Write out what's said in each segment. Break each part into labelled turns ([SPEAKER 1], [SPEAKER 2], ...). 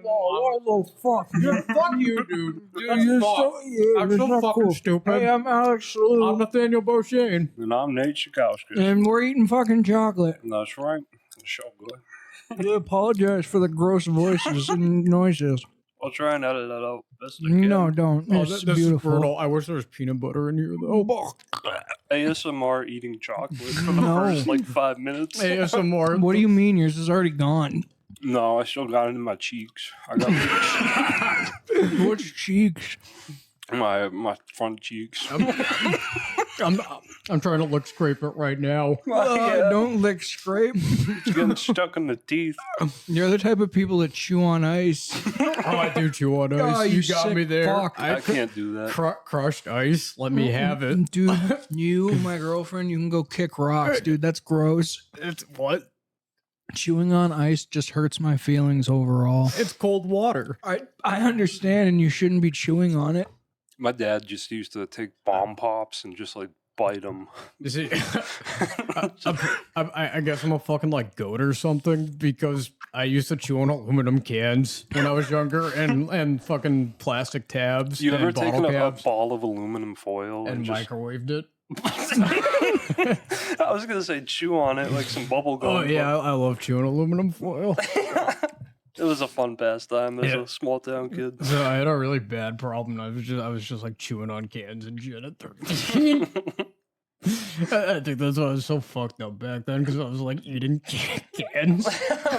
[SPEAKER 1] Oh, what the fuck?
[SPEAKER 2] Fuck you, dude.
[SPEAKER 1] You're so
[SPEAKER 2] fucking
[SPEAKER 1] cool.
[SPEAKER 2] stupid.
[SPEAKER 1] Hey, I'm Alex
[SPEAKER 2] I'm
[SPEAKER 1] Lou,
[SPEAKER 2] Nathaniel Beauchene.
[SPEAKER 3] And I'm Nate Chakowski.
[SPEAKER 1] and we're eating fucking chocolate.
[SPEAKER 3] That's right. So good.
[SPEAKER 1] I apologize for the gross voices and noises.
[SPEAKER 3] I'll try and edit that out best I can.
[SPEAKER 1] No, don't.
[SPEAKER 2] Oh,
[SPEAKER 1] It's
[SPEAKER 2] this is
[SPEAKER 1] beautiful.
[SPEAKER 2] brutal. I wish there was peanut butter in here, though.
[SPEAKER 3] ASMR eating chocolate for the
[SPEAKER 1] No.
[SPEAKER 3] first like 5 minutes.
[SPEAKER 2] ASMR.
[SPEAKER 1] What do you mean? Yours is already gone.
[SPEAKER 3] No, I still got it in my cheeks. I got
[SPEAKER 1] Which cheeks?
[SPEAKER 3] my front cheeks.
[SPEAKER 2] I'm trying to lick scrape it right now.
[SPEAKER 1] Don't lick scrape.
[SPEAKER 3] It's getting stuck in the teeth.
[SPEAKER 1] You're the type of people that chew on ice.
[SPEAKER 2] Oh, I do chew on ice.
[SPEAKER 1] Oh,
[SPEAKER 2] you
[SPEAKER 1] you
[SPEAKER 2] got
[SPEAKER 1] sick
[SPEAKER 2] me there.
[SPEAKER 1] fuck.
[SPEAKER 3] I can't do that.
[SPEAKER 2] Crushed ice. Let me have it.
[SPEAKER 1] Dude, you, my girlfriend, you can go kick rocks, dude. That's gross.
[SPEAKER 2] It's what?
[SPEAKER 1] Chewing on ice just hurts my feelings overall.
[SPEAKER 2] It's cold water.
[SPEAKER 1] I understand, and you shouldn't be chewing on it.
[SPEAKER 3] My dad just used to take bomb pops and just like bite them.
[SPEAKER 2] You see, I guess I'm a fucking like goat or something because I used to chew on aluminum cans when I was younger and fucking plastic tabs.
[SPEAKER 3] You
[SPEAKER 2] and
[SPEAKER 3] ever
[SPEAKER 2] bottle
[SPEAKER 3] taken a
[SPEAKER 2] caps
[SPEAKER 3] ball of aluminum foil
[SPEAKER 2] and
[SPEAKER 3] just...
[SPEAKER 2] microwaved it?
[SPEAKER 3] I was gonna say chew on it like some bubble gum.
[SPEAKER 2] Oh yeah, I love chewing aluminum foil.
[SPEAKER 3] It was a fun pastime as a small town kid.
[SPEAKER 2] So I had a really bad problem. I was just like chewing on cans and shit at 13. I think that's why I was so fucked up back then because I was like eating cans.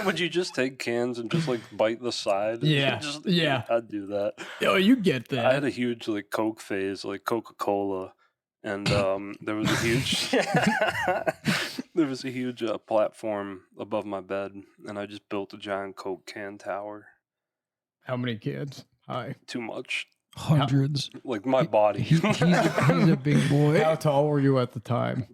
[SPEAKER 3] Would you just take cans and just like bite the side?
[SPEAKER 2] Yeah, yeah.
[SPEAKER 3] I'd do that.
[SPEAKER 2] Oh, you get that.
[SPEAKER 3] I had a huge like Coke phase, like Coca-Cola, and there was a huge platform above my bed, and I just built a giant Coke can tower.
[SPEAKER 2] How many cans? Hi.
[SPEAKER 3] Too much.
[SPEAKER 1] Hundreds.
[SPEAKER 3] Like my body.
[SPEAKER 1] He's a big boy.
[SPEAKER 2] How tall were you at the time?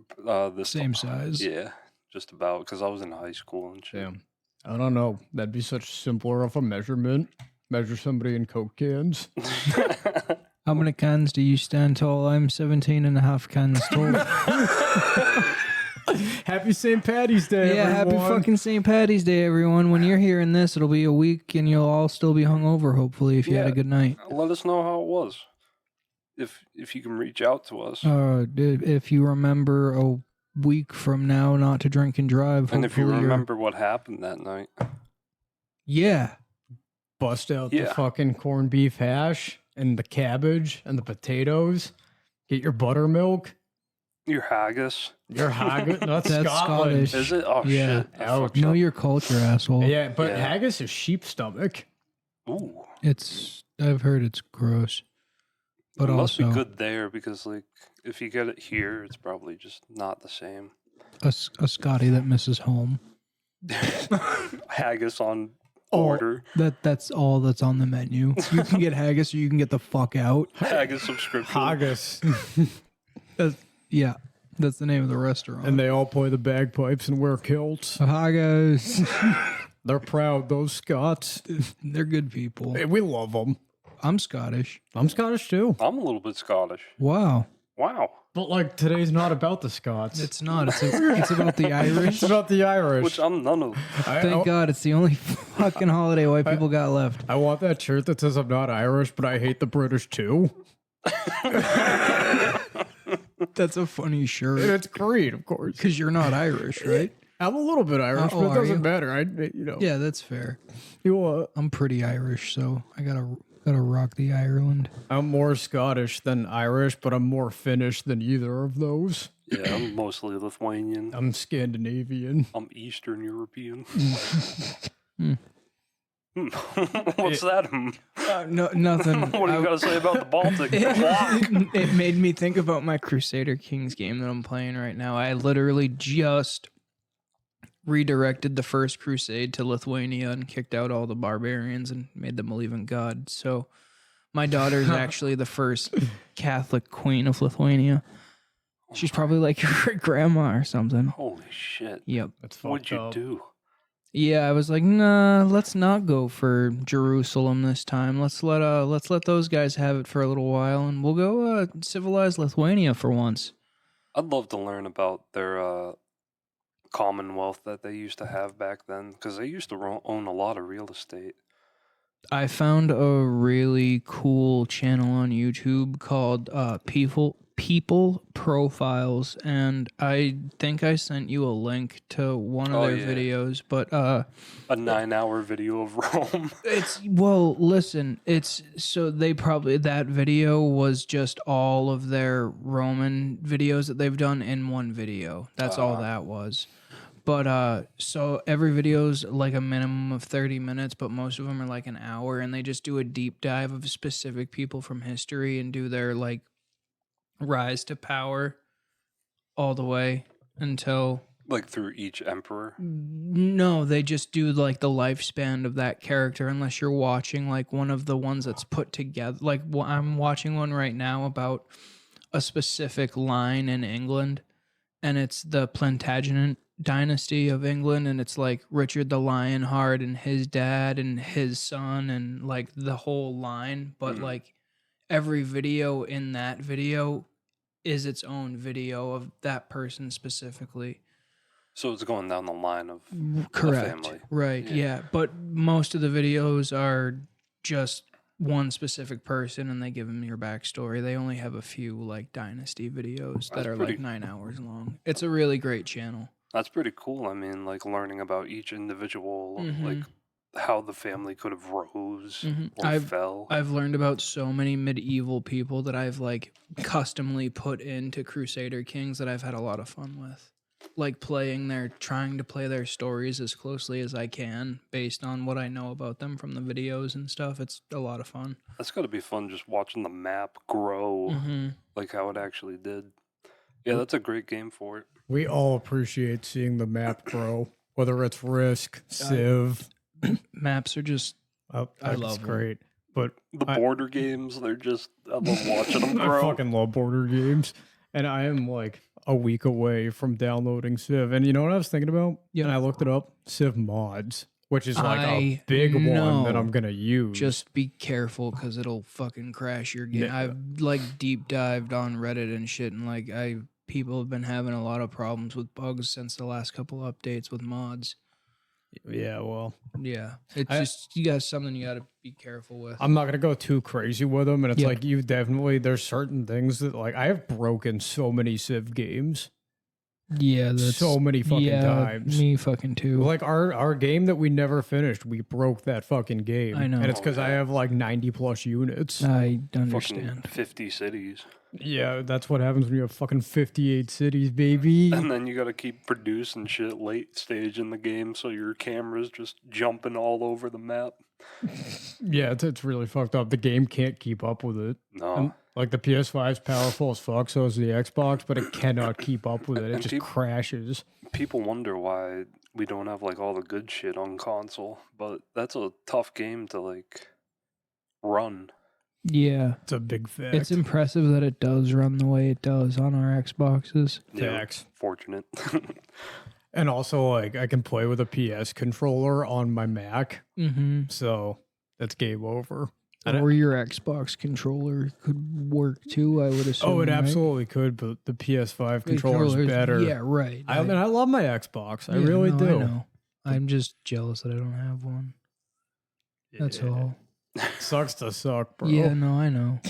[SPEAKER 3] This
[SPEAKER 1] Same size.
[SPEAKER 3] Yeah, just about, because I was in high school and shit.
[SPEAKER 2] Damn. I don't know. That'd be such simpler of a measurement. Measure somebody in Coke cans.
[SPEAKER 1] How many cans do you stand tall? I'm 17 and a half cans tall.
[SPEAKER 2] Happy St. Patty's Day,
[SPEAKER 1] Yeah,
[SPEAKER 2] everyone.
[SPEAKER 1] happy fucking St. Patty's Day, everyone. When you're hearing this, it'll be a week and you'll all still be hungover, hopefully, if you had a good night.
[SPEAKER 3] Let us know how it was. If you can reach out to us.
[SPEAKER 1] If you remember a week from now not to drink and drive.
[SPEAKER 3] And if you
[SPEAKER 1] hopefully
[SPEAKER 3] remember what happened that night.
[SPEAKER 1] Yeah.
[SPEAKER 2] Bust out the fucking corned beef hash and the cabbage and the potatoes. Get your buttermilk.
[SPEAKER 3] Your haggis.
[SPEAKER 2] Your haggis. That's Scotland.
[SPEAKER 1] Scottish.
[SPEAKER 3] Is it? Oh,
[SPEAKER 1] Yeah.
[SPEAKER 3] shit. I
[SPEAKER 2] Ouch.
[SPEAKER 3] fucked
[SPEAKER 1] Know
[SPEAKER 3] up.
[SPEAKER 1] your culture, asshole.
[SPEAKER 2] Yeah, but
[SPEAKER 3] Yeah.
[SPEAKER 2] haggis is sheep stomach.
[SPEAKER 3] Ooh.
[SPEAKER 1] I've heard it's gross. But
[SPEAKER 3] It must
[SPEAKER 1] also
[SPEAKER 3] be good there because, like, if you get it here, it's probably just not the same.
[SPEAKER 1] a Scotty that misses home.
[SPEAKER 3] Haggis on order.
[SPEAKER 1] That's all that's on the menu. You can get haggis or you can get the fuck out.
[SPEAKER 3] Haggis subscription.
[SPEAKER 2] Haggis.
[SPEAKER 1] Yeah, that's the name of the restaurant.
[SPEAKER 2] And they all play the bagpipes and wear kilts.
[SPEAKER 1] haggis.
[SPEAKER 2] They're proud, those Scots.
[SPEAKER 1] They're good people.
[SPEAKER 2] Hey, we love them.
[SPEAKER 1] I'm Scottish.
[SPEAKER 2] I'm Scottish too.
[SPEAKER 3] I'm a little bit Scottish.
[SPEAKER 1] Wow.
[SPEAKER 3] Wow.
[SPEAKER 2] But like today's not about the Scots.
[SPEAKER 1] It's not. It's about the Irish.
[SPEAKER 2] It's about the Irish.
[SPEAKER 3] Which I'm none of.
[SPEAKER 1] Thank God, it's the only fucking holiday white people got left.
[SPEAKER 2] I want that shirt that says I'm not Irish, but I hate the British too.
[SPEAKER 1] That's a funny
[SPEAKER 2] And
[SPEAKER 1] shirt.
[SPEAKER 2] it's great, of course.
[SPEAKER 1] Because you're not Irish, right?
[SPEAKER 2] I'm a little bit Irish,
[SPEAKER 1] Oh,
[SPEAKER 2] but it
[SPEAKER 1] are
[SPEAKER 2] doesn't
[SPEAKER 1] you?
[SPEAKER 2] matter.
[SPEAKER 1] Yeah, that's fair.
[SPEAKER 2] You,
[SPEAKER 1] I'm pretty Irish, so I gotta rock the Ireland.
[SPEAKER 2] I'm more Scottish than Irish, but I'm more Finnish than either of those.
[SPEAKER 3] Yeah, I'm mostly Lithuanian.
[SPEAKER 2] I'm Scandinavian.
[SPEAKER 3] I'm Eastern European.
[SPEAKER 1] Hmm.
[SPEAKER 3] What's that?
[SPEAKER 1] No, nothing.
[SPEAKER 3] What do you got to say about the Baltic?
[SPEAKER 1] It made me think about my Crusader Kings game that I'm playing right now. I literally just redirected the first crusade to Lithuania and kicked out all the barbarians and made them believe in God. So my daughter is actually the first Catholic queen of Lithuania. She's probably like your great grandma or something.
[SPEAKER 3] Holy shit.
[SPEAKER 1] Yep.
[SPEAKER 2] That's
[SPEAKER 3] What'd
[SPEAKER 2] fucked
[SPEAKER 3] you
[SPEAKER 2] up.
[SPEAKER 3] do?
[SPEAKER 1] Yeah, I was like, nah, let's not go for Jerusalem this time. Let's let those guys have it for a little while, and we'll go civilize Lithuania for once.
[SPEAKER 3] I'd love to learn about their commonwealth that they used to have back then, because they used to own a lot of real estate.
[SPEAKER 1] I found a really cool channel on YouTube called People Profiles, and I think I sent you a link to one of their videos, but
[SPEAKER 3] a 9-hour video of Rome.
[SPEAKER 1] it's so they probably that video was just all of their Roman videos that they've done in one video. That's all that was. But so every video's like a minimum of 30 minutes, but most of them are like an hour, and they just do a deep dive of specific people from history and do their like rise to power all the way until
[SPEAKER 3] Like through each emperor?
[SPEAKER 1] no, they just do like the lifespan of that character, unless you're watching like one of the ones that's put together. Like I'm watching one right now about a specific line in England, and it's the Plantagenet dynasty of England, and it's like Richard the Lionheart and his dad and his son and like the whole line, but like every video in that video is its own video of that person specifically.
[SPEAKER 3] So it's going down the line of
[SPEAKER 1] Correct.
[SPEAKER 3] the family.
[SPEAKER 1] Right, yeah. But most of the videos are just one specific person, and they give them your backstory. They only have a few like dynasty videos that are like 9 hours long. It's a really great channel.
[SPEAKER 3] That's pretty cool. I mean, like learning about each individual, like how the family could have rose or fell.
[SPEAKER 1] I've learned about so many medieval people that I've like customly put into Crusader Kings that I've had a lot of fun with. Like trying to play their stories as closely as I can based on what I know about them from the videos and stuff. It's a lot of fun.
[SPEAKER 3] That's got to be fun just watching the map grow, like how it actually did. Yeah, that's a great game for it.
[SPEAKER 2] We all appreciate seeing the map grow, whether it's Risk, Civ.
[SPEAKER 1] Maps are just, I love them.
[SPEAKER 2] Great. But
[SPEAKER 3] the border games, I love watching them grow.
[SPEAKER 2] I fucking love border games. And I am like a week away from downloading Civ. And you know what I was thinking about?
[SPEAKER 1] Yeah.
[SPEAKER 2] And I looked it up, Civ Mods, which is like a big one that I'm going to use.
[SPEAKER 1] Just be careful because it'll fucking crash your game. Yeah. I've like deep dived on Reddit and shit, and like people have been having a lot of problems with bugs since the last couple updates with mods.
[SPEAKER 2] Yeah, well.
[SPEAKER 1] Yeah. It's just, you got something you got to be careful with.
[SPEAKER 2] I'm not going to go too crazy with them. And it's like, there's certain things that like, I have broken so many Civ games.
[SPEAKER 1] Yeah, that's
[SPEAKER 2] so many fucking times.
[SPEAKER 1] Me fucking too.
[SPEAKER 2] Like our game that we never finished, we broke that fucking game.
[SPEAKER 1] I know.
[SPEAKER 2] And it's because I have like 90 plus units.
[SPEAKER 1] I understand.
[SPEAKER 3] Fucking 50 cities.
[SPEAKER 2] Yeah, that's what happens when you have fucking 58 cities, baby.
[SPEAKER 3] And then you got to keep producing shit late stage in the game, so your camera's just jumping all over the map.
[SPEAKER 2] Yeah, it's really fucked up. The game can't keep up with it.
[SPEAKER 3] No.
[SPEAKER 2] And, like the PS5 is powerful as fuck, so is the Xbox, but it cannot keep up with it. It just crashes.
[SPEAKER 3] People wonder why we don't have like all the good shit on console, but that's a tough game to like run.
[SPEAKER 1] Yeah.
[SPEAKER 2] It's a big fact.
[SPEAKER 1] It's impressive that it does run the way it does on our Xboxes.
[SPEAKER 3] Yeah, fortunate.
[SPEAKER 2] And also, like, I can play with a PS controller on my Mac, so that's game over.
[SPEAKER 1] Or your Xbox controller could work too, I would assume.
[SPEAKER 2] Oh, it absolutely could, but the PS5 controller's better.
[SPEAKER 1] Yeah, right.
[SPEAKER 2] I mean, I love my Xbox. I really do.
[SPEAKER 1] I know. I'm just jealous that I don't have one. That's all.
[SPEAKER 2] Sucks to suck, bro.
[SPEAKER 1] Yeah, no, I know.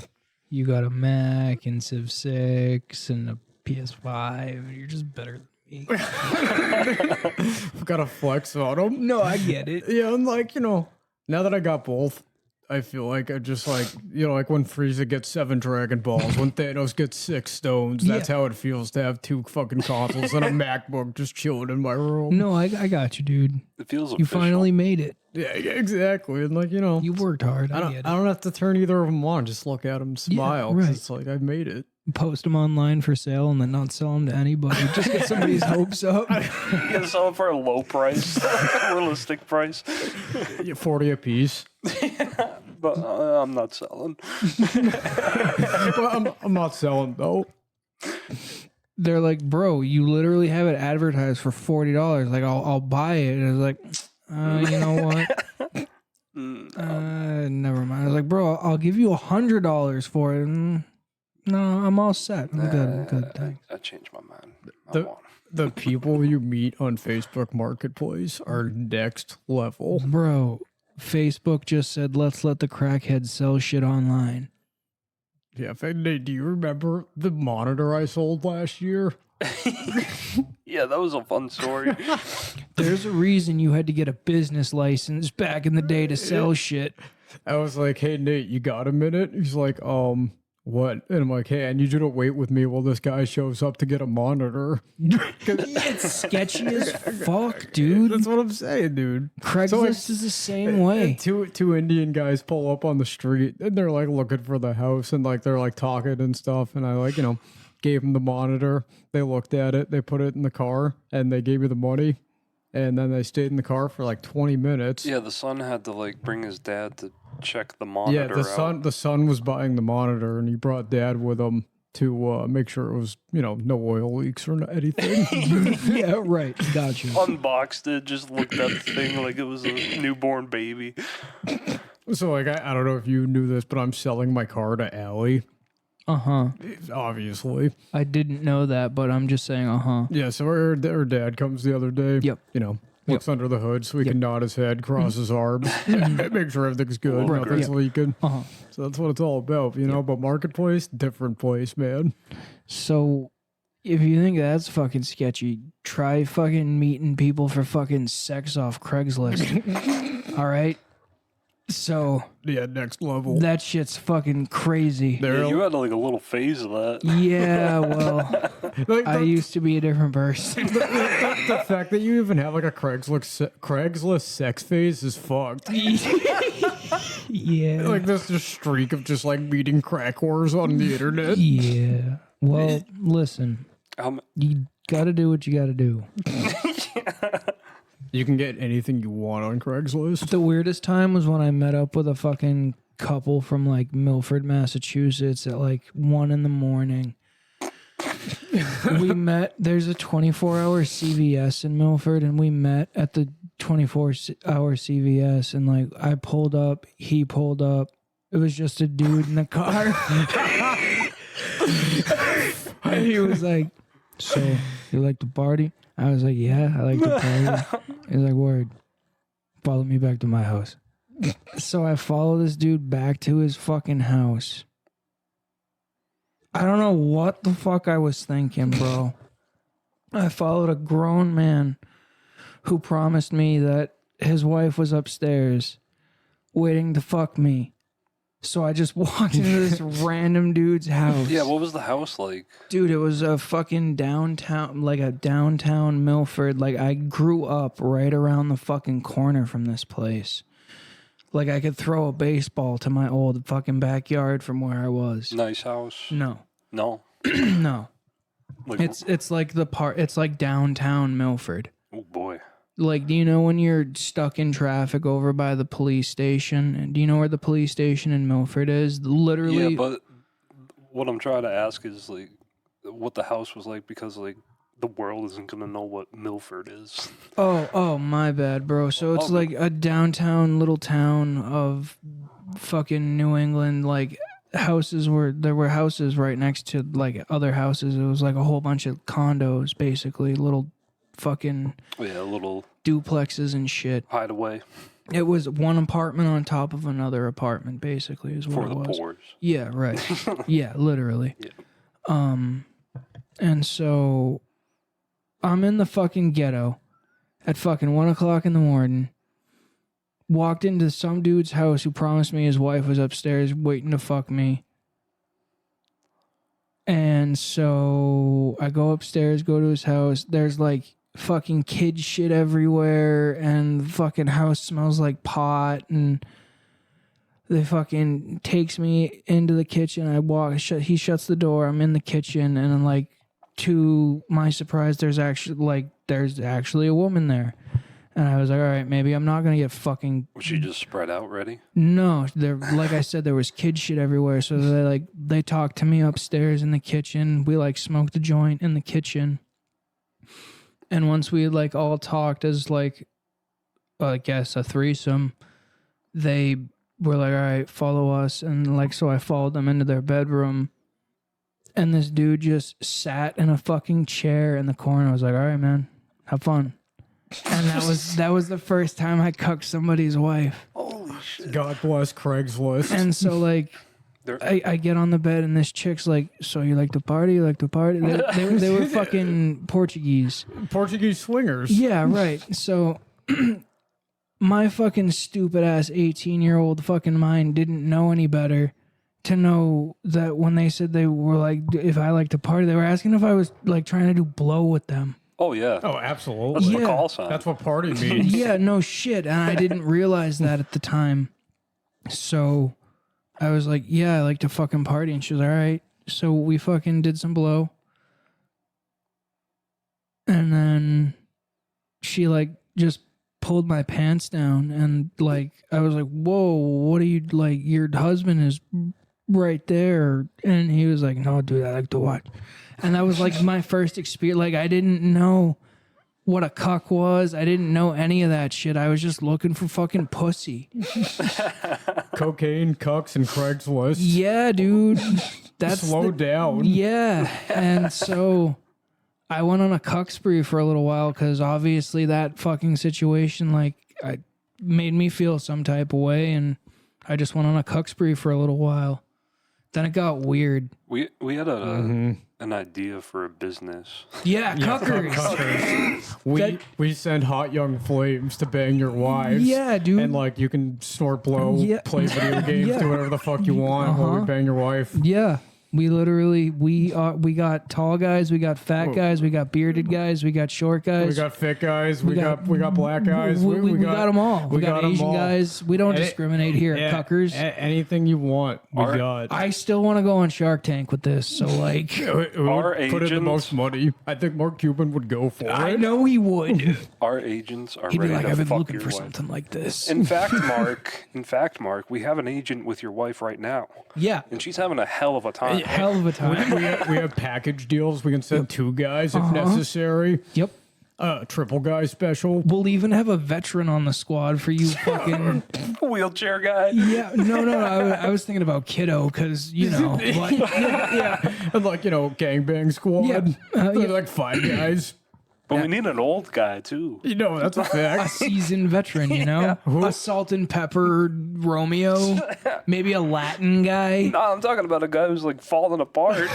[SPEAKER 1] You got a Mac and Civ 6 and a PS5. You're just better than me.
[SPEAKER 2] I've got to flex on them.
[SPEAKER 1] No, I get it.
[SPEAKER 2] Yeah, and like, now that I got both, I feel like I just like, like when Frieza gets 7 Dragon Balls, when Thanos gets 6 stones, that's how it feels to have 2 fucking consoles and a MacBook just chilling in my room.
[SPEAKER 1] No, I got you, dude.
[SPEAKER 3] It feels
[SPEAKER 1] You finally made it.
[SPEAKER 2] Yeah, exactly. And like,
[SPEAKER 1] you worked hard.
[SPEAKER 2] I don't have to turn either of them on. Just look at them, smile. Yeah, right. It's like, I made it.
[SPEAKER 1] Post them online for sale and then not sell them to anybody. Just get somebody's hopes up.
[SPEAKER 3] You sell them for a low price, realistic price.
[SPEAKER 2] 40 a piece.
[SPEAKER 3] But I'm not selling.
[SPEAKER 2] Well, I'm not selling though.
[SPEAKER 1] They're like, bro, you literally have it advertised for $40. Like, I'll buy it. And it's like, you know what? Never mind. I was like, bro, I'll give you $100 for it. No, I'm all set. I'm good. Thanks.
[SPEAKER 3] I changed my mind.
[SPEAKER 2] The people you meet on Facebook Marketplace are next level.
[SPEAKER 1] Bro, Facebook just said, let's let the crackheads sell shit online.
[SPEAKER 2] Yeah, in fact, Nate, do you remember the monitor I sold last year?
[SPEAKER 3] Yeah, that was a fun story.
[SPEAKER 1] There's a reason you had to get a business license back in the day to sell shit.
[SPEAKER 2] I was like, hey, Nate, you got a minute? He's like, what? And I'm like, hey, I need you to wait with me while this guy shows up to get a monitor.
[SPEAKER 1] It's sketchy as fuck, dude.
[SPEAKER 2] That's what I'm saying, dude.
[SPEAKER 1] Craigslist is the same way.
[SPEAKER 2] Two Indian guys pull up on the street and they're like looking for the house and like they're like talking and stuff. And I like, gave them the monitor. They looked at it. They put it in the car and they gave me the money. And then they stayed in the car for like 20 minutes.
[SPEAKER 3] Yeah, the son had to like bring his dad to check the monitor.
[SPEAKER 2] Yeah, the son was buying the monitor, and he brought dad with him to make sure it was no oil leaks or anything.
[SPEAKER 1] Yeah, right. Gotcha.
[SPEAKER 3] Unboxed it, just looked at the thing like it was a newborn baby.
[SPEAKER 2] So like I don't know if you knew this, but I'm selling my car to Allie. Obviously.
[SPEAKER 1] I didn't know that, but I'm just saying,
[SPEAKER 2] Yeah, so her dad comes the other day.
[SPEAKER 1] Yep.
[SPEAKER 2] Looks under the hood so he can nod his head, cross his arms, make sure everything's good,
[SPEAKER 1] Right,
[SPEAKER 2] nothing's
[SPEAKER 1] yeah.
[SPEAKER 2] leaking. So that's what it's all about, But Marketplace, different place, man.
[SPEAKER 1] So if you think that's fucking sketchy, try fucking meeting people for fucking sex off Craigslist. All right? So
[SPEAKER 2] Yeah, next level.
[SPEAKER 1] that shit's fucking crazy.
[SPEAKER 3] Yeah, you had like a little phase of that.
[SPEAKER 1] Yeah, well,
[SPEAKER 2] Like,
[SPEAKER 1] I used to be a different person.
[SPEAKER 2] the fact that you even have like a Craigslist sex phase is fucked.
[SPEAKER 1] Yeah.
[SPEAKER 2] Like this just streak of just like meeting crack whores on the internet.
[SPEAKER 1] Yeah. Well, listen, you gotta do what you gotta do.
[SPEAKER 2] You can get anything you want on Craigslist.
[SPEAKER 1] The weirdest time was when I met up with a fucking couple from like Milford, Massachusetts at like 1 a.m. We met, there's a 24-hour CVS in Milford, and we met at the 24-hour CVS, and like I pulled up, he pulled up. It was just a dude in the car. And he was like, so you like to party? I was like, yeah, I like to party. He's like, word. Follow me back to my house. So I follow this dude back to his fucking house. I don't know what the fuck I was thinking, bro. I followed a grown man who promised me that his wife was upstairs waiting to fuck me. So I just walked into this random dude's house.
[SPEAKER 3] Yeah, what was the house like?
[SPEAKER 1] Dude, it was a fucking downtown, like a downtown Milford. Like, I grew up right around the fucking corner from this place. Like, I could throw a baseball to my old fucking backyard from where I was.
[SPEAKER 3] Nice house?
[SPEAKER 1] No.
[SPEAKER 3] No.
[SPEAKER 1] No.
[SPEAKER 3] Like,
[SPEAKER 1] It's like it's like downtown Milford.
[SPEAKER 3] oh boy.
[SPEAKER 1] Like, do you know when you're stuck in traffic over by the police station? And do you know where the police station in Milford is? Literally.
[SPEAKER 3] Yeah, but what I'm trying to ask is like what the house was like, because like the world isn't gonna know what Milford is.
[SPEAKER 1] Oh, my bad, bro. So it's like a downtown little town of fucking New England. Like, there were houses right next to like other houses. It was like a whole bunch of condos, basically, little fucking
[SPEAKER 3] Little
[SPEAKER 1] duplexes and shit.
[SPEAKER 3] hideaway
[SPEAKER 1] It was one apartment on top of another apartment, basically, is what
[SPEAKER 3] for
[SPEAKER 1] it
[SPEAKER 3] the
[SPEAKER 1] was.
[SPEAKER 3] poors.
[SPEAKER 1] Yeah, right. Yeah, literally.
[SPEAKER 3] Yeah.
[SPEAKER 1] And so I'm in the fucking ghetto at fucking 1 o'clock in the morning. Walked into some dude's house who promised me his wife was upstairs waiting to fuck me. And so I go upstairs, go to his house. There's like fucking kid shit everywhere, and the fucking house smells like pot, and they fucking takes me into the kitchen. I walk, he shuts the door. I'm in the kitchen, and I'm like, to my surprise, there's actually a woman there. And I was like, all right, maybe I'm not gonna get fucking.
[SPEAKER 3] Was she just spread out ready?
[SPEAKER 1] No, there. Like I said, there was kid shit everywhere. So they talked to me upstairs in the kitchen. We like smoked a joint in the kitchen. And once we like all talked as like, I guess a threesome, they were like, all right, follow us. And like, so I followed them into their bedroom. And this dude just sat in a fucking chair in the corner. I was like, all right, man, have fun. And that was the first time I cucked somebody's wife.
[SPEAKER 3] Holy shit.
[SPEAKER 2] God bless Craigslist.
[SPEAKER 1] And so like I get on the bed and this chick's like, so you like to party? You like to party? They were fucking Portuguese.
[SPEAKER 2] Portuguese swingers.
[SPEAKER 1] Yeah, right. So my fucking stupid ass 18-year-old fucking mind didn't know any better to know that when they said they were like, if I like to party, they were asking if I was like trying to do blow with them.
[SPEAKER 3] Oh, yeah.
[SPEAKER 2] Oh, absolutely.
[SPEAKER 3] That's the call sign.
[SPEAKER 2] That's what party means.
[SPEAKER 1] Yeah, no shit. And I didn't realize that at the time. So I was like, yeah, I like to fucking party. And she was all right. So we fucking did some blow. And then she like just pulled my pants down. And like, I was like, whoa, what are you like? Your husband is right there. And he was like, no, dude, I like to watch. And that was like my first experience. Like, I didn't know what a cuck was. I didn't know any of that shit. I was just looking for fucking pussy.
[SPEAKER 2] Cocaine, cucks, and Craigslist.
[SPEAKER 1] Yeah, dude. That's
[SPEAKER 2] Slow down.
[SPEAKER 1] Yeah. And so I went on a cuck spree for a little while because obviously that fucking situation, like, made me feel some type of way. And I just went on a cuck spree for a little while. Then it got weird.
[SPEAKER 3] We had an idea for a business.
[SPEAKER 1] Yeah, cuckers.
[SPEAKER 2] Cuckers. We send hot young flames to bang your wives.
[SPEAKER 1] Yeah, dude.
[SPEAKER 2] And like you can snort blow,
[SPEAKER 1] Yeah.
[SPEAKER 2] play video games,
[SPEAKER 1] Yeah.
[SPEAKER 2] do whatever the fuck you want while we bang your wife.
[SPEAKER 1] Yeah. We literally, we got tall guys, we got fat guys, we got bearded guys, we got short guys.
[SPEAKER 2] We got fit guys, we got black guys.
[SPEAKER 1] We got them all. We got
[SPEAKER 2] 'em
[SPEAKER 1] Asian
[SPEAKER 2] all.
[SPEAKER 1] guys. We don't discriminate here at Cuckers.
[SPEAKER 2] Anything you want, we got.
[SPEAKER 1] I still want to go on Shark Tank with this. So like,
[SPEAKER 2] We
[SPEAKER 3] Our
[SPEAKER 2] would put in the
[SPEAKER 3] agents-
[SPEAKER 2] most money. I think Mark Cuban would go for
[SPEAKER 1] I
[SPEAKER 2] it.
[SPEAKER 1] know he would.
[SPEAKER 3] Our agents are
[SPEAKER 1] He'd be
[SPEAKER 3] ready
[SPEAKER 1] like,
[SPEAKER 3] to
[SPEAKER 1] I've been
[SPEAKER 3] fuck
[SPEAKER 1] looking
[SPEAKER 3] your
[SPEAKER 1] for
[SPEAKER 3] wife.
[SPEAKER 1] something like this.
[SPEAKER 3] In fact, Mark, we have an agent with your wife right now,
[SPEAKER 1] Yeah.
[SPEAKER 3] and she's having a hell of a time.
[SPEAKER 1] Hell of a time.
[SPEAKER 2] We have package deals. We can send 2 guys if necessary.
[SPEAKER 1] Yep.
[SPEAKER 2] Triple guy special.
[SPEAKER 1] We'll even have a veteran on the squad for you fucking.
[SPEAKER 3] Wheelchair guy.
[SPEAKER 1] Yeah. No. I was thinking about Kiddo because, you know. Like, yeah.
[SPEAKER 2] And like, gangbang squad.
[SPEAKER 1] Yeah.
[SPEAKER 2] There's
[SPEAKER 1] Yeah.
[SPEAKER 2] like 5 guys.
[SPEAKER 3] But we need an old guy too.
[SPEAKER 2] That's a
[SPEAKER 1] A
[SPEAKER 2] fact.
[SPEAKER 1] seasoned veteran, you know? A salt and pepper Romeo. Maybe a Latin guy.
[SPEAKER 3] No, I'm talking about a guy who's like falling apart,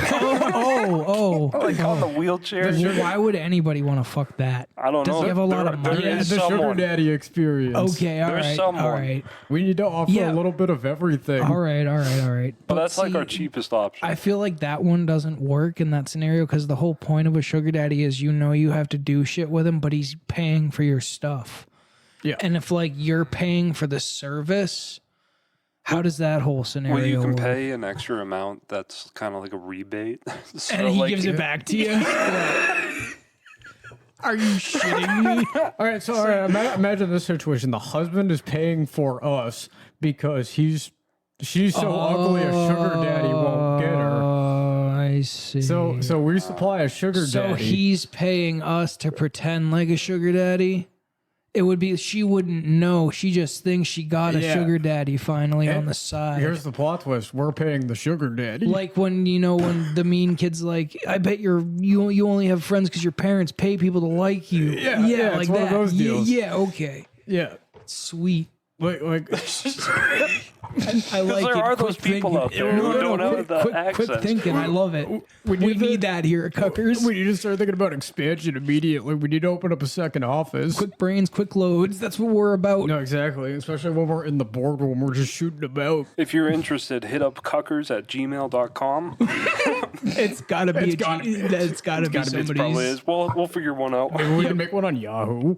[SPEAKER 1] Oh.
[SPEAKER 3] like on the wheelchair.
[SPEAKER 1] Why would anybody want to fuck that?
[SPEAKER 3] I don't
[SPEAKER 1] Does
[SPEAKER 3] know.
[SPEAKER 1] he have a lot of money?
[SPEAKER 3] There
[SPEAKER 2] The
[SPEAKER 3] is
[SPEAKER 2] sugar
[SPEAKER 3] someone.
[SPEAKER 2] daddy experience.
[SPEAKER 1] Okay, all
[SPEAKER 3] There's
[SPEAKER 1] right.
[SPEAKER 3] someone.
[SPEAKER 1] All right.
[SPEAKER 2] We need to offer
[SPEAKER 1] Yeah.
[SPEAKER 2] a little bit of everything.
[SPEAKER 1] All right.
[SPEAKER 3] But that's like
[SPEAKER 1] see,
[SPEAKER 3] our cheapest option.
[SPEAKER 1] I feel like that one doesn't work in that scenario because the whole point of a sugar daddy is you have to do shit with him, but he's paying for your stuff.
[SPEAKER 2] Yeah.
[SPEAKER 1] And if like you're paying for the service, how does that whole scenario
[SPEAKER 3] Well, you can
[SPEAKER 1] work?
[SPEAKER 3] pay an extra amount that's kind of like a rebate. So,
[SPEAKER 1] And he
[SPEAKER 3] like,
[SPEAKER 1] gives it back to you. Are you shitting me?
[SPEAKER 2] All right, imagine this situation. The husband is paying for us because she's so ugly a sugar daddy won't get her.
[SPEAKER 1] Oh, I see.
[SPEAKER 2] So we supply a sugar
[SPEAKER 1] So
[SPEAKER 2] daddy.
[SPEAKER 1] he's paying us to pretend like a sugar daddy? It would be, she wouldn't know. She just thinks she got a
[SPEAKER 2] Yeah.
[SPEAKER 1] sugar daddy finally on the side.
[SPEAKER 2] Here's the plot twist: we're paying the sugar daddy.
[SPEAKER 1] Like when when the mean kid's like, I bet you only have friends because your parents pay people to like you.
[SPEAKER 2] Yeah,
[SPEAKER 1] like
[SPEAKER 2] it's one
[SPEAKER 1] that.
[SPEAKER 2] of those deals.
[SPEAKER 1] Yeah, okay,
[SPEAKER 2] yeah,
[SPEAKER 1] sweet.
[SPEAKER 2] like
[SPEAKER 1] I like
[SPEAKER 3] there
[SPEAKER 1] it.
[SPEAKER 3] are
[SPEAKER 1] Quick
[SPEAKER 3] those people
[SPEAKER 1] thinking.
[SPEAKER 3] out there who don't have the
[SPEAKER 1] quick
[SPEAKER 3] accents.
[SPEAKER 1] thinking. I love it. We need that here at Cuckers.
[SPEAKER 2] we need to start thinking about expansion immediately. We need to open up a second office.
[SPEAKER 1] Quick brains, quick loads. That's what we're about.
[SPEAKER 2] No, exactly. Especially when we're in the boardroom, we're just shooting about.
[SPEAKER 3] If you're interested, hit up cuckers@gmail.com.
[SPEAKER 1] It's gotta be. It's gotta be
[SPEAKER 3] It
[SPEAKER 1] somebody's.
[SPEAKER 3] probably is. We'll figure one out.
[SPEAKER 2] Maybe we can make one on Yahoo.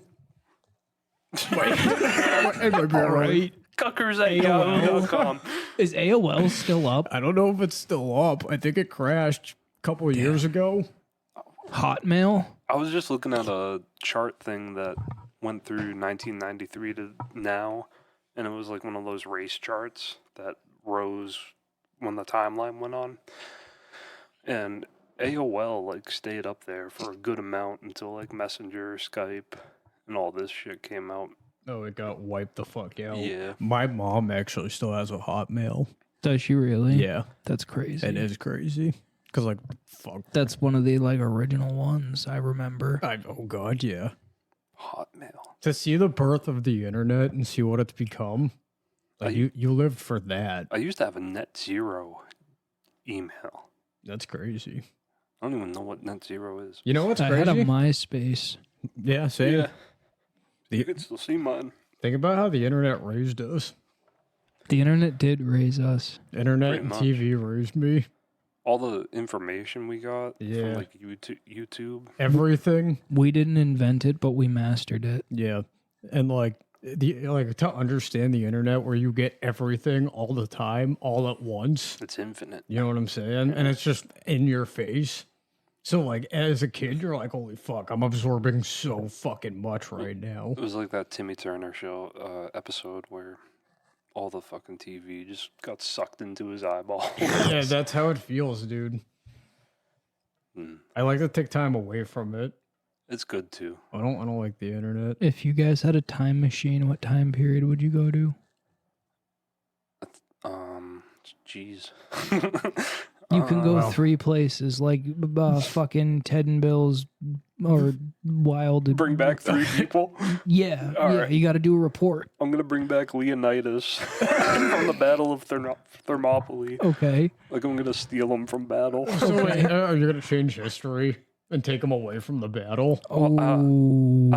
[SPEAKER 2] It might be alright.
[SPEAKER 3] Cuckers@yahoo.com.
[SPEAKER 1] Is AOL still up?
[SPEAKER 2] I don't know if it's still up. I think it crashed a couple of years ago.
[SPEAKER 1] Hotmail.
[SPEAKER 3] I was just looking at a chart thing that went through 1993 to now, and it was like one of those race charts that rose when the timeline went on. And AOL like stayed up there for a good amount until like Messenger, Skype, and all this shit came out.
[SPEAKER 2] Oh, it got wiped the fuck out.
[SPEAKER 3] Yeah.
[SPEAKER 2] My mom actually still has a Hotmail.
[SPEAKER 1] Does she really?
[SPEAKER 2] Yeah.
[SPEAKER 1] That's crazy.
[SPEAKER 2] It is crazy. Because, like, fuck.
[SPEAKER 1] That's one of the like original ones I remember.
[SPEAKER 2] Oh, God, yeah.
[SPEAKER 3] Hotmail.
[SPEAKER 2] To see the birth of the internet and see what it's become, like you lived for that.
[SPEAKER 3] I used to have a NetZero email.
[SPEAKER 2] That's crazy.
[SPEAKER 3] I don't even know what NetZero is.
[SPEAKER 2] You know what's
[SPEAKER 1] I
[SPEAKER 2] crazy?
[SPEAKER 1] had a MySpace.
[SPEAKER 2] Yeah, same.
[SPEAKER 3] Yeah. You can still see mine.
[SPEAKER 2] Think about how the internet raised us.
[SPEAKER 1] The internet did raise us.
[SPEAKER 2] Internet
[SPEAKER 3] Pretty
[SPEAKER 2] and
[SPEAKER 3] much.
[SPEAKER 2] TV raised me.
[SPEAKER 3] All the information we got
[SPEAKER 2] Yeah.
[SPEAKER 3] from like YouTube.
[SPEAKER 2] Everything.
[SPEAKER 1] We didn't invent it, but we mastered it.
[SPEAKER 2] Yeah. And like to understand the internet where you get everything all the time, all at once.
[SPEAKER 3] It's infinite.
[SPEAKER 2] You know what I'm saying? And it's just in your face. So like as a kid, you're like, holy fuck, I'm absorbing so fucking much right now.
[SPEAKER 3] It was like that Timmy Turner show episode where all the fucking TV just got sucked into his eyeball.
[SPEAKER 2] Yeah, that's how it feels, dude. I like to take time away from it.
[SPEAKER 3] It's good too.
[SPEAKER 2] I don't like the internet.
[SPEAKER 1] If you guys had a time machine, what time period would you go to?
[SPEAKER 3] Jeez.
[SPEAKER 1] You can go
[SPEAKER 2] Well.
[SPEAKER 1] 3 places, like fucking Ted and Bill's or Wild.
[SPEAKER 3] Bring back 3 people.
[SPEAKER 1] Yeah,
[SPEAKER 3] All
[SPEAKER 1] yeah.
[SPEAKER 3] right.
[SPEAKER 1] You got to do a report.
[SPEAKER 3] I'm gonna bring back Leonidas from the Battle of Thermopylae.
[SPEAKER 1] Okay.
[SPEAKER 3] Like I'm gonna steal him from battle.
[SPEAKER 2] So wait, are you gonna change history and take them away from the battle?
[SPEAKER 1] Oh,
[SPEAKER 3] I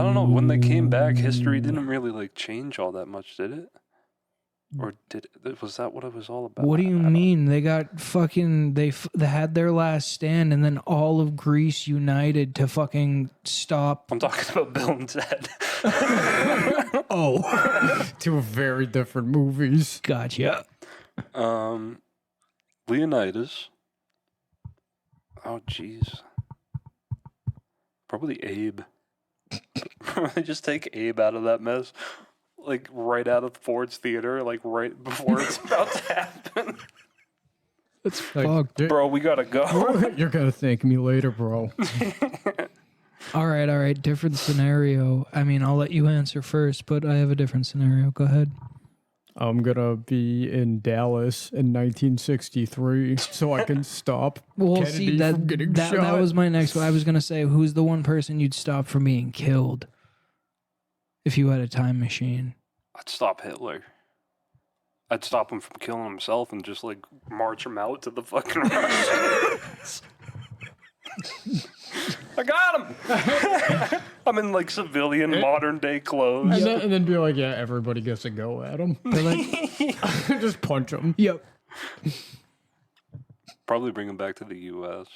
[SPEAKER 3] don't know. When they came back, history didn't really like change all that much, did it? Or did it? Was that what it was all about?
[SPEAKER 1] What do you
[SPEAKER 3] I don't-
[SPEAKER 1] mean? They got fucking. They had their last stand, and then all of Greece united to fucking stop.
[SPEAKER 3] I'm talking about Bill and Ted.
[SPEAKER 2] Oh, two very different movies.
[SPEAKER 1] Gotcha.
[SPEAKER 3] Leonidas. Oh, jeez. Probably Abe. Probably just take Abe out of that mess. Like, right out of Ford's theater, like, right before it's about to happen.
[SPEAKER 1] That's
[SPEAKER 2] Like,
[SPEAKER 1] fucked.
[SPEAKER 3] Bro, we gotta go.
[SPEAKER 2] You're gonna thank me later, bro.
[SPEAKER 1] All right. Different scenario. I mean, I'll let you answer first, but I have a different scenario. Go ahead.
[SPEAKER 2] I'm gonna be in Dallas in 1963 so I can stop
[SPEAKER 1] Well,
[SPEAKER 2] Kennedy
[SPEAKER 1] see that
[SPEAKER 2] from getting
[SPEAKER 1] that
[SPEAKER 2] shot.
[SPEAKER 1] was my next one. I was gonna say, who's the one person you'd stop from being killed if you had a time machine?
[SPEAKER 3] I'd stop Hitler. I'd stop him from killing himself and just, like, march him out to the fucking Russians. I got him! I'm in, like, civilian modern-day clothes.
[SPEAKER 2] and then be like, yeah, everybody gets a go at him.
[SPEAKER 1] They're like,
[SPEAKER 2] Just punch him.
[SPEAKER 1] yep.
[SPEAKER 3] Probably bring him back to the U.S.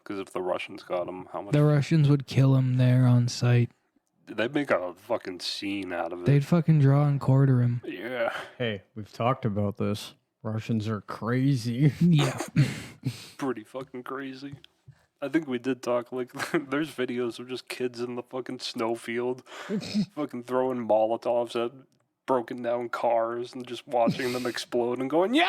[SPEAKER 3] Because if the Russians got him, how much...
[SPEAKER 1] The Russians would kill him there on site.
[SPEAKER 3] They'd make a fucking scene out of it.
[SPEAKER 1] They'd fucking draw and quarter him.
[SPEAKER 3] Yeah.
[SPEAKER 2] Hey, we've talked about this. Russians are crazy.
[SPEAKER 1] Yeah.
[SPEAKER 3] Pretty fucking crazy. I think we did talk, like, there's videos of just kids in the fucking snowfield fucking throwing Molotovs at broken down cars and just watching them explode and going, yeah!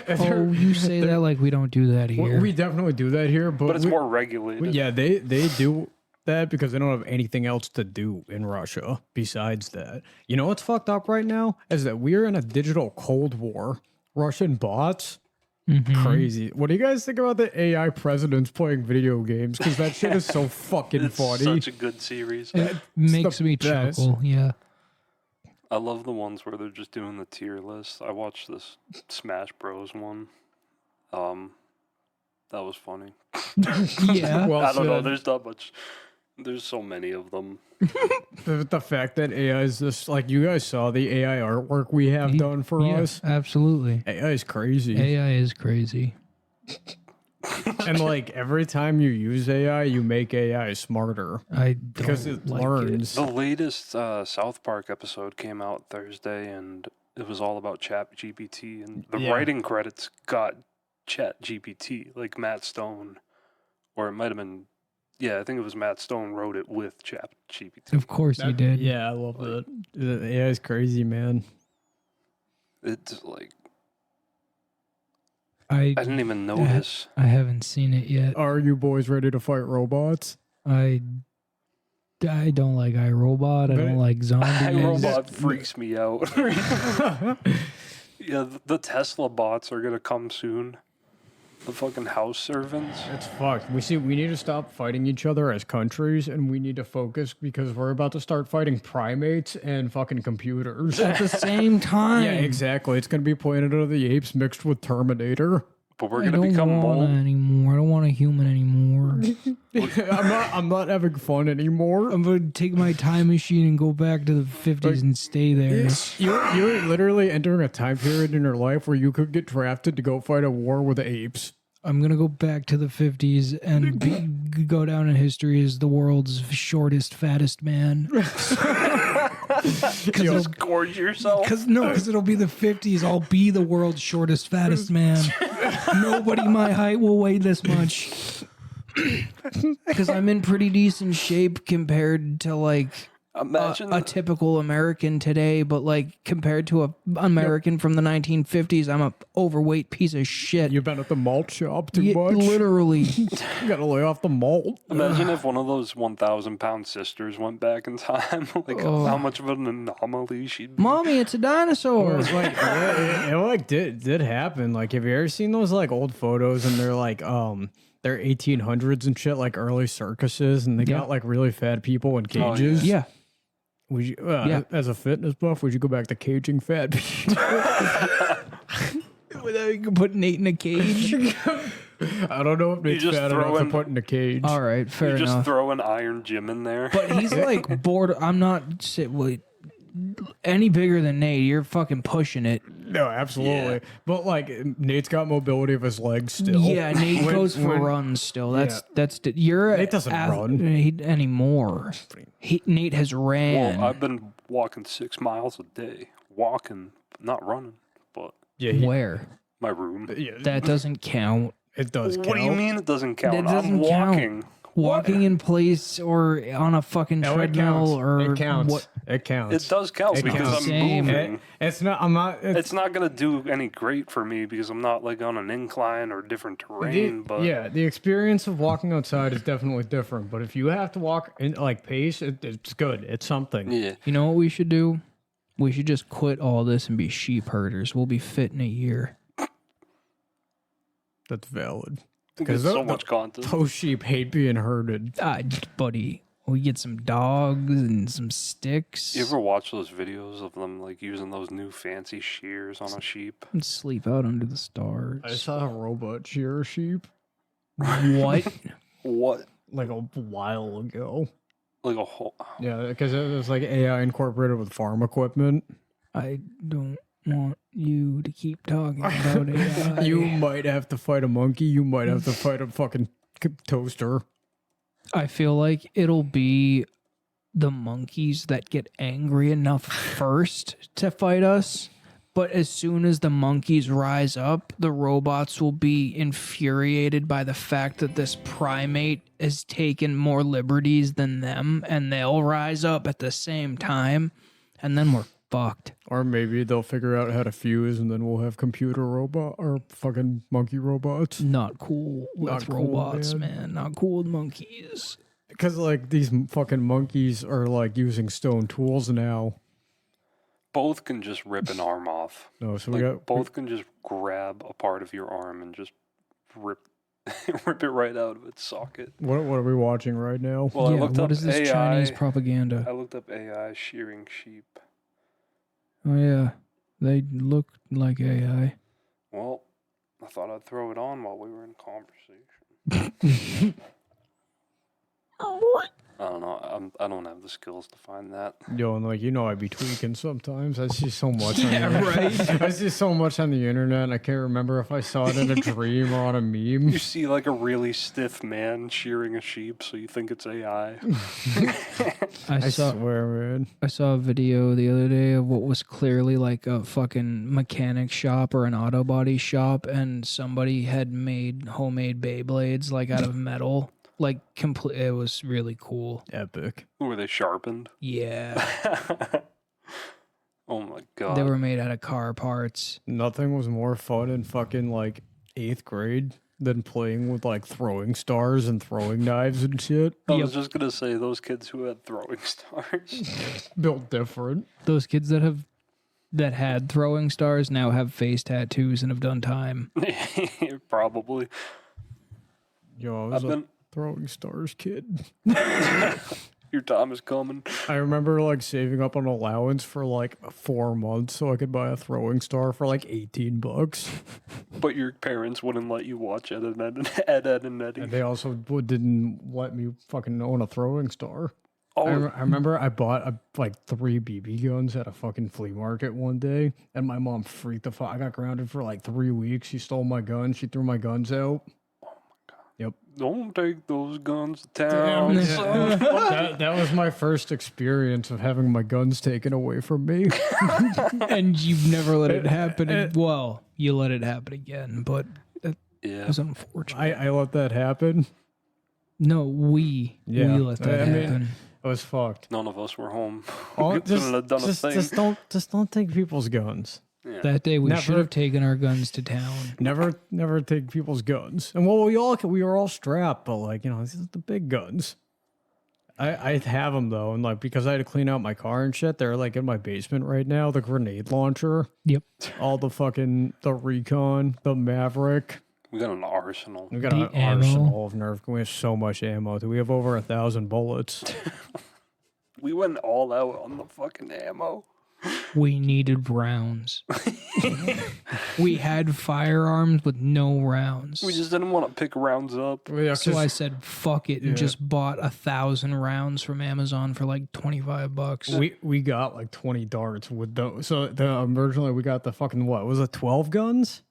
[SPEAKER 1] Oh, you say that like we don't do that here.
[SPEAKER 2] We definitely do that here,
[SPEAKER 3] But it's more regulated.
[SPEAKER 2] yeah, they do that because they don't have anything else to do in Russia besides that. You know what's fucked up right now is that we're in a digital Cold War. Russian bots, crazy. What do you guys think about the AI presidents playing video games? Because that shit is so fucking
[SPEAKER 3] It's
[SPEAKER 2] funny.
[SPEAKER 3] such a good series.
[SPEAKER 1] It makes
[SPEAKER 2] the
[SPEAKER 1] me
[SPEAKER 2] best.
[SPEAKER 1] chuckle. Yeah.
[SPEAKER 3] I love the ones where they're just doing the tier list. I watched this Smash Bros. One. That was funny.
[SPEAKER 1] Yeah.
[SPEAKER 2] Well
[SPEAKER 3] I don't know.
[SPEAKER 2] said.
[SPEAKER 3] There's not much. There's so many of them.
[SPEAKER 2] The fact that AI is this, like, you guys saw the AI artwork we have done for
[SPEAKER 1] Yeah,
[SPEAKER 2] us.
[SPEAKER 1] absolutely.
[SPEAKER 2] AI is crazy.
[SPEAKER 1] AI is crazy.
[SPEAKER 2] And like every time you use AI, you make AI smarter
[SPEAKER 1] I don't
[SPEAKER 2] because it
[SPEAKER 1] like
[SPEAKER 2] learns.
[SPEAKER 3] The latest South Park episode came out Thursday, and it was all about Chat GPT, and the
[SPEAKER 2] Yeah.
[SPEAKER 3] writing credits got Chat GPT, like Matt Stone, or it might have been, yeah, I think it was Matt Stone wrote it with Chat GPT.
[SPEAKER 1] Of course he did.
[SPEAKER 2] Yeah, I love that. The AI is crazy, man.
[SPEAKER 3] It's like
[SPEAKER 1] I
[SPEAKER 3] I didn't even notice.
[SPEAKER 1] I haven't seen it yet.
[SPEAKER 2] Are you boys ready to fight robots?
[SPEAKER 1] I don't like iRobot. I don't like zombies.
[SPEAKER 3] iRobot freaks me out. Yeah, the Tesla bots are gonna come soon. The fucking house servants.
[SPEAKER 2] It's fucked. We need to stop fighting each other as countries, and we need to focus because we're about to start fighting primates and fucking computers.
[SPEAKER 1] At the same time.
[SPEAKER 2] Yeah, exactly. It's gonna be Planet of the Apes mixed with Terminator.
[SPEAKER 3] But we're
[SPEAKER 1] I
[SPEAKER 3] gonna
[SPEAKER 1] don't
[SPEAKER 3] become
[SPEAKER 1] want
[SPEAKER 3] mold.
[SPEAKER 1] anymore. I don't want a human anymore.
[SPEAKER 2] I'm not having fun anymore.
[SPEAKER 1] I'm gonna take my time machine and go back to the 50s and stay there.
[SPEAKER 2] You're literally entering a time period in your life where you could get drafted to go fight a war with apes.
[SPEAKER 1] I'm gonna go back to the 50s and go down in history as the world's shortest, fattest man.
[SPEAKER 3] Just gorge yourself.
[SPEAKER 1] Because it'll be the 50s. I'll be the world's shortest, fattest man. Nobody my height will weigh this much. Because I'm in pretty decent shape compared to like
[SPEAKER 3] Imagine
[SPEAKER 1] a typical American today, but like compared to a American from the 1950s, I'm a overweight piece of shit.
[SPEAKER 2] You've been at the malt shop too much.
[SPEAKER 1] Literally.
[SPEAKER 2] You gotta lay off the malt.
[SPEAKER 3] Imagine if one of those 1,000-pound sisters went back in time. Like how much of an anomaly she'd be.
[SPEAKER 1] Mommy, it's a dinosaur.
[SPEAKER 2] It's like it like did happen. Like, have you ever seen those like old photos and they're like they're 1800s and shit, like early circuses, and they got like really fat people in cages.
[SPEAKER 1] Yeah.
[SPEAKER 2] Would you, as a fitness buff, would you go back to caging fat people?
[SPEAKER 1] Without you can put Nate in a cage.
[SPEAKER 2] I don't know if Nate's
[SPEAKER 3] just
[SPEAKER 2] fat
[SPEAKER 3] throw
[SPEAKER 2] enough to
[SPEAKER 3] in-
[SPEAKER 2] put in a cage.
[SPEAKER 1] All right, fair
[SPEAKER 3] You just
[SPEAKER 1] enough.
[SPEAKER 3] throw an Iron Jim in there.
[SPEAKER 1] But he's like bored. I'm not any bigger than Nate. You're fucking pushing it.
[SPEAKER 2] No, absolutely. But like Nate's got mobility of his legs still.
[SPEAKER 1] Yeah, Nate goes for
[SPEAKER 2] when-
[SPEAKER 1] runs still. You're
[SPEAKER 2] Nate doesn't run.
[SPEAKER 1] anymore. Nate has ran.
[SPEAKER 3] Well, I've been walking 6 miles a day. Walking, not running, but
[SPEAKER 2] Yeah,
[SPEAKER 1] Where?
[SPEAKER 3] my room.
[SPEAKER 2] yeah,
[SPEAKER 1] That doesn't count.
[SPEAKER 2] it does count.
[SPEAKER 3] What do you mean it doesn't count?
[SPEAKER 1] That doesn't
[SPEAKER 3] I'm
[SPEAKER 1] count.
[SPEAKER 3] walking.
[SPEAKER 1] Walking in place or on a fucking
[SPEAKER 2] No, it
[SPEAKER 1] treadmill
[SPEAKER 2] counts.
[SPEAKER 1] or
[SPEAKER 2] It counts.
[SPEAKER 1] what?
[SPEAKER 2] It counts.
[SPEAKER 3] It does count
[SPEAKER 2] It
[SPEAKER 3] because
[SPEAKER 2] counts.
[SPEAKER 3] I'm
[SPEAKER 1] Same.
[SPEAKER 3] moving.
[SPEAKER 2] It's not. I'm not.
[SPEAKER 3] It's not gonna do any great for me because I'm not like on an incline or different terrain. But
[SPEAKER 2] the experience of walking outside is definitely different. But if you have to walk in like pace, it's good. It's something.
[SPEAKER 3] yeah,
[SPEAKER 1] You know what we should do? We should just quit all this and be sheep herders. We'll be fit in a year.
[SPEAKER 2] That's valid.
[SPEAKER 3] there's so much content.
[SPEAKER 2] Those sheep hate being herded.
[SPEAKER 1] Buddy, we get some dogs and some sticks
[SPEAKER 3] You ever watch those videos of them like using those new fancy shears on a sheep?
[SPEAKER 1] and sleep out under the stars.
[SPEAKER 2] I saw a robot shear a sheep
[SPEAKER 1] What?
[SPEAKER 3] What?
[SPEAKER 2] like a while ago.
[SPEAKER 3] Like a whole?
[SPEAKER 2] Yeah, because it was like AI incorporated with farm equipment.
[SPEAKER 1] I don't want you to keep talking about AI.
[SPEAKER 2] You might have to fight a monkey. You might have to fight a fucking toaster.
[SPEAKER 1] I feel like it'll be the monkeys that get angry enough first to fight us. But as soon as the monkeys rise up, the robots will be infuriated by the fact that this primate has taken more liberties than them, and they'll rise up at the same time, and then we're fucked.
[SPEAKER 2] Or maybe they'll figure out how to fuse, and then we'll have computer robot or fucking monkey robots.
[SPEAKER 1] Not cool with
[SPEAKER 2] Not cool,
[SPEAKER 1] robots,
[SPEAKER 2] man.
[SPEAKER 1] man. Not cool with monkeys.
[SPEAKER 2] Because like these fucking monkeys are like using stone tools now.
[SPEAKER 3] Both can just rip an arm off.
[SPEAKER 2] No, so
[SPEAKER 3] Like
[SPEAKER 2] we got
[SPEAKER 3] both can just grab a part of your arm and just rip rip it right out of its socket.
[SPEAKER 2] What are we watching right now?
[SPEAKER 3] Well, I
[SPEAKER 1] Yeah,
[SPEAKER 3] looked
[SPEAKER 1] what
[SPEAKER 3] up
[SPEAKER 1] is this
[SPEAKER 3] AI.
[SPEAKER 1] Chinese propaganda?
[SPEAKER 3] I looked up AI shearing sheep.
[SPEAKER 1] Oh yeah, they look like AI.
[SPEAKER 3] Well, I thought I'd throw it on while we were in conversation. I don't know. I don't have the skills to find that.
[SPEAKER 2] Yo, and like I'd be tweaking sometimes. I see so much.
[SPEAKER 1] Yeah,
[SPEAKER 2] on the,
[SPEAKER 1] right.
[SPEAKER 2] I see so much on the internet. And I can't remember if I saw it in a dream or on a meme.
[SPEAKER 3] You see like a really stiff man shearing a sheep, so you think it's AI.
[SPEAKER 2] I swear, man.
[SPEAKER 1] I saw a video the other day of what was clearly like a fucking mechanic shop or an auto body shop, and somebody had made homemade Beyblades like out of metal. Like complete, it was really cool.
[SPEAKER 2] Epic.
[SPEAKER 3] Were they sharpened?
[SPEAKER 1] Yeah,
[SPEAKER 3] Oh my god.
[SPEAKER 1] they were made out of car parts.
[SPEAKER 2] Nothing was more fun in fucking like 8th grade than playing with like throwing stars and throwing knives and shit.
[SPEAKER 3] I was just gonna say those kids who had throwing stars.
[SPEAKER 2] Built different.
[SPEAKER 1] Those kids that have that had throwing stars now have face tattoos and have done time.
[SPEAKER 3] Probably.
[SPEAKER 2] Yo, I was a throwing stars kid.
[SPEAKER 3] Your time is coming.
[SPEAKER 2] I remember like saving up an allowance for like 4 months so I could buy a throwing star for like $18.
[SPEAKER 3] But your parents wouldn't let you watch Ed, and Eddie.
[SPEAKER 2] And they also didn't let me fucking own a throwing star.
[SPEAKER 3] Oh,
[SPEAKER 2] I remember I bought like 3 BB guns at a fucking flea market one day, and my mom freaked the fuck. I got grounded for like 3 weeks. She stole my guns. She threw my guns out. Yep.
[SPEAKER 3] don't take those guns to town. son.
[SPEAKER 2] That was my first experience of having my guns taken away from me.
[SPEAKER 1] And you've never let it happen. Well, you let it happen again, but that
[SPEAKER 3] Yeah.
[SPEAKER 1] was unfortunate.
[SPEAKER 2] I let that happen.
[SPEAKER 1] No, we let that happen.
[SPEAKER 2] It was fucked.
[SPEAKER 3] None of us were home.
[SPEAKER 2] Oh,
[SPEAKER 3] We couldn't have done a thing.
[SPEAKER 2] just don't take people's guns.
[SPEAKER 3] Yeah.
[SPEAKER 1] That day we
[SPEAKER 2] Never.
[SPEAKER 1] should have taken our guns to town.
[SPEAKER 2] Never take people's guns. And well, we were all strapped, but like, you know, these are the big guns. I have them though, and like because I had to clean out my car and shit, they're like in my basement right now. The grenade launcher,
[SPEAKER 1] Yep.
[SPEAKER 2] all the Recon, the Maverick.
[SPEAKER 3] We got an arsenal.
[SPEAKER 2] We got
[SPEAKER 1] The
[SPEAKER 2] an
[SPEAKER 1] ammo.
[SPEAKER 2] arsenal of Nerf. We have so much ammo. We have over 1,000 bullets.
[SPEAKER 3] We went all out on the fucking ammo.
[SPEAKER 1] We needed rounds. We had firearms with no rounds.
[SPEAKER 3] We just didn't want to pick rounds up.
[SPEAKER 1] So I said, fuck it, and
[SPEAKER 2] Yeah.
[SPEAKER 1] just bought 1,000 rounds from Amazon for like $25.
[SPEAKER 2] we got like 20 darts with those. So originally we got the fucking what was it? 12 guns,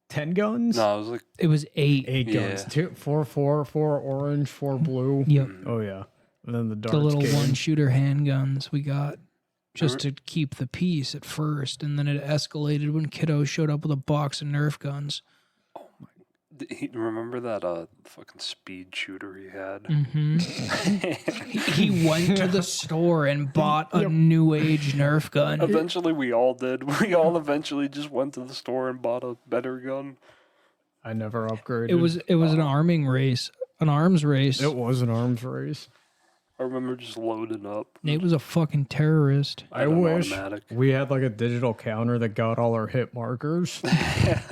[SPEAKER 2] 10 guns.
[SPEAKER 3] No, it was like
[SPEAKER 1] It was 8.
[SPEAKER 2] 8 guns.
[SPEAKER 3] Yeah.
[SPEAKER 2] 4 orange, 4 blue.
[SPEAKER 1] Yep.
[SPEAKER 2] Oh yeah. And then the darts.
[SPEAKER 1] The little
[SPEAKER 2] came.
[SPEAKER 1] one-shooter handguns we got just to keep the peace at first, and then it escalated when kiddos showed up with a box of Nerf guns.
[SPEAKER 3] remember that fucking speed shooter he had?
[SPEAKER 1] Hmm He went to the store and bought a new age Nerf gun.
[SPEAKER 3] Eventually, we all did. We all eventually just went to the store and bought a better gun.
[SPEAKER 2] I never upgraded.
[SPEAKER 1] It was an arming race, an arms race.
[SPEAKER 2] It was an arms race.
[SPEAKER 3] I remember just loading up.
[SPEAKER 1] Nate was a fucking terrorist.
[SPEAKER 2] I
[SPEAKER 3] an
[SPEAKER 2] wish
[SPEAKER 3] automatic.
[SPEAKER 2] we had like a digital counter that got all our hit markers.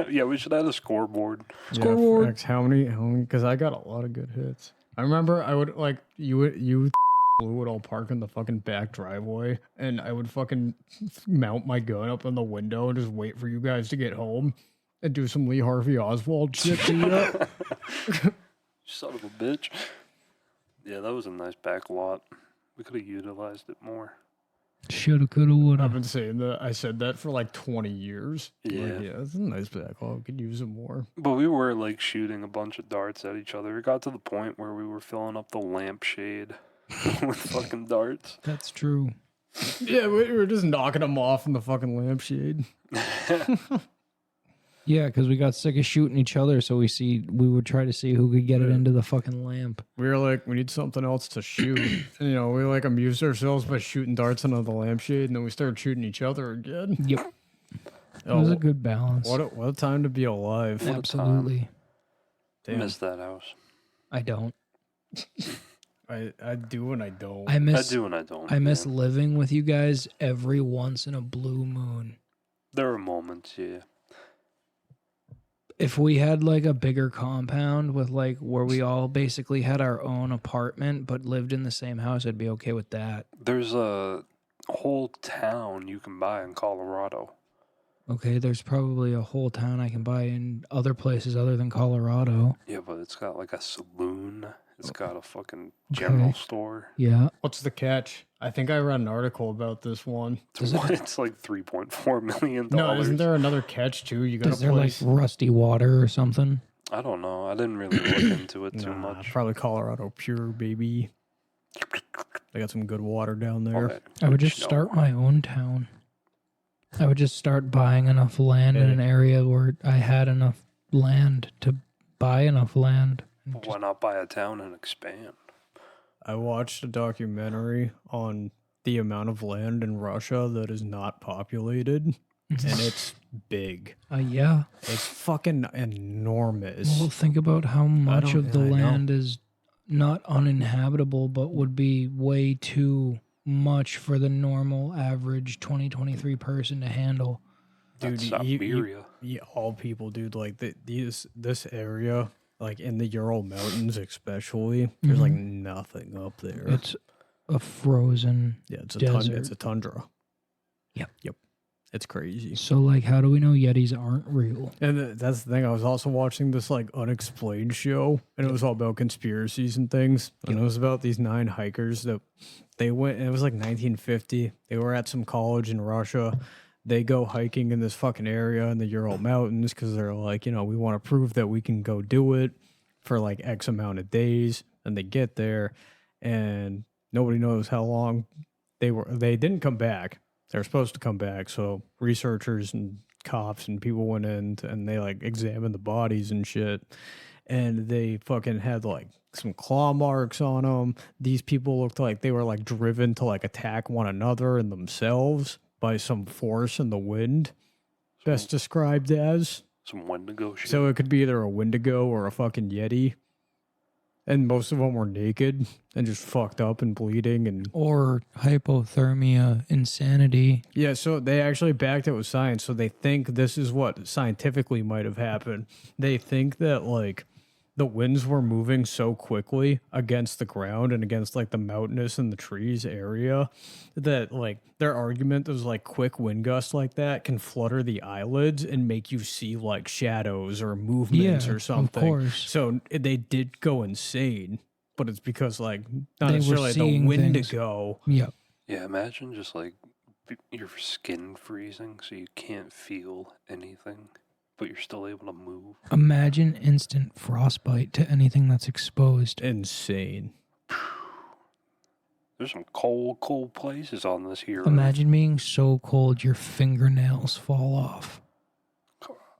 [SPEAKER 3] Yeah, we should have a scoreboard.
[SPEAKER 1] Scoreboard.
[SPEAKER 2] Yeah, how many? Because I got a lot of good hits. I remember I would like you would all park in the fucking back driveway, and I would fucking mount my gun up on the window and just wait for you guys to get home and do some Lee Harvey Oswald shit to you.
[SPEAKER 3] Son of a bitch. Yeah, that was a nice back lot. We could have utilized it more.
[SPEAKER 1] Shoulda, coulda,
[SPEAKER 2] I've
[SPEAKER 1] woulda.
[SPEAKER 2] been saying that. I said that for like 20 years.
[SPEAKER 3] Yeah.
[SPEAKER 2] Like, yeah, it's a nice back lot. We could use it more.
[SPEAKER 3] But we were like shooting a bunch of darts at each other. It got to the point where we were filling up the lampshade with fucking darts.
[SPEAKER 1] That's true.
[SPEAKER 2] Yeah, we were just knocking them off in the fucking lampshade.
[SPEAKER 1] Yeah, because we got sick of shooting each other, so we would try to see who could get it into the fucking lamp.
[SPEAKER 2] We were like, we need something else to shoot. And, you know, we like amused ourselves by shooting darts into the lampshade, and then we started shooting each other again.
[SPEAKER 1] Yep. It was a good balance.
[SPEAKER 2] What a time to be alive.
[SPEAKER 3] What a
[SPEAKER 1] Absolutely.
[SPEAKER 2] Damn.
[SPEAKER 3] Miss that house.
[SPEAKER 1] I don't.
[SPEAKER 2] I do and I don't.
[SPEAKER 1] I
[SPEAKER 3] I
[SPEAKER 1] miss
[SPEAKER 3] do and I don't.
[SPEAKER 1] I miss
[SPEAKER 3] man.
[SPEAKER 1] living with you guys every once in a blue moon.
[SPEAKER 3] There are moments, yeah.
[SPEAKER 1] If we had like a bigger compound with like where we all basically had our own apartment but lived in the same house, I'd be okay with that.
[SPEAKER 3] There's a whole town you can buy in Colorado.
[SPEAKER 1] Okay, there's probably a whole town I can buy in other places other than Colorado.
[SPEAKER 3] Yeah, but it's got like a saloon. It's got a fucking general
[SPEAKER 1] Okay.
[SPEAKER 3] store.
[SPEAKER 1] Yeah.
[SPEAKER 2] What's the catch? I think I read an article about this one.
[SPEAKER 3] It's like $3.4 million.
[SPEAKER 2] No, isn't there another catch too? You got
[SPEAKER 1] Is
[SPEAKER 2] to
[SPEAKER 1] there like
[SPEAKER 2] place.
[SPEAKER 1] rusty water or something?
[SPEAKER 3] I don't know. I didn't really look into it too
[SPEAKER 2] Nah,
[SPEAKER 3] much.
[SPEAKER 2] probably Colorado Pure, baby. They got some good water down
[SPEAKER 3] All
[SPEAKER 2] there.
[SPEAKER 3] that
[SPEAKER 1] I would
[SPEAKER 3] good
[SPEAKER 1] just
[SPEAKER 3] snow.
[SPEAKER 1] start my own town. I would just start buying enough land in an area where I had enough land to buy enough land.
[SPEAKER 3] But why not buy a town and expand?
[SPEAKER 2] I watched a documentary on the amount of land in Russia that is not populated, and it's big.
[SPEAKER 1] Yeah.
[SPEAKER 2] It's fucking enormous.
[SPEAKER 1] Well, think about how much
[SPEAKER 2] don't-
[SPEAKER 1] of the
[SPEAKER 2] I know.
[SPEAKER 1] land is not uninhabitable, but would be way too much for the normal average 2023 person to handle.
[SPEAKER 3] That's
[SPEAKER 2] Dude,
[SPEAKER 3] Siberia.
[SPEAKER 2] all people, dude, like this area, like in the Ural Mountains especially, there's like nothing up there.
[SPEAKER 1] It's a frozen
[SPEAKER 2] it's a
[SPEAKER 1] desert.
[SPEAKER 2] it's a tundra.
[SPEAKER 1] Yep.
[SPEAKER 2] It's crazy.
[SPEAKER 1] So, like, how do we know Yetis aren't real?
[SPEAKER 2] And that's the thing. I was also watching this like unexplained show, and it was all about conspiracies and things. And it was about these 9 hikers that they went. And it was like 1950. They were at some college in Russia. They go hiking in this fucking area in the Ural Mountains because they're like, we want to prove that we can go do it for like X amount of days. And they get there, and nobody knows how long they didn't come back. They were supposed to come back, so researchers and cops and people went in and they like examined the bodies and shit, and they fucking had like some claw marks on them. These people looked like they were like driven to like attack one another and themselves by some force in the wind. Best described as
[SPEAKER 3] Some Wendigo shit.
[SPEAKER 2] so it could be either a Wendigo or a fucking Yeti. And most of them were naked and just fucked up and bleeding. And
[SPEAKER 1] Or hypothermia, insanity.
[SPEAKER 2] yeah, so they actually backed it with science. So they think this is what scientifically might have happened. They think that like the winds were moving so quickly against the ground and against like the mountainous and the trees area that like their argument is like quick wind gusts like that can flutter the eyelids and make you see like shadows or movements
[SPEAKER 1] Yeah,
[SPEAKER 2] or something.
[SPEAKER 1] of course.
[SPEAKER 2] So they did go insane, but it's because like not
[SPEAKER 1] They were
[SPEAKER 2] necessarily the
[SPEAKER 1] seeing
[SPEAKER 2] Wendigo.
[SPEAKER 1] Yep.
[SPEAKER 3] Yeah, imagine just like your skin freezing so you can't feel anything, but you're still able to move.
[SPEAKER 1] Imagine instant frostbite to anything that's exposed.
[SPEAKER 2] Insane.
[SPEAKER 3] There's some cold places on this here.
[SPEAKER 1] Imagine being so cold your fingernails fall off.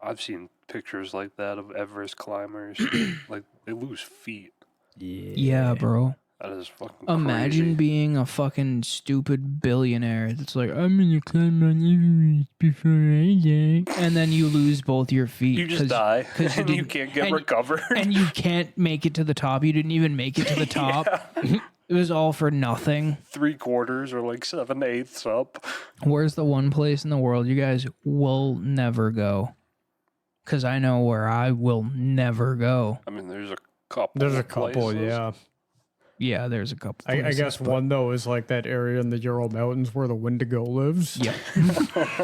[SPEAKER 3] I've seen pictures like that of Everest climbers. Like, they lose feet.
[SPEAKER 1] Yeah, bro.
[SPEAKER 3] That is fucking
[SPEAKER 1] Imagine
[SPEAKER 3] crazy.
[SPEAKER 1] being a fucking stupid billionaire that's like, I'm gonna climb Mount Everest before I die. And then you lose both your feet.
[SPEAKER 3] You just die,
[SPEAKER 1] 'cause you
[SPEAKER 3] and you
[SPEAKER 1] didn't-
[SPEAKER 3] can't get
[SPEAKER 1] and-
[SPEAKER 3] recovered.
[SPEAKER 1] And you can't make it to the top. You didn't even make it to the top. It was all for nothing.
[SPEAKER 3] 3/4 or like 7/8 up.
[SPEAKER 1] Where's the one place in the world you guys will never go? Because I know where I will never go.
[SPEAKER 3] I mean, there's a couple.
[SPEAKER 2] There's a
[SPEAKER 3] of
[SPEAKER 2] couple,
[SPEAKER 3] places.
[SPEAKER 2] yeah.
[SPEAKER 1] Yeah, there's a couple
[SPEAKER 2] I
[SPEAKER 1] places,
[SPEAKER 2] guess
[SPEAKER 1] but-
[SPEAKER 2] one though is like that area in the Ural Mountains where the Wendigo lives.
[SPEAKER 1] Yep.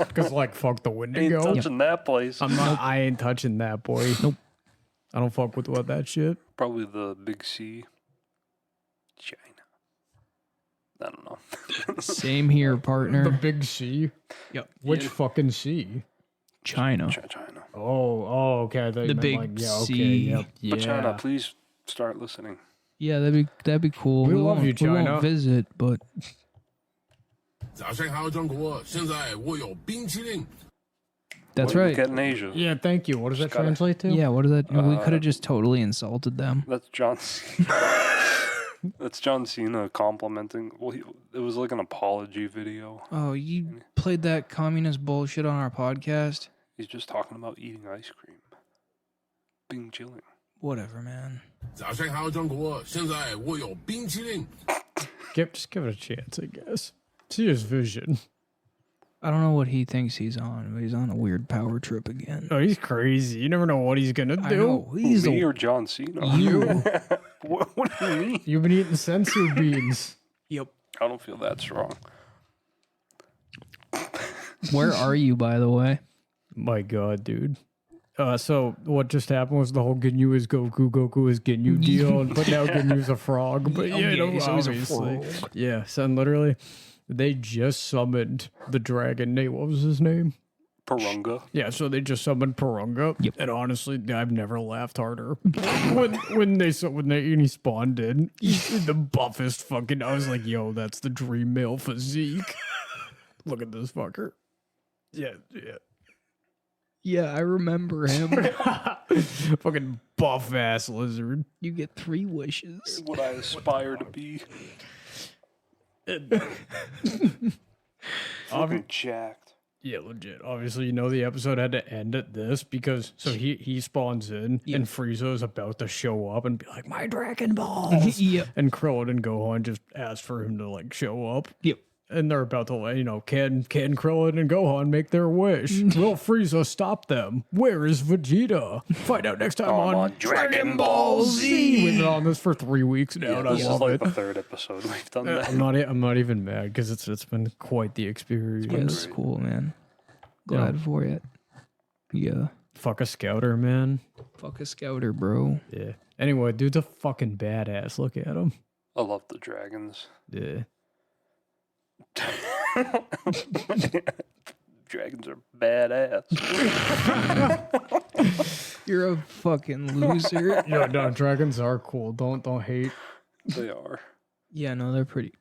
[SPEAKER 2] Because like fuck the
[SPEAKER 3] Ain't
[SPEAKER 2] Wendigo.
[SPEAKER 3] touching that place.
[SPEAKER 2] I ain't touching that boy.
[SPEAKER 1] Nope.
[SPEAKER 2] I don't fuck with what that shit.
[SPEAKER 3] Probably the Big C. China. I don't know.
[SPEAKER 1] Same here,
[SPEAKER 2] The
[SPEAKER 1] partner.
[SPEAKER 2] big C.
[SPEAKER 1] Yep.
[SPEAKER 2] Which
[SPEAKER 3] Yeah.
[SPEAKER 2] fucking C?
[SPEAKER 1] China.
[SPEAKER 3] China.
[SPEAKER 2] Oh, okay. I thought you
[SPEAKER 1] The
[SPEAKER 2] meant,
[SPEAKER 1] big
[SPEAKER 2] like, yeah, okay,
[SPEAKER 1] C.
[SPEAKER 2] yep,
[SPEAKER 3] But China,
[SPEAKER 2] yeah.
[SPEAKER 3] please start listening.
[SPEAKER 1] Yeah, that'd be cool.
[SPEAKER 2] We love
[SPEAKER 1] won't,
[SPEAKER 2] you,
[SPEAKER 1] We
[SPEAKER 2] China.
[SPEAKER 1] won't visit, but
[SPEAKER 4] 早上好，中国！现在我有冰淇淋。
[SPEAKER 1] that's
[SPEAKER 3] What you
[SPEAKER 1] right.
[SPEAKER 3] Get in Asia.
[SPEAKER 2] Yeah, thank you. What does that
[SPEAKER 3] gotta-
[SPEAKER 2] translate to?
[SPEAKER 1] Yeah, what is that? We could have just totally insulted them.
[SPEAKER 3] That's John Cena. That's John Cena complimenting. Well, it was like an apology video.
[SPEAKER 1] Oh, you played that communist bullshit on our podcast?
[SPEAKER 3] He's just talking about eating ice cream. Being chilling.
[SPEAKER 1] Whatever, man.
[SPEAKER 4] 早上好，中国！现在我有冰淇淋。
[SPEAKER 2] Just give it a chance, I guess. See his vision.
[SPEAKER 1] I don't know what he thinks he's on, but he's on a weird power trip again.
[SPEAKER 2] Oh, he's crazy. You never know what he's gonna do.
[SPEAKER 1] I know. He's
[SPEAKER 3] Me
[SPEAKER 1] a,
[SPEAKER 3] or John Cena?
[SPEAKER 1] you.
[SPEAKER 3] What do you mean?
[SPEAKER 2] You've been eating sensu beans.
[SPEAKER 1] Yep.
[SPEAKER 3] I don't feel that strong.
[SPEAKER 1] Where are you, by the way?
[SPEAKER 2] My God, dude. So what just happened was the whole Ginyu is Goku is Ginyu deal, but now Ginyu's a frog. But yeah,
[SPEAKER 1] Okay, so he's a
[SPEAKER 2] obviously.
[SPEAKER 1] frog.
[SPEAKER 2] Yeah, so literally, they just summoned the dragon. Nate, what was his name?
[SPEAKER 3] Parunga.
[SPEAKER 2] Yeah, so they just summoned Parunga.
[SPEAKER 1] Yep.
[SPEAKER 2] And honestly, I've never laughed harder. when he spawned in, he's the buffest fucking. I was like, yo, that's the dream male physique. Look at this fucker. Yeah.
[SPEAKER 1] Yeah, I remember him.
[SPEAKER 2] Fucking buff ass lizard.
[SPEAKER 1] You get 3 wishes.
[SPEAKER 3] What I aspire to be. Fucking jacked.
[SPEAKER 2] Yeah, legit. Obviously, the episode had to end at this because he spawns in and Frieza is about to show up and be like, my Dragon Balls.
[SPEAKER 1] Yep.
[SPEAKER 2] And Krillin and Gohan just ask for him to like show up.
[SPEAKER 1] Yep.
[SPEAKER 2] And they're about to, can Krillin and Gohan make their wish? Will Frieza stop them? Where is Vegeta? Find out next time on
[SPEAKER 3] Dragon Ball Z.
[SPEAKER 2] We've been on this for 3 weeks now, and I
[SPEAKER 3] This is
[SPEAKER 2] love
[SPEAKER 3] like
[SPEAKER 2] it.
[SPEAKER 3] the third episode we've done that.
[SPEAKER 2] I'm not even mad because it's been quite the experience.
[SPEAKER 1] It's cool, man. Glad for it. Yeah.
[SPEAKER 2] Fuck a scouter, man.
[SPEAKER 1] Fuck a scouter, bro.
[SPEAKER 2] Yeah. Anyway, dude's a fucking badass. Look at him.
[SPEAKER 3] I love the dragons.
[SPEAKER 2] Yeah.
[SPEAKER 3] Dragons are badass.
[SPEAKER 1] You're a fucking loser.
[SPEAKER 2] No, dragons are cool. Don't hate.
[SPEAKER 3] They are.
[SPEAKER 1] Yeah, no, they're pretty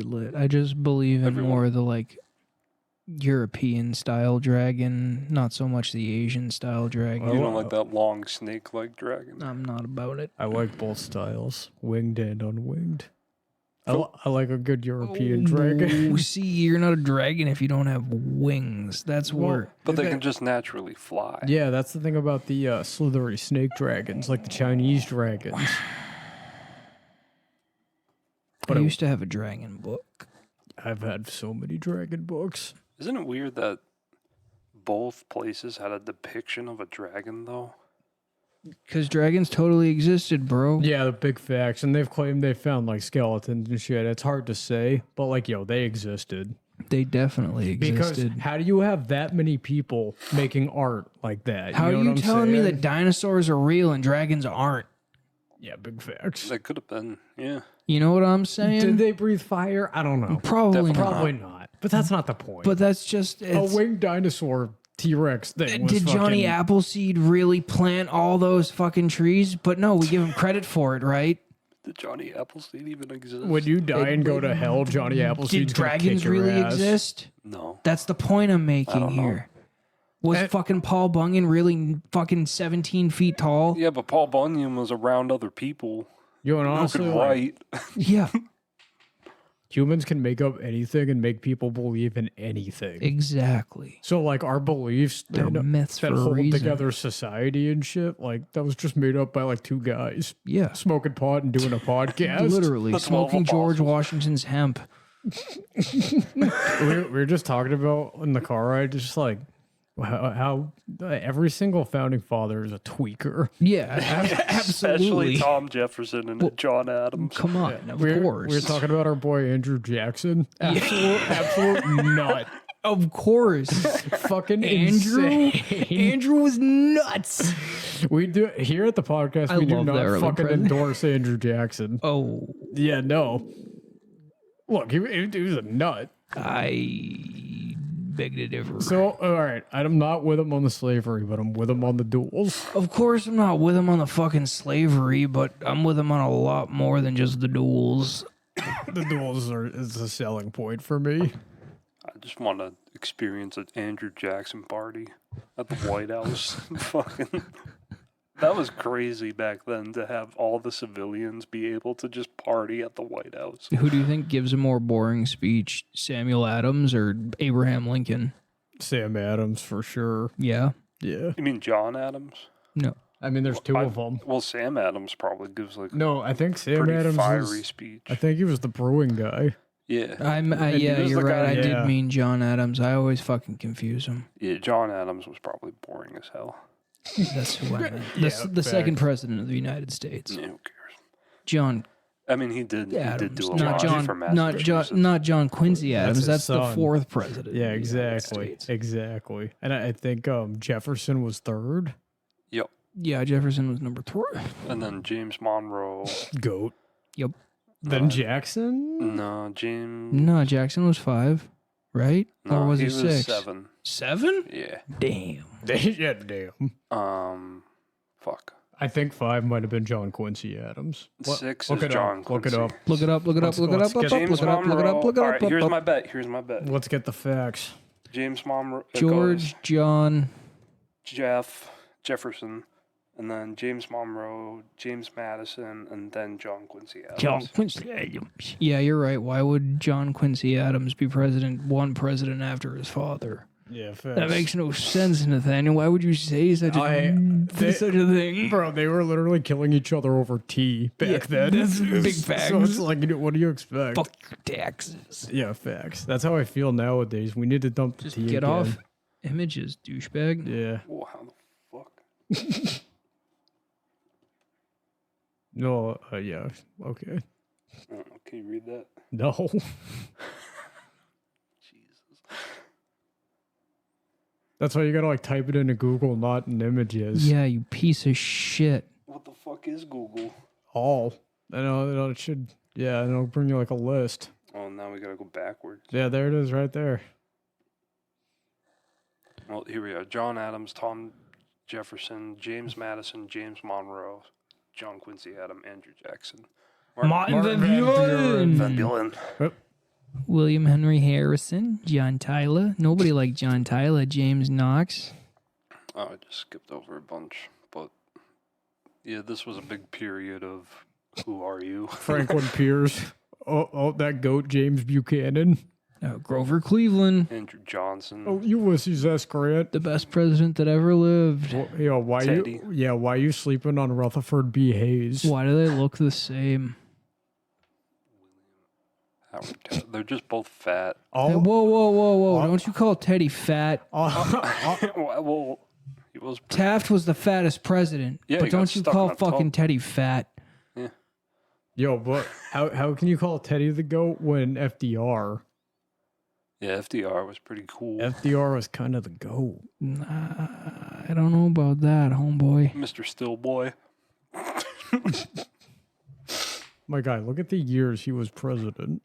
[SPEAKER 1] lit. I just believe in more of the like European style dragon, not so much the Asian style dragon.
[SPEAKER 3] You don't like that long snake-like dragon?
[SPEAKER 1] I'm not about it.
[SPEAKER 2] I like both styles, winged and unwinged. I like a good European dragon.
[SPEAKER 1] Oh, see, you're not a dragon if you don't have wings. That's where.
[SPEAKER 3] But they can just naturally fly.
[SPEAKER 2] Yeah, that's the thing about the slithery snake dragons, like the Chinese dragons.
[SPEAKER 1] I used to have a dragon book.
[SPEAKER 2] I've had so many dragon books.
[SPEAKER 3] Isn't it weird that both places had a depiction of a dragon, though?
[SPEAKER 1] Because dragons totally existed, bro.
[SPEAKER 2] Yeah, the big facts, and they've claimed they found like skeletons and shit. It's hard to say, but like, they existed.
[SPEAKER 1] They definitely existed.
[SPEAKER 2] Because how do you have that many people making art like that?
[SPEAKER 1] How
[SPEAKER 2] know
[SPEAKER 1] are
[SPEAKER 2] what
[SPEAKER 1] you
[SPEAKER 2] I'm
[SPEAKER 1] telling me
[SPEAKER 2] saying?
[SPEAKER 1] that dinosaurs are real and dragons aren't?
[SPEAKER 2] Yeah, big facts.
[SPEAKER 3] They could have been, yeah.
[SPEAKER 1] You know what I'm saying?
[SPEAKER 2] Did they breathe fire? I don't know.
[SPEAKER 1] Probably not.
[SPEAKER 2] Probably not. But that's not the point.
[SPEAKER 1] But that's just
[SPEAKER 2] a
[SPEAKER 1] it's,
[SPEAKER 2] winged dinosaur T-Rex thing. Was
[SPEAKER 1] did Johnny
[SPEAKER 2] fucking-
[SPEAKER 1] Appleseed really plant all those fucking trees? But no, we give him credit for it, right?
[SPEAKER 3] Did Johnny Appleseed even exist?
[SPEAKER 2] When you die and go to hell, Johnny
[SPEAKER 1] Did
[SPEAKER 2] Appleseed's gonna kick
[SPEAKER 1] dragons
[SPEAKER 2] your
[SPEAKER 1] really
[SPEAKER 2] ass.
[SPEAKER 1] exist?
[SPEAKER 3] No.
[SPEAKER 1] That's the point I'm making here. Was fucking Paul Bunyan really fucking 17 feet tall?
[SPEAKER 3] Yeah, but Paul Bunyan was around other people.
[SPEAKER 2] You know, and
[SPEAKER 3] Who
[SPEAKER 2] honestly,
[SPEAKER 3] could
[SPEAKER 2] like,
[SPEAKER 3] write.
[SPEAKER 1] Yeah,
[SPEAKER 2] humans can make up anything and make people believe in anything.
[SPEAKER 1] exactly.
[SPEAKER 2] So, like, our beliefs
[SPEAKER 1] They're myths
[SPEAKER 2] that
[SPEAKER 1] for a
[SPEAKER 2] hold
[SPEAKER 1] reason.
[SPEAKER 2] together society and shit, like, that was just made up by, like, two guys
[SPEAKER 1] Yeah,
[SPEAKER 2] smoking pot and doing a podcast.
[SPEAKER 1] literally
[SPEAKER 3] The 12
[SPEAKER 1] smoking George
[SPEAKER 3] apostles.
[SPEAKER 1] Washington's hemp.
[SPEAKER 2] we were just talking about in the car ride, just like how every single founding father is a tweaker.
[SPEAKER 1] Yeah,
[SPEAKER 3] Especially
[SPEAKER 1] absolutely.
[SPEAKER 3] Tom Jefferson and John Adams.
[SPEAKER 1] Come on, of
[SPEAKER 2] We
[SPEAKER 1] course.
[SPEAKER 2] were talking about our boy Andrew Jackson. Absolute nut.
[SPEAKER 1] Of course.
[SPEAKER 2] Fucking
[SPEAKER 1] Andrew?
[SPEAKER 2] insane.
[SPEAKER 1] Andrew was nuts.
[SPEAKER 2] We do here at the podcast.
[SPEAKER 1] I
[SPEAKER 2] We do
[SPEAKER 1] love that
[SPEAKER 2] not
[SPEAKER 1] early
[SPEAKER 2] fucking
[SPEAKER 1] president.
[SPEAKER 2] endorse Andrew Jackson.
[SPEAKER 1] Oh,
[SPEAKER 2] Yeah, no. Look, he was a nut.
[SPEAKER 1] I beg to differ.
[SPEAKER 2] So, all right, I'm not with him on the slavery, but I'm with him on the duels.
[SPEAKER 1] Of course, I'm not with him on the fucking slavery, but I'm with him on a lot more than just the duels.
[SPEAKER 2] The duels is a selling point for me.
[SPEAKER 3] I just want to experience an Andrew Jackson party at the White House. Fucking, that was crazy back then to have all the civilians be able to just party at the White House.
[SPEAKER 1] Who do you think gives a more boring speech, Samuel Adams or Abraham Lincoln?
[SPEAKER 2] Sam Adams for sure.
[SPEAKER 1] Yeah.
[SPEAKER 2] Yeah.
[SPEAKER 3] You mean John Adams?
[SPEAKER 1] No.
[SPEAKER 2] I mean, there's two of them.
[SPEAKER 3] Well, Sam Adams probably gives like
[SPEAKER 2] No, I think
[SPEAKER 3] a
[SPEAKER 2] Sam
[SPEAKER 3] pretty
[SPEAKER 2] Adams
[SPEAKER 3] fiery
[SPEAKER 2] was,
[SPEAKER 3] speech.
[SPEAKER 2] I think he was the brewing guy.
[SPEAKER 3] Yeah,
[SPEAKER 1] Yeah,
[SPEAKER 3] was
[SPEAKER 1] you're
[SPEAKER 3] the
[SPEAKER 1] right.
[SPEAKER 3] guy-
[SPEAKER 1] I
[SPEAKER 2] Yeah.
[SPEAKER 1] did mean John Adams. I always fucking confuse him.
[SPEAKER 3] yeah. John Adams was probably boring as hell.
[SPEAKER 1] That's who I meant.
[SPEAKER 2] Yeah,
[SPEAKER 1] The second
[SPEAKER 2] fact.
[SPEAKER 1] president of the United States.
[SPEAKER 3] Yeah, who cares?
[SPEAKER 1] John
[SPEAKER 3] I mean, he did do
[SPEAKER 1] Adams.
[SPEAKER 3] a
[SPEAKER 1] Not
[SPEAKER 3] lot
[SPEAKER 1] John,
[SPEAKER 3] for
[SPEAKER 1] not
[SPEAKER 3] Massachusetts.
[SPEAKER 1] John Quincy Adams.
[SPEAKER 2] his
[SPEAKER 1] That's the
[SPEAKER 2] son.
[SPEAKER 1] fourth president.
[SPEAKER 2] Yeah,
[SPEAKER 1] of the United
[SPEAKER 2] exactly.
[SPEAKER 1] States.
[SPEAKER 2] Exactly. And I think Jefferson was third.
[SPEAKER 3] Yep.
[SPEAKER 1] Yeah, Jefferson was number 3.
[SPEAKER 3] And then James Monroe.
[SPEAKER 2] Goat.
[SPEAKER 1] Yep.
[SPEAKER 2] Then Jackson?
[SPEAKER 3] No, James.
[SPEAKER 1] No, Jackson was 5, right?
[SPEAKER 3] No,
[SPEAKER 1] or was
[SPEAKER 3] he
[SPEAKER 1] it
[SPEAKER 3] was
[SPEAKER 1] 6?
[SPEAKER 3] 7.
[SPEAKER 1] 7?
[SPEAKER 3] Yeah.
[SPEAKER 1] Damn.
[SPEAKER 2] Yeah, damn.
[SPEAKER 3] Fuck.
[SPEAKER 2] I think 5 might have been John Quincy Adams.
[SPEAKER 3] 6
[SPEAKER 2] look
[SPEAKER 3] is
[SPEAKER 2] it
[SPEAKER 3] John
[SPEAKER 2] up. Look it
[SPEAKER 3] Quincy.
[SPEAKER 2] up.
[SPEAKER 1] Look it up, look it up,
[SPEAKER 2] Let's-
[SPEAKER 1] look it
[SPEAKER 2] let's
[SPEAKER 1] up,
[SPEAKER 2] get
[SPEAKER 1] up,
[SPEAKER 3] James
[SPEAKER 1] look it up, look it
[SPEAKER 3] Monroe.
[SPEAKER 1] up, look it
[SPEAKER 3] All
[SPEAKER 1] up,
[SPEAKER 3] right,
[SPEAKER 1] up,
[SPEAKER 3] here's
[SPEAKER 1] up.
[SPEAKER 3] my bet. Here's my bet.
[SPEAKER 2] Let's get the facts.
[SPEAKER 3] James Monroe.
[SPEAKER 1] George, John,
[SPEAKER 3] Jefferson, and then James Monroe, James Madison, and then John Quincy Adams.
[SPEAKER 1] John Quincy Adams. Yeah, you're right. Why would John Quincy Adams be one president after his father?
[SPEAKER 2] Yeah,
[SPEAKER 1] That makes no sense, Nathaniel. Why would you say such a thing?
[SPEAKER 2] Bro, they were literally killing each other over tea back then.
[SPEAKER 1] That's big facts.
[SPEAKER 2] So it's like, what do you expect?
[SPEAKER 1] Fuck your taxes.
[SPEAKER 2] Yeah, facts. That's how I feel nowadays. We need to dump the
[SPEAKER 1] Just
[SPEAKER 2] tea
[SPEAKER 1] get
[SPEAKER 2] again.
[SPEAKER 1] off images, douchebag.
[SPEAKER 2] Yeah.
[SPEAKER 3] Whoa, how the fuck?
[SPEAKER 2] No, yeah. Okay.
[SPEAKER 3] I don't know, can you read that?
[SPEAKER 2] No.
[SPEAKER 3] Jesus.
[SPEAKER 2] That's why you gotta like type it into Google, not in images.
[SPEAKER 1] Yeah, you piece of shit.
[SPEAKER 3] What the fuck is Google?
[SPEAKER 2] All. I know it should. Yeah, and it'll bring you like a list.
[SPEAKER 3] Oh, now we gotta go backwards.
[SPEAKER 2] Yeah, there it is right there.
[SPEAKER 3] Well, here we are. John Adams, Tom Jefferson, James Madison, James Monroe, John Quincy Adams, Andrew Jackson.
[SPEAKER 1] Martin Van
[SPEAKER 3] Van
[SPEAKER 1] Buren.
[SPEAKER 3] Buren.
[SPEAKER 1] William Henry Harrison. John Tyler. Nobody like John Tyler. James Knox.
[SPEAKER 3] Oh, I just skipped over a bunch. But, yeah, this was a big period of who are you?
[SPEAKER 2] Franklin Pierce. Oh, that goat, James Buchanan.
[SPEAKER 1] Grover Cleveland.
[SPEAKER 3] Andrew Johnson.
[SPEAKER 2] Oh, Ulysses S. Grant.
[SPEAKER 1] The best president that ever lived.
[SPEAKER 2] Well, why
[SPEAKER 3] Teddy.
[SPEAKER 2] you sleeping on Rutherford B. Hayes?
[SPEAKER 1] Why do they look the same?
[SPEAKER 3] Howard Taylor. They're just both fat.
[SPEAKER 1] Hey, whoa. Don't you call Teddy fat?
[SPEAKER 3] Well, he was.
[SPEAKER 1] Taft was the fattest president.
[SPEAKER 3] Yeah,
[SPEAKER 1] but
[SPEAKER 3] he got
[SPEAKER 1] don't you
[SPEAKER 3] stuck
[SPEAKER 1] call
[SPEAKER 3] on
[SPEAKER 1] fucking
[SPEAKER 3] top.
[SPEAKER 1] Teddy fat?
[SPEAKER 2] Yo, but how can you call Teddy the goat when FDR?
[SPEAKER 3] Yeah, FDR was pretty cool.
[SPEAKER 2] FDR was kind of the goat.
[SPEAKER 1] I don't know about that, homeboy.
[SPEAKER 3] Mr. Stillboy.
[SPEAKER 2] My guy, look at the years he was president.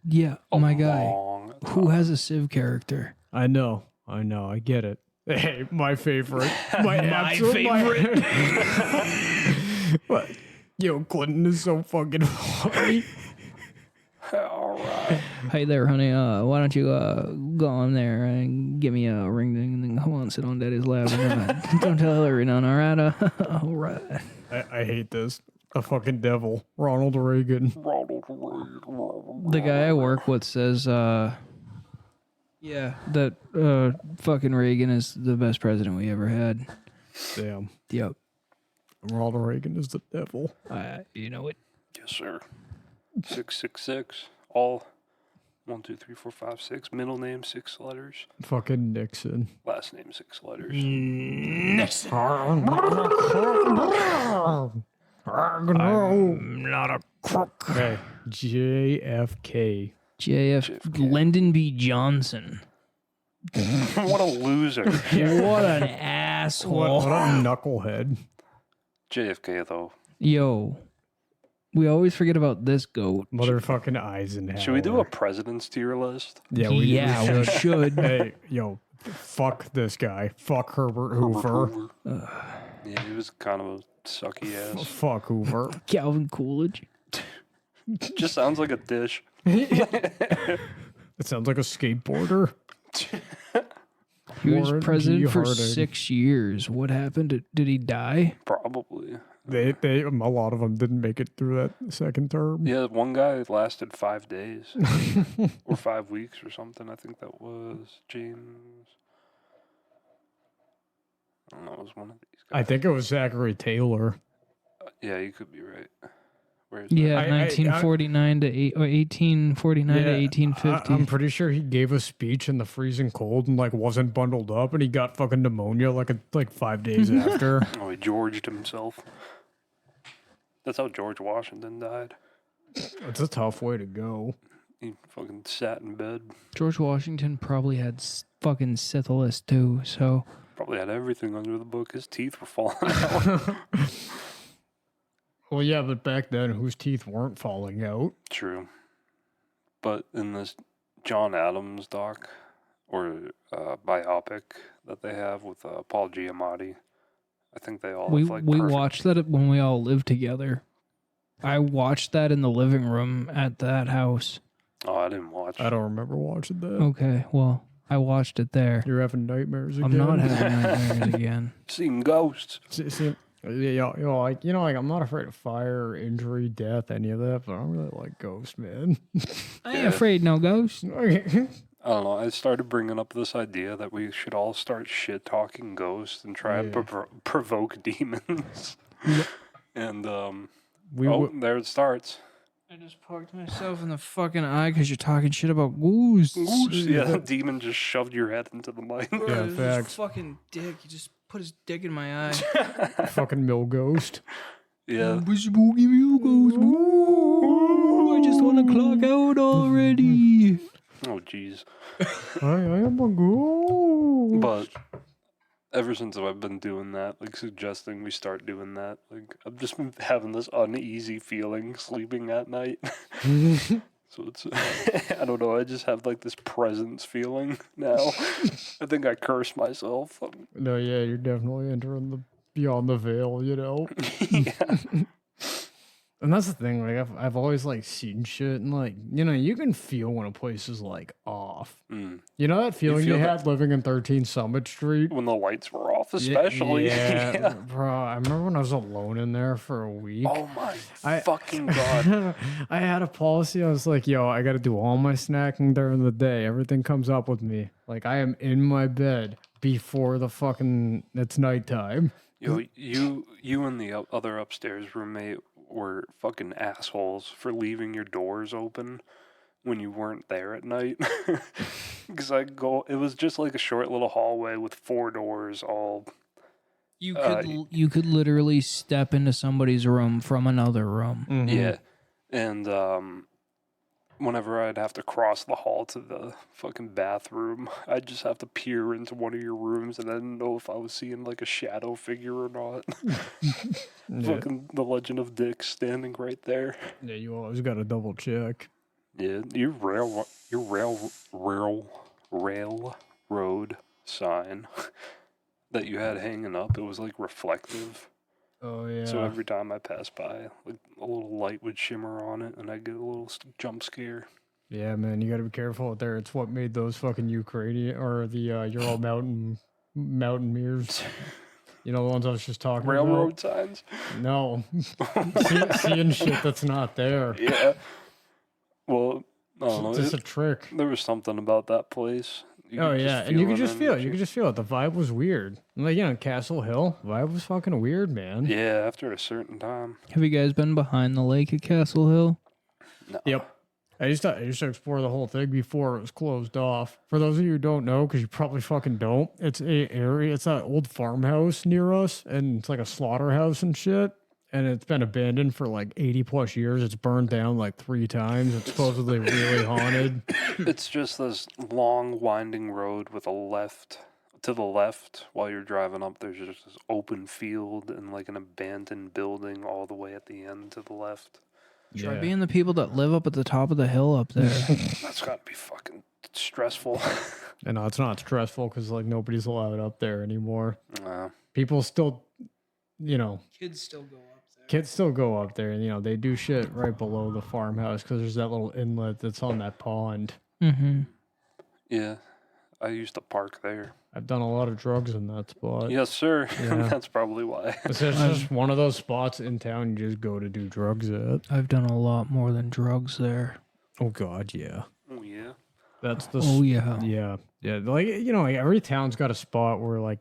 [SPEAKER 1] Yeah. Oh my guy.
[SPEAKER 3] Long
[SPEAKER 1] Who has a Civ character?
[SPEAKER 2] I know, I get it. Hey, my favorite. My
[SPEAKER 1] favorite.
[SPEAKER 2] What? Yo, Clinton is so fucking funny.
[SPEAKER 3] All right.
[SPEAKER 1] Hey there, honey. Why don't you go on there and give me a ring and then come on, sit on Daddy's lap. And, don't tell Hillary none, all right? All right.
[SPEAKER 2] I hate this. The fucking devil. Ronald Reagan.
[SPEAKER 1] The guy I work with says, that fucking Reagan is the best president we ever had.
[SPEAKER 2] Damn.
[SPEAKER 1] Yep.
[SPEAKER 2] Ronald Reagan is the devil.
[SPEAKER 1] You know it.
[SPEAKER 3] Yes, sir. 666. All 1, 2, 3, 4, 5, 6. Middle name 6 letters.
[SPEAKER 2] Fucking Nixon.
[SPEAKER 3] Last name 6 letters.
[SPEAKER 1] Nixon.
[SPEAKER 2] I'm
[SPEAKER 1] Not a crook.
[SPEAKER 2] Hey, JFK.
[SPEAKER 1] JF. Lyndon B. Johnson.
[SPEAKER 3] What a loser.
[SPEAKER 1] What an asshole.
[SPEAKER 2] What a knucklehead.
[SPEAKER 3] JFK, though.
[SPEAKER 1] Yo, we always forget about this goat.
[SPEAKER 2] Motherfucking Eisenhower.
[SPEAKER 3] Should we do a president's tier list?
[SPEAKER 2] Yeah,
[SPEAKER 1] we should.
[SPEAKER 2] Hey, yo, fuck this guy. Fuck Herbert Hoover.
[SPEAKER 3] Yeah, he was kind of a sucky ass.
[SPEAKER 2] Fuck Hoover.
[SPEAKER 1] Calvin Coolidge.
[SPEAKER 3] Just sounds like a dish.
[SPEAKER 2] It sounds like a skateboarder.
[SPEAKER 1] He was
[SPEAKER 2] Warren
[SPEAKER 1] president
[SPEAKER 2] G.
[SPEAKER 1] for
[SPEAKER 2] Harding.
[SPEAKER 1] 6 years. What happened? Did he die?
[SPEAKER 3] Probably.
[SPEAKER 2] They a lot of them didn't make it through that second term.
[SPEAKER 3] Yeah, one guy lasted 5 days. Or 5 weeks or something. I think that was James. I don't know, it was one of these guys.
[SPEAKER 2] I think it was Zachary Taylor.
[SPEAKER 3] Yeah, you could be right. Where's
[SPEAKER 1] Yeah,
[SPEAKER 2] I-
[SPEAKER 1] 1949 to 1849 to 1850.
[SPEAKER 2] I'm pretty sure he gave a speech in the freezing cold and like wasn't bundled up, and he got fucking pneumonia like 5 days after.
[SPEAKER 3] Oh, he Georged himself. That's how George Washington died.
[SPEAKER 2] It's a tough way to go.
[SPEAKER 3] He fucking sat in bed.
[SPEAKER 1] George Washington probably had fucking syphilis too, so
[SPEAKER 3] Probably had everything under the book. His teeth were falling out.
[SPEAKER 2] Well, yeah, but back then, whose teeth weren't falling out?
[SPEAKER 3] True. But in this John Adams doc, or biopic that they have with Paul Giamatti, I think they all
[SPEAKER 1] we
[SPEAKER 3] have, like,
[SPEAKER 1] we
[SPEAKER 3] perfect-
[SPEAKER 1] watched that when we all lived together. I watched that in the living room at that house.
[SPEAKER 3] Oh, I didn't watch.
[SPEAKER 2] I don't remember watching that.
[SPEAKER 1] Okay, well, I watched it there.
[SPEAKER 2] You're having nightmares again.
[SPEAKER 1] I'm not having nightmares again.
[SPEAKER 3] Seen ghosts.
[SPEAKER 2] See, like I'm not afraid of fire, injury, death, any of that, but I don't really like ghosts, man.
[SPEAKER 1] I ain't afraid no ghost.
[SPEAKER 3] I I don't know. I started bringing up this idea that we should all start shit talking ghosts and try and provoke demons. And there it starts.
[SPEAKER 1] I just poked myself in the fucking eye because you're talking shit about ghosts.
[SPEAKER 3] Yeah, the demon just shoved your head into the mic.
[SPEAKER 1] Bro,
[SPEAKER 2] Yeah,
[SPEAKER 1] it was
[SPEAKER 2] facts.
[SPEAKER 1] this fucking dick. He just put his dick in my eye.
[SPEAKER 2] Fucking mill ghost.
[SPEAKER 3] Yeah.
[SPEAKER 1] Spooky Mew goes, "Ooh, I just want to clock out already."
[SPEAKER 3] Oh, jeez.
[SPEAKER 2] I am a ghost.
[SPEAKER 3] But ever since I've been doing that, like suggesting we start doing that, like I've just been having this uneasy feeling sleeping at night. So it's, I don't know, I just have like this presence feeling now. I think I cursed myself.
[SPEAKER 2] No, yeah, you're definitely entering the beyond the veil, you know.
[SPEAKER 3] Yeah.
[SPEAKER 2] And that's the thing, like I've always like seen shit and like, you know, you can feel when a place is like off.
[SPEAKER 3] Mm.
[SPEAKER 2] You know that feeling you
[SPEAKER 3] feel
[SPEAKER 2] had living in 13 Summit Street?
[SPEAKER 3] When the lights were off, especially.
[SPEAKER 2] Yeah, bro. I remember when I was alone in there for a week.
[SPEAKER 3] Oh my fucking God.
[SPEAKER 2] I had a policy. I was like, yo, I got to do all my snacking during the day. Everything comes up with me. Like I am in my bed before it's nighttime.
[SPEAKER 3] Yo, you and the other upstairs roommate were fucking assholes for leaving your doors open when you weren't there at night. Because it was just like a short little hallway with 4 doors all.
[SPEAKER 1] You could literally step into somebody's room from another room.
[SPEAKER 2] Mhm.
[SPEAKER 3] Yeah. And whenever I'd have to cross the hall to the fucking bathroom, I'd just have to peer into one of your rooms and I didn't know if I was seeing like a shadow figure or not.
[SPEAKER 2] Yeah.
[SPEAKER 3] Fucking the Legend of Dick standing right there.
[SPEAKER 2] Yeah, you always got to double check.
[SPEAKER 3] Yeah, your railroad sign that you had hanging up, it was like reflective.
[SPEAKER 2] Oh yeah.
[SPEAKER 3] So every time I passed by, like a little light would shimmer on it, and I'd get a little jump scare.
[SPEAKER 2] Yeah, man, you got to be careful out there. It's what made those fucking Ukrainian or the Ural mountain mirrors. You know the ones I was just talking
[SPEAKER 3] Railroad signs?
[SPEAKER 2] about? No. Seeing shit that's not there.
[SPEAKER 3] Yeah. Well, I don't know.
[SPEAKER 2] It's just a trick.
[SPEAKER 3] There was something about that place.
[SPEAKER 2] Oh
[SPEAKER 3] could
[SPEAKER 2] yeah,
[SPEAKER 3] just
[SPEAKER 2] and you
[SPEAKER 3] feel
[SPEAKER 2] could
[SPEAKER 3] an
[SPEAKER 2] just feel it.
[SPEAKER 3] energy.
[SPEAKER 2] You could just feel it. The vibe was weird. Like, you know, Castle Hill, vibe was fucking weird, man.
[SPEAKER 3] Yeah, after a certain time.
[SPEAKER 1] Have you guys been behind the lake at Castle Hill?
[SPEAKER 3] No.
[SPEAKER 2] Yep. I used to explore the whole thing before it was closed off. For those of you who don't know, because you probably fucking don't, it's an old farmhouse near us, and it's like a slaughterhouse and shit. And it's been abandoned for like 80 plus years. It's burned down like 3 times. It's supposedly really haunted.
[SPEAKER 3] It's just this long, winding road with a left. To the left, while you're driving up, there's just this open field and like an abandoned building all the way at the end to the left.
[SPEAKER 1] Try
[SPEAKER 2] Yeah.
[SPEAKER 1] being the people that live up at the top of the hill up there.
[SPEAKER 3] That's gotta be fucking stressful.
[SPEAKER 2] And no, it's not stressful because like nobody's allowed up there anymore.
[SPEAKER 3] Wow.
[SPEAKER 2] People still, you know,
[SPEAKER 1] Kids still go up there.
[SPEAKER 2] kids still go up there and, you know, they do shit right below the farmhouse because there's that little inlet that's on that pond.
[SPEAKER 1] Mm-hmm.
[SPEAKER 3] Yeah, I used to park there.
[SPEAKER 2] I've done a lot of drugs in that spot.
[SPEAKER 3] Yes, sir.
[SPEAKER 2] Yeah.
[SPEAKER 3] That's probably why.
[SPEAKER 2] It's just one of those spots in town you just go to do drugs at.
[SPEAKER 1] I've done a lot more than drugs there.
[SPEAKER 2] Oh, God, yeah.
[SPEAKER 3] Oh, yeah.
[SPEAKER 2] That's the...
[SPEAKER 1] Oh, yeah.
[SPEAKER 2] Yeah. Yeah. Like, you know, like every town's got a spot where, like,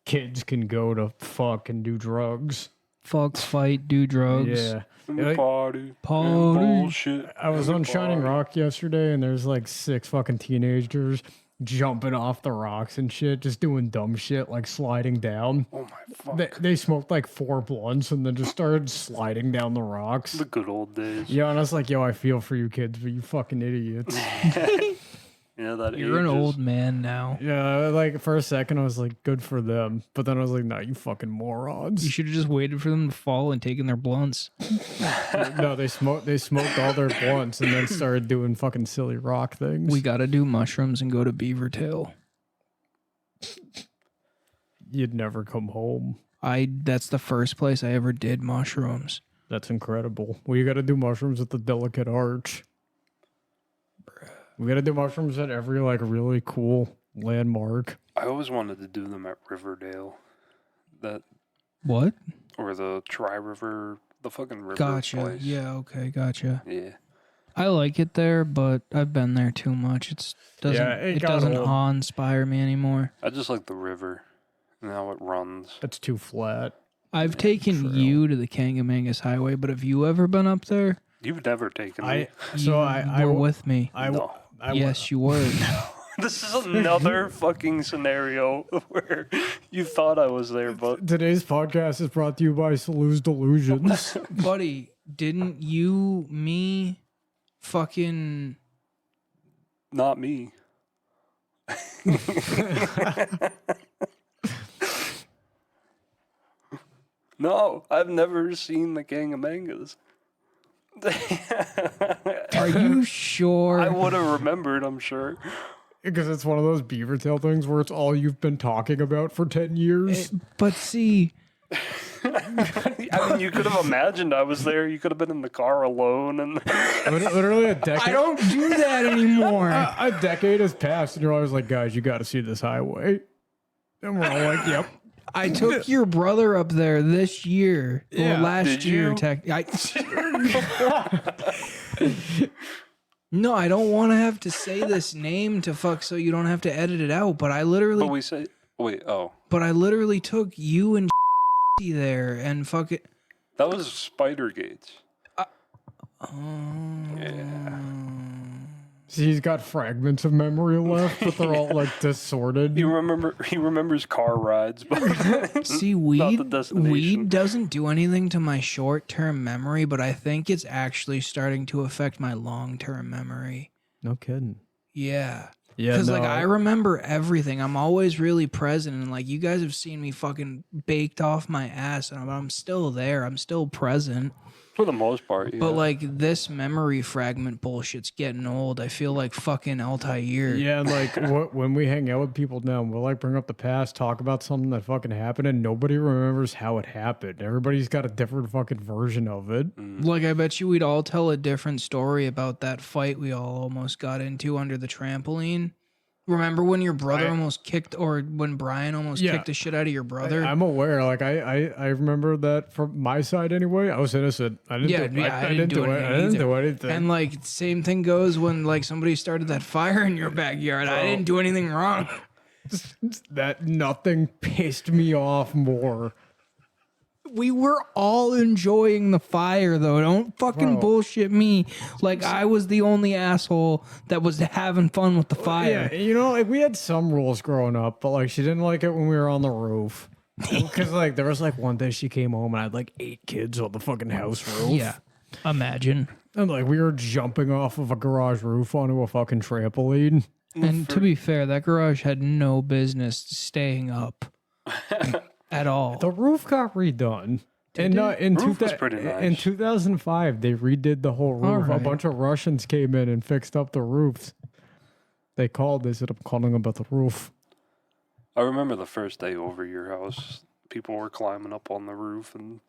[SPEAKER 2] kids can go to fuck and do drugs.
[SPEAKER 1] Fuck, fight, do drugs.
[SPEAKER 2] Yeah.
[SPEAKER 3] And
[SPEAKER 2] Like-
[SPEAKER 3] party.
[SPEAKER 1] Party.
[SPEAKER 3] And bullshit.
[SPEAKER 2] I was
[SPEAKER 3] and
[SPEAKER 2] on Shining
[SPEAKER 3] party.
[SPEAKER 2] Rock yesterday, and there's like 6 fucking teenagers jumping off the rocks and shit, just doing dumb shit like sliding down.
[SPEAKER 3] Oh, my fuck.
[SPEAKER 2] They smoked like 4 blunts and then just started sliding down the rocks.
[SPEAKER 3] The good old days.
[SPEAKER 2] Yeah, and I was like, yo, I feel for you kids, but you fucking idiots.
[SPEAKER 3] Yeah, that
[SPEAKER 1] You're an
[SPEAKER 3] age
[SPEAKER 1] old
[SPEAKER 3] is-
[SPEAKER 1] man now.
[SPEAKER 2] Yeah, like for a second I was like, good for them. But then I was like, nah, you fucking
[SPEAKER 1] You
[SPEAKER 2] morons.
[SPEAKER 1] should have just waited for them to fall and taken their blunts.
[SPEAKER 2] No, they smoked all their blunts and then started doing fucking silly rock things.
[SPEAKER 1] We gotta do mushrooms and go to Beavertail.
[SPEAKER 2] You'd never come home.
[SPEAKER 1] That's the first place I ever did mushrooms.
[SPEAKER 2] That's incredible. Well, you got to do mushrooms at the Delicate Arch. We got to do mushrooms at every like really cool landmark.
[SPEAKER 3] I always wanted to do them at Riverdale. That
[SPEAKER 1] What?
[SPEAKER 3] or the Tri River, the fucking river
[SPEAKER 1] Gotcha.
[SPEAKER 3] place.
[SPEAKER 1] Yeah, okay, gotcha.
[SPEAKER 3] Yeah.
[SPEAKER 1] I like it there, but I've been there too much. It doesn't
[SPEAKER 2] old.
[SPEAKER 1] awe-inspire me anymore.
[SPEAKER 3] I just like the river and how it runs.
[SPEAKER 2] It's too flat.
[SPEAKER 1] I've taken you to the Kangamangas Highway, but have you ever been up there?
[SPEAKER 3] You've never taken me.
[SPEAKER 1] You were with me.
[SPEAKER 3] No.
[SPEAKER 1] Yes, you were.
[SPEAKER 3] This is another fucking scenario where you thought I was there, but
[SPEAKER 2] Today's podcast is brought to you by Salu's Delusions.
[SPEAKER 1] Buddy, didn't you, me, fucking...
[SPEAKER 3] not me. No, I've never seen the Kangamangas.
[SPEAKER 1] Are you sure?
[SPEAKER 3] I would have remembered, I'm sure.
[SPEAKER 2] Because it's one of those beaver tail things where it's all you've been talking about for 10 years.
[SPEAKER 1] But see...
[SPEAKER 3] I mean, you could have imagined I was there. You could have been in the car alone, and
[SPEAKER 2] Literally a decade.
[SPEAKER 1] I don't do that anymore.
[SPEAKER 2] A decade has passed, and you're always like, guys, you got to see this highway. And we're all like, yep.
[SPEAKER 1] I took your brother up there this year.
[SPEAKER 2] Yeah.
[SPEAKER 1] Or last
[SPEAKER 3] Did
[SPEAKER 1] year.
[SPEAKER 3] you?
[SPEAKER 1] No, I don't want to have to say this name to fuck so you don't have to edit it out. But I literally,
[SPEAKER 3] but we say, wait, oh,
[SPEAKER 1] but I literally took you and there and fuck it.
[SPEAKER 3] that was Spider Gates.
[SPEAKER 2] See, he's got fragments of memory left, but they're all like distorted.
[SPEAKER 3] He remembers car rides, but
[SPEAKER 1] See,
[SPEAKER 3] not the destination.
[SPEAKER 1] weed doesn't do anything to my short-term memory, but I think it's actually starting to affect my long-term memory.
[SPEAKER 2] No kidding.
[SPEAKER 1] Yeah.
[SPEAKER 2] Yeah,
[SPEAKER 1] Because,
[SPEAKER 2] no.
[SPEAKER 1] like, I remember everything. I'm always really present. And, like, you guys have seen me fucking baked off my ass. And I'm still there. I'm still present.
[SPEAKER 3] For the most part, yeah.
[SPEAKER 1] But, like, this memory fragment bullshit's getting old. I feel like fucking Altair.
[SPEAKER 2] Yeah, like when we hang out with people now, we'll like bring up the past, talk about something that fucking happened, and nobody remembers how it happened. Everybody's got a different fucking version of it.
[SPEAKER 1] Like, I bet you we'd all tell a different story about that fight we all almost got into under the trampoline. Remember when your brother almost kicked, or when Brian almost kicked the shit out of your brother?
[SPEAKER 2] I'm aware. Like I remember that from my side anyway. I was innocent. I didn't do anything.
[SPEAKER 1] And like same thing goes when like somebody started that fire in your backyard. I didn't do anything wrong.
[SPEAKER 2] That nothing pissed me off more.
[SPEAKER 1] We were all enjoying the fire though. Don't fucking bullshit me. Like I was the only asshole that was having fun with the fire.
[SPEAKER 2] Yeah, you know, like we had some rules growing up, but like she didn't like it when we were on the roof. Because like there was like one day she came home and I had like 8 kids on the fucking house roof.
[SPEAKER 1] Yeah. Imagine.
[SPEAKER 2] And like we were jumping off of a garage roof onto a fucking trampoline.
[SPEAKER 1] And to be fair, that garage had no business staying up at all.
[SPEAKER 2] The roof got redone. And
[SPEAKER 3] Roof was pretty nice.
[SPEAKER 2] in 2005, they redid the whole roof.
[SPEAKER 1] All right.
[SPEAKER 2] A bunch of Russians came in and fixed up the roofs. They said I'm calling about the roof.
[SPEAKER 3] I remember the first day over your house. People were climbing up on the roof, and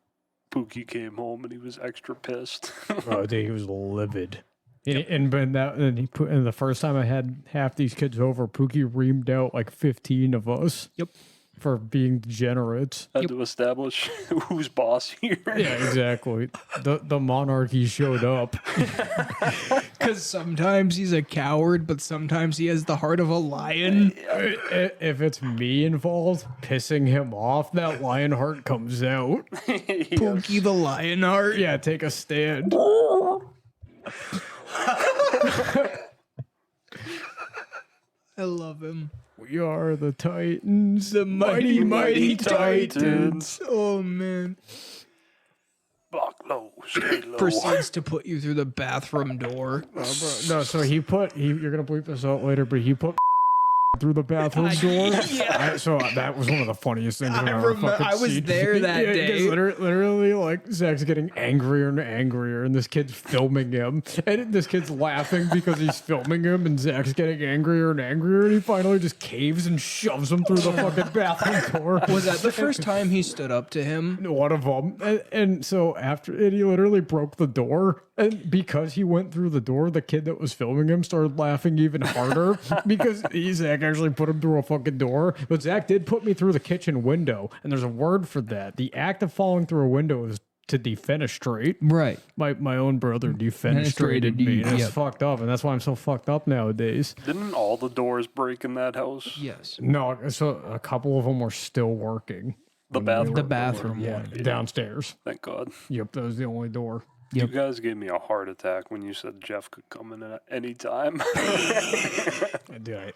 [SPEAKER 3] Pookie came home, and he was extra pissed.
[SPEAKER 2] Oh, dude, he was livid. And the first time I had half these kids over, Pookie reamed out like 15 of us.
[SPEAKER 1] Yep.
[SPEAKER 2] For being degenerates.
[SPEAKER 3] Had to establish who's boss here.
[SPEAKER 2] Yeah, exactly. The monarchy showed up.
[SPEAKER 1] Because sometimes he's a coward, but sometimes he has the heart of a lion.
[SPEAKER 2] If it's me involved, pissing him off, that lion heart comes out.
[SPEAKER 1] Pookie the Lionheart.
[SPEAKER 2] Yeah, take a stand.
[SPEAKER 1] I love him.
[SPEAKER 2] We are the Titans.
[SPEAKER 1] The mighty, mighty
[SPEAKER 3] Titans.
[SPEAKER 1] Titans. Oh, man.
[SPEAKER 3] Block low, stay low.
[SPEAKER 1] Proceeds to put you through the bathroom door.
[SPEAKER 2] No, so you're going to bleep this out later, but he put through the bathroom door.
[SPEAKER 1] Yeah.
[SPEAKER 2] So that was one of the funniest things I've ever fucking
[SPEAKER 1] I was
[SPEAKER 2] seen.
[SPEAKER 1] there that
[SPEAKER 2] Yeah,
[SPEAKER 1] day.
[SPEAKER 2] Literally, like, Zach's getting angrier and angrier, and this kid's filming him. And this kid's laughing because he's filming him, and Zach's getting angrier and angrier, and he finally just caves and shoves him through the fucking bathroom door.
[SPEAKER 1] Was that the first time he stood up to him?
[SPEAKER 2] One of them. And so after it, he literally broke the door. And because he went through the door, the kid that was filming him started laughing even harder because Zach actually put him through a fucking door. But Zach did put me through the kitchen window. And there's a word for that. The act of falling through a window is to defenestrate.
[SPEAKER 1] Right.
[SPEAKER 2] My own brother defenestrated me.
[SPEAKER 1] you,
[SPEAKER 2] And it's
[SPEAKER 1] yep.
[SPEAKER 2] fucked up, and that's why I'm so fucked up nowadays.
[SPEAKER 3] Didn't all the doors break in that house?
[SPEAKER 1] Yes.
[SPEAKER 2] No, so a couple of them were still working.
[SPEAKER 3] The
[SPEAKER 2] when we
[SPEAKER 3] bathroom.
[SPEAKER 1] The bathroom
[SPEAKER 2] Yeah,
[SPEAKER 1] one.
[SPEAKER 2] downstairs.
[SPEAKER 3] Thank God.
[SPEAKER 2] Yep, that was the only door.
[SPEAKER 1] Yep.
[SPEAKER 3] You guys gave me a heart attack when you said Jeff could come in at any time.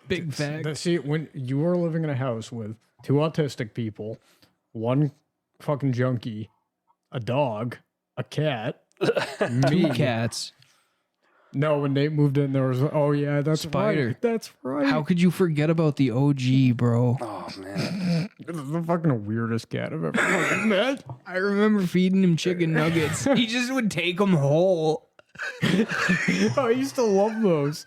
[SPEAKER 1] Big fact.
[SPEAKER 2] See, when you are living in a house with 2 autistic people, 1 fucking junkie, a dog, a cat, me.
[SPEAKER 1] 2 cats.
[SPEAKER 2] No, when Nate moved in, there was, oh yeah, that's
[SPEAKER 1] Spider.
[SPEAKER 2] right. That's right.
[SPEAKER 1] How could you forget about the OG, bro?
[SPEAKER 3] Oh, man.
[SPEAKER 2] This is the fucking weirdest cat I've ever fucking met.
[SPEAKER 1] I remember feeding him chicken nuggets. He just would take them whole.
[SPEAKER 2] I used to love those.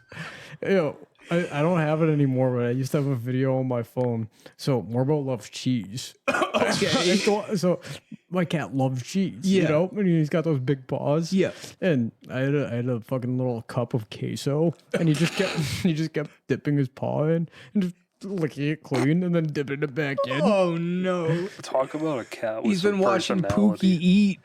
[SPEAKER 2] Ew. I don't have it anymore, but I used to have a video on my phone. So Morbo loves cheese.
[SPEAKER 1] Okay.
[SPEAKER 2] So my cat loves cheese.
[SPEAKER 1] Yeah.
[SPEAKER 2] You know, and he's got those big paws.
[SPEAKER 1] Yeah.
[SPEAKER 2] And I had a fucking little cup of queso, and he just kept dipping his paw in and just licking it clean and then dipping it back in.
[SPEAKER 1] Oh no.
[SPEAKER 3] Talk about a cat with
[SPEAKER 1] He's been
[SPEAKER 3] some
[SPEAKER 1] watching
[SPEAKER 3] personality.
[SPEAKER 1] Pookie eat.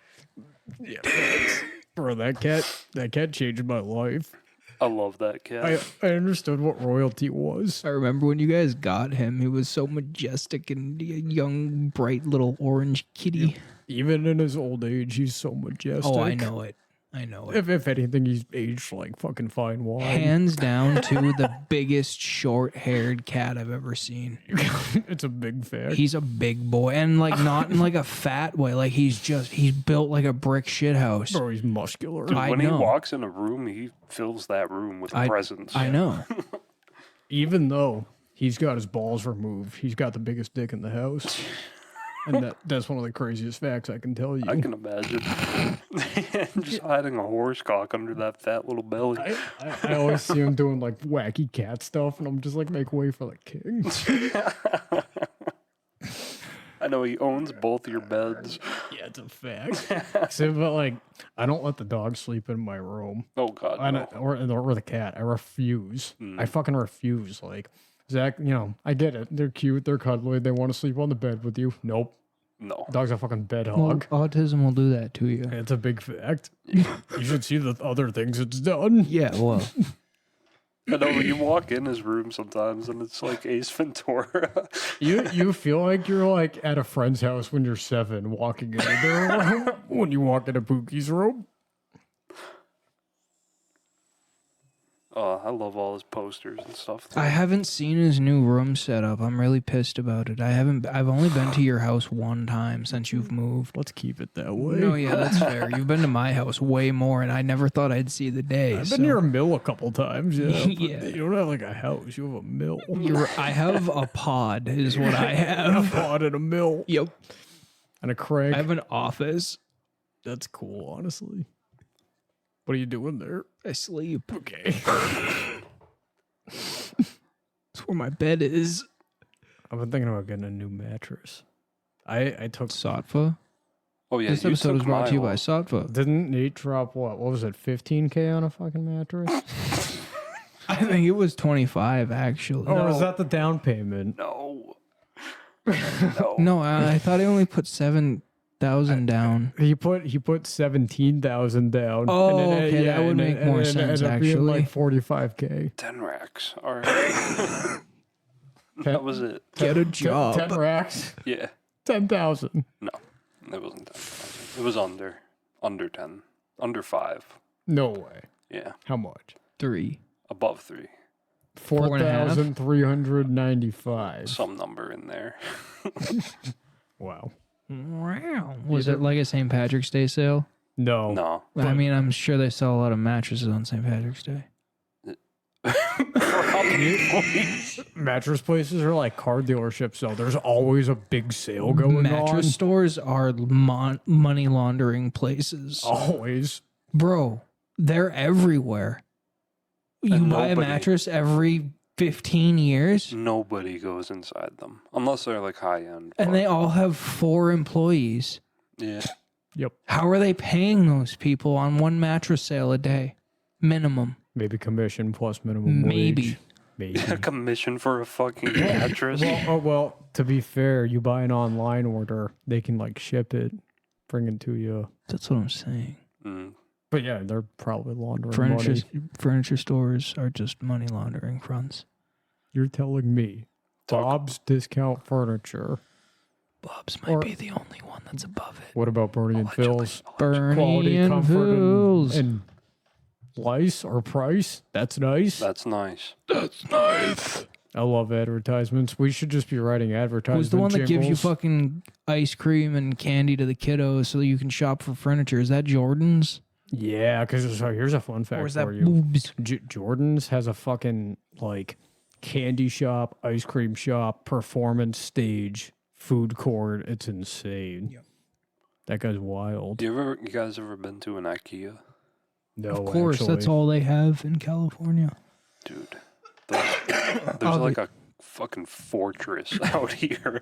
[SPEAKER 2] Bro, that cat changed my life.
[SPEAKER 3] I love that cat.
[SPEAKER 2] I understood what royalty was.
[SPEAKER 1] I remember when you guys got him. He was so majestic and a young, bright little orange kitty.
[SPEAKER 2] Even in his old age, he's so majestic.
[SPEAKER 1] Oh, I know it. I know it.
[SPEAKER 2] If anything, he's aged like fucking fine wine.
[SPEAKER 1] Hands down to the biggest short-haired cat I've ever seen.
[SPEAKER 2] It's a big fact.
[SPEAKER 1] He's a big boy, and like not in like a fat way. Like he's built like a brick shit house.
[SPEAKER 2] Bro, he's muscular.
[SPEAKER 3] Dude,
[SPEAKER 1] I
[SPEAKER 3] when
[SPEAKER 1] know.
[SPEAKER 3] he walks in a room, he fills that room with presence.
[SPEAKER 1] I know.
[SPEAKER 2] Even though he's got his balls removed, he's got the biggest dick in the house. And that's one of the craziest facts I can tell you.
[SPEAKER 3] I can imagine. Just hiding a horse cock under that fat little belly.
[SPEAKER 2] I always see him doing like wacky cat stuff, and I'm just like, make way for the king.
[SPEAKER 3] I know he owns both your beds.
[SPEAKER 2] Yeah, it's a fact. See, but like, I don't let the dog sleep in my room.
[SPEAKER 3] Oh, God, no.
[SPEAKER 2] Or the cat. I refuse. I fucking refuse. Like, Zach, you know, I get it. They're cute. They're cuddly. They want to sleep on the bed with you. Nope.
[SPEAKER 3] No.
[SPEAKER 2] Dog's a fucking bed
[SPEAKER 1] Well,
[SPEAKER 2] hog.
[SPEAKER 1] autism will do that to you.
[SPEAKER 2] It's a big fact. You should see the other things it's done.
[SPEAKER 1] Yeah, well,
[SPEAKER 3] I know you walk in his room sometimes and it's like Ace Ventura.
[SPEAKER 2] You feel like you're like at a friend's house when you're 7, walking into their room when you walk into Pookie's room.
[SPEAKER 3] Oh, I love all his posters and stuff.
[SPEAKER 1] I haven't seen his new room setup. I'm really pissed about it. I've only been to your house one time since you've moved.
[SPEAKER 2] Let's keep it that way.
[SPEAKER 1] No, yeah, that's fair. You've been to my house way more, and I never thought I'd see the day.
[SPEAKER 2] I've been to your mill a couple times. Yeah, but
[SPEAKER 1] Yeah.
[SPEAKER 2] You don't have like a house. You have a mill.
[SPEAKER 1] I have a pod, is what I
[SPEAKER 2] A
[SPEAKER 1] have.
[SPEAKER 2] pod and a mill.
[SPEAKER 1] Yep.
[SPEAKER 2] And a crank.
[SPEAKER 1] I have an office.
[SPEAKER 2] That's cool, honestly. What are you doing there?
[SPEAKER 1] I sleep.
[SPEAKER 2] Okay.
[SPEAKER 1] That's where my bed is.
[SPEAKER 2] I've been thinking about getting a new mattress. I took.
[SPEAKER 1] Satva.
[SPEAKER 3] Oh, yeah.
[SPEAKER 1] This
[SPEAKER 3] you
[SPEAKER 1] episode
[SPEAKER 3] took
[SPEAKER 1] is brought to you by
[SPEAKER 3] mine.
[SPEAKER 1] Satva.
[SPEAKER 2] Didn't Nate drop what? What was it? 15K on a fucking mattress?
[SPEAKER 1] I think it was 25, actually.
[SPEAKER 2] Or was that the down payment?
[SPEAKER 3] No. No.
[SPEAKER 1] No, I thought I only put 7,000 down.
[SPEAKER 2] He put 17,000 down.
[SPEAKER 1] Oh,
[SPEAKER 2] and then,
[SPEAKER 1] okay, that would make more
[SPEAKER 2] it
[SPEAKER 1] sense,
[SPEAKER 2] ended up being
[SPEAKER 1] actually.
[SPEAKER 2] like 45K.
[SPEAKER 3] 10 racks. All right. That was it.
[SPEAKER 1] Get a job.
[SPEAKER 2] 10 racks.
[SPEAKER 3] Yeah.
[SPEAKER 2] 10,000.
[SPEAKER 3] No. It wasn't 10,000. It was under 10. Under 5.
[SPEAKER 2] No way.
[SPEAKER 3] Yeah.
[SPEAKER 2] How much?
[SPEAKER 1] 3.
[SPEAKER 3] Above 3.
[SPEAKER 2] 4,395.
[SPEAKER 3] Some number in there.
[SPEAKER 2] Wow.
[SPEAKER 1] Wow. Was it like a St. Patrick's Day sale?
[SPEAKER 2] No.
[SPEAKER 3] No.
[SPEAKER 1] I mean, I'm sure they sell a lot of mattresses on St. Patrick's Day.
[SPEAKER 2] Mattress places are like car dealerships, so there's always a big sale going
[SPEAKER 1] Mattress
[SPEAKER 2] on.
[SPEAKER 1] stores are money laundering places.
[SPEAKER 2] Always.
[SPEAKER 1] Bro, they're everywhere. You
[SPEAKER 3] And
[SPEAKER 1] buy a
[SPEAKER 3] nobody-
[SPEAKER 1] mattress every 15 years,
[SPEAKER 3] Nobody goes inside them. Unless they're like high end.
[SPEAKER 1] and they all have 4 employees.
[SPEAKER 3] Yeah.
[SPEAKER 2] Yep.
[SPEAKER 1] How are they paying those people on one mattress sale a day? Minimum.
[SPEAKER 2] Maybe commission plus minimum
[SPEAKER 1] Maybe.
[SPEAKER 2] wage. Maybe.
[SPEAKER 3] A commission for a fucking mattress.
[SPEAKER 2] Well, to be fair, you buy an online order, they can like ship it bringing to you.
[SPEAKER 1] That's what I'm saying.
[SPEAKER 3] Mm.
[SPEAKER 2] But yeah, they're probably laundering money.
[SPEAKER 1] Furniture stores are just money laundering fronts.
[SPEAKER 2] You're telling me Bob's Discount Furniture.
[SPEAKER 1] Bob's might be the only one that's above it.
[SPEAKER 2] What about Bernie and Phil's?
[SPEAKER 1] Bernie
[SPEAKER 2] Quality,
[SPEAKER 1] and
[SPEAKER 2] comfort,
[SPEAKER 1] Phil's.
[SPEAKER 2] and lice or price? That's nice.
[SPEAKER 3] That's nice.
[SPEAKER 1] That's nice.
[SPEAKER 2] I love advertisements. We should just be writing advertisements.
[SPEAKER 1] Who's the one that gives you
[SPEAKER 2] jingles.
[SPEAKER 1] fucking ice cream and candy to the kiddos so that you can shop for furniture? Is that Jordan's?
[SPEAKER 2] Yeah, because here's a fun fact
[SPEAKER 1] Or is that
[SPEAKER 2] for you.
[SPEAKER 1] Boobs?
[SPEAKER 2] Jordan's has a fucking like candy shop, ice cream shop, performance stage, food court. It's insane.
[SPEAKER 1] Yep.
[SPEAKER 2] That guy's wild.
[SPEAKER 3] You guys ever been to an IKEA?
[SPEAKER 2] No,
[SPEAKER 1] Of course,
[SPEAKER 2] actually.
[SPEAKER 1] that's all they have in California.
[SPEAKER 3] Dude, there's like a fucking fortress out here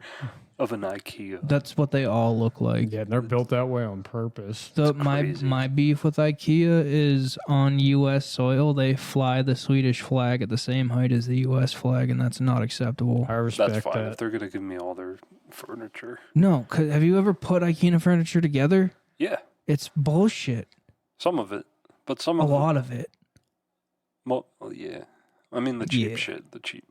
[SPEAKER 3] of an IKEA.
[SPEAKER 1] That's what they all look like.
[SPEAKER 2] Yeah, they're built that way on purpose.
[SPEAKER 3] crazy.
[SPEAKER 1] My beef with IKEA is on U.S. soil. They fly the Swedish flag at the same height as the U.S. flag, and that's not acceptable.
[SPEAKER 2] I respect
[SPEAKER 3] That's fine
[SPEAKER 2] that.
[SPEAKER 3] if they're gonna give me all their furniture.
[SPEAKER 1] No, 'cause have you ever put IKEA furniture together?
[SPEAKER 3] Yeah,
[SPEAKER 1] It's bullshit.
[SPEAKER 3] some of it, but some
[SPEAKER 1] A
[SPEAKER 3] of
[SPEAKER 1] lot of it.
[SPEAKER 3] Well, yeah. I mean the cheap
[SPEAKER 1] Yeah.
[SPEAKER 3] shit, the cheap.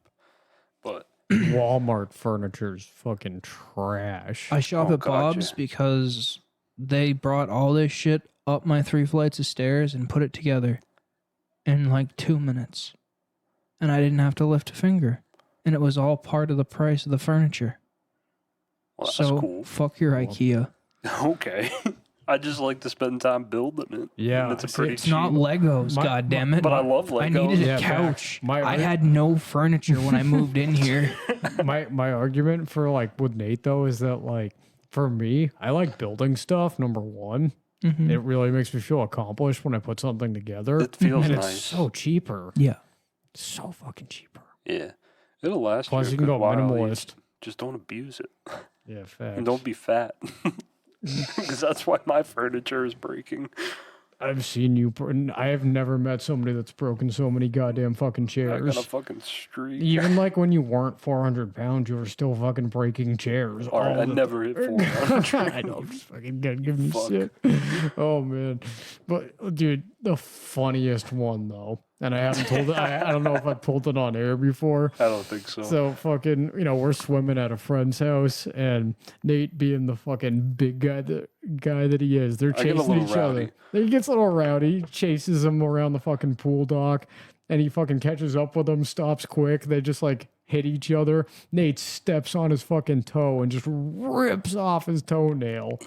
[SPEAKER 3] But
[SPEAKER 2] Walmart furniture's fucking trash.
[SPEAKER 1] I shop
[SPEAKER 3] Oh,
[SPEAKER 1] at
[SPEAKER 3] God,
[SPEAKER 1] Bob's
[SPEAKER 3] yeah.
[SPEAKER 1] because they brought all this shit up my 3 flights of stairs and put it together in like 2 minutes. And I didn't have to lift a finger. And it was all part of the price of the furniture.
[SPEAKER 3] well, that's
[SPEAKER 1] So
[SPEAKER 3] cool.
[SPEAKER 1] fuck your IKEA.
[SPEAKER 3] Okay. I just like to spend time building it.
[SPEAKER 2] Yeah,
[SPEAKER 3] and it's a
[SPEAKER 2] see,
[SPEAKER 3] pretty
[SPEAKER 1] It's
[SPEAKER 3] cheap.
[SPEAKER 1] not Legos,
[SPEAKER 2] My-
[SPEAKER 1] goddammit.
[SPEAKER 3] but I love Legos.
[SPEAKER 1] I needed a
[SPEAKER 2] Yeah,
[SPEAKER 1] couch.
[SPEAKER 2] my-
[SPEAKER 1] I had no furniture when I moved in here.
[SPEAKER 2] my argument for like with Nate though is that like for me, I like building stuff. Number one,
[SPEAKER 1] Mhm.
[SPEAKER 2] it really makes me feel accomplished when I put something together.
[SPEAKER 3] It feels
[SPEAKER 2] and
[SPEAKER 3] nice.
[SPEAKER 2] it's so cheaper.
[SPEAKER 1] Yeah.
[SPEAKER 2] So fucking cheaper.
[SPEAKER 3] Yeah. It'll last
[SPEAKER 2] Plus,
[SPEAKER 3] you
[SPEAKER 2] you
[SPEAKER 3] a
[SPEAKER 2] can
[SPEAKER 3] good
[SPEAKER 2] go
[SPEAKER 3] while.
[SPEAKER 2] minimalist.
[SPEAKER 3] Just don't abuse it.
[SPEAKER 2] Yeah, facts.
[SPEAKER 3] And don't be fat. Because that's why my furniture is breaking.
[SPEAKER 2] I've seen you. I have never met somebody that's broken so many goddamn fucking
[SPEAKER 3] I
[SPEAKER 2] chairs.
[SPEAKER 3] got a fucking streak.
[SPEAKER 2] Even like when you weren't 400 pounds, you were still fucking breaking chairs.
[SPEAKER 3] All right, I
[SPEAKER 2] the
[SPEAKER 3] never hit 400.
[SPEAKER 2] I know, I'm just fucking giving you
[SPEAKER 3] Fuck.
[SPEAKER 2] shit. Oh man, but dude, the funniest one though, and I haven't told it. I don't know if I've told it on air before.
[SPEAKER 3] I don't think so.
[SPEAKER 2] So fucking, we're swimming at a friend's house, and Nate, being the fucking big guy that he is, they're
[SPEAKER 3] I get a
[SPEAKER 2] chasing
[SPEAKER 3] little
[SPEAKER 2] each other.
[SPEAKER 3] rowdy.
[SPEAKER 2] He gets a little rowdy, chases him around the fucking pool dock, and he fucking catches up with them, stops quick. They just like hit each other. Nate steps on his fucking toe and just rips off his toenail.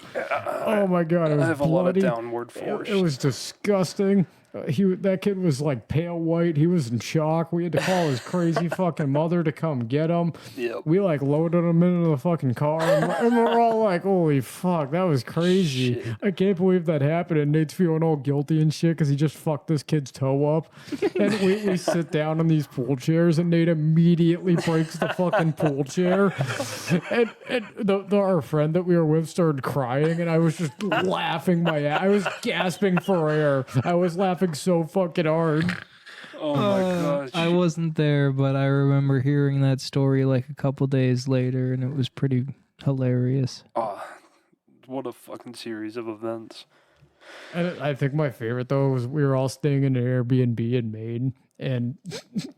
[SPEAKER 2] Oh my god, it was
[SPEAKER 3] I have a
[SPEAKER 2] bloody.
[SPEAKER 3] lot of downward force.
[SPEAKER 2] It was disgusting. That kid was like pale white. He was in shock. We had to call his crazy fucking mother to come get him.
[SPEAKER 3] Yep.
[SPEAKER 2] We like loaded him into the fucking car, and we're all like, "Holy fuck, that was crazy!"
[SPEAKER 3] Shit.
[SPEAKER 2] I can't believe that happened. And Nate's feeling all guilty and shit because he just fucked this kid's toe up. And we sit down in these pool chairs, and Nate immediately breaks the fucking pool chair. And our friend that we were with started crying, and I was just laughing my ass. I was gasping for air. I was laughing so fucking hard.
[SPEAKER 3] Oh my gosh.
[SPEAKER 1] I wasn't there, but I remember hearing that story like a couple days later, and it was pretty hilarious.
[SPEAKER 3] Oh, what a fucking series of events.
[SPEAKER 2] And I think my favorite though was we were all staying in an Airbnb in Maine, and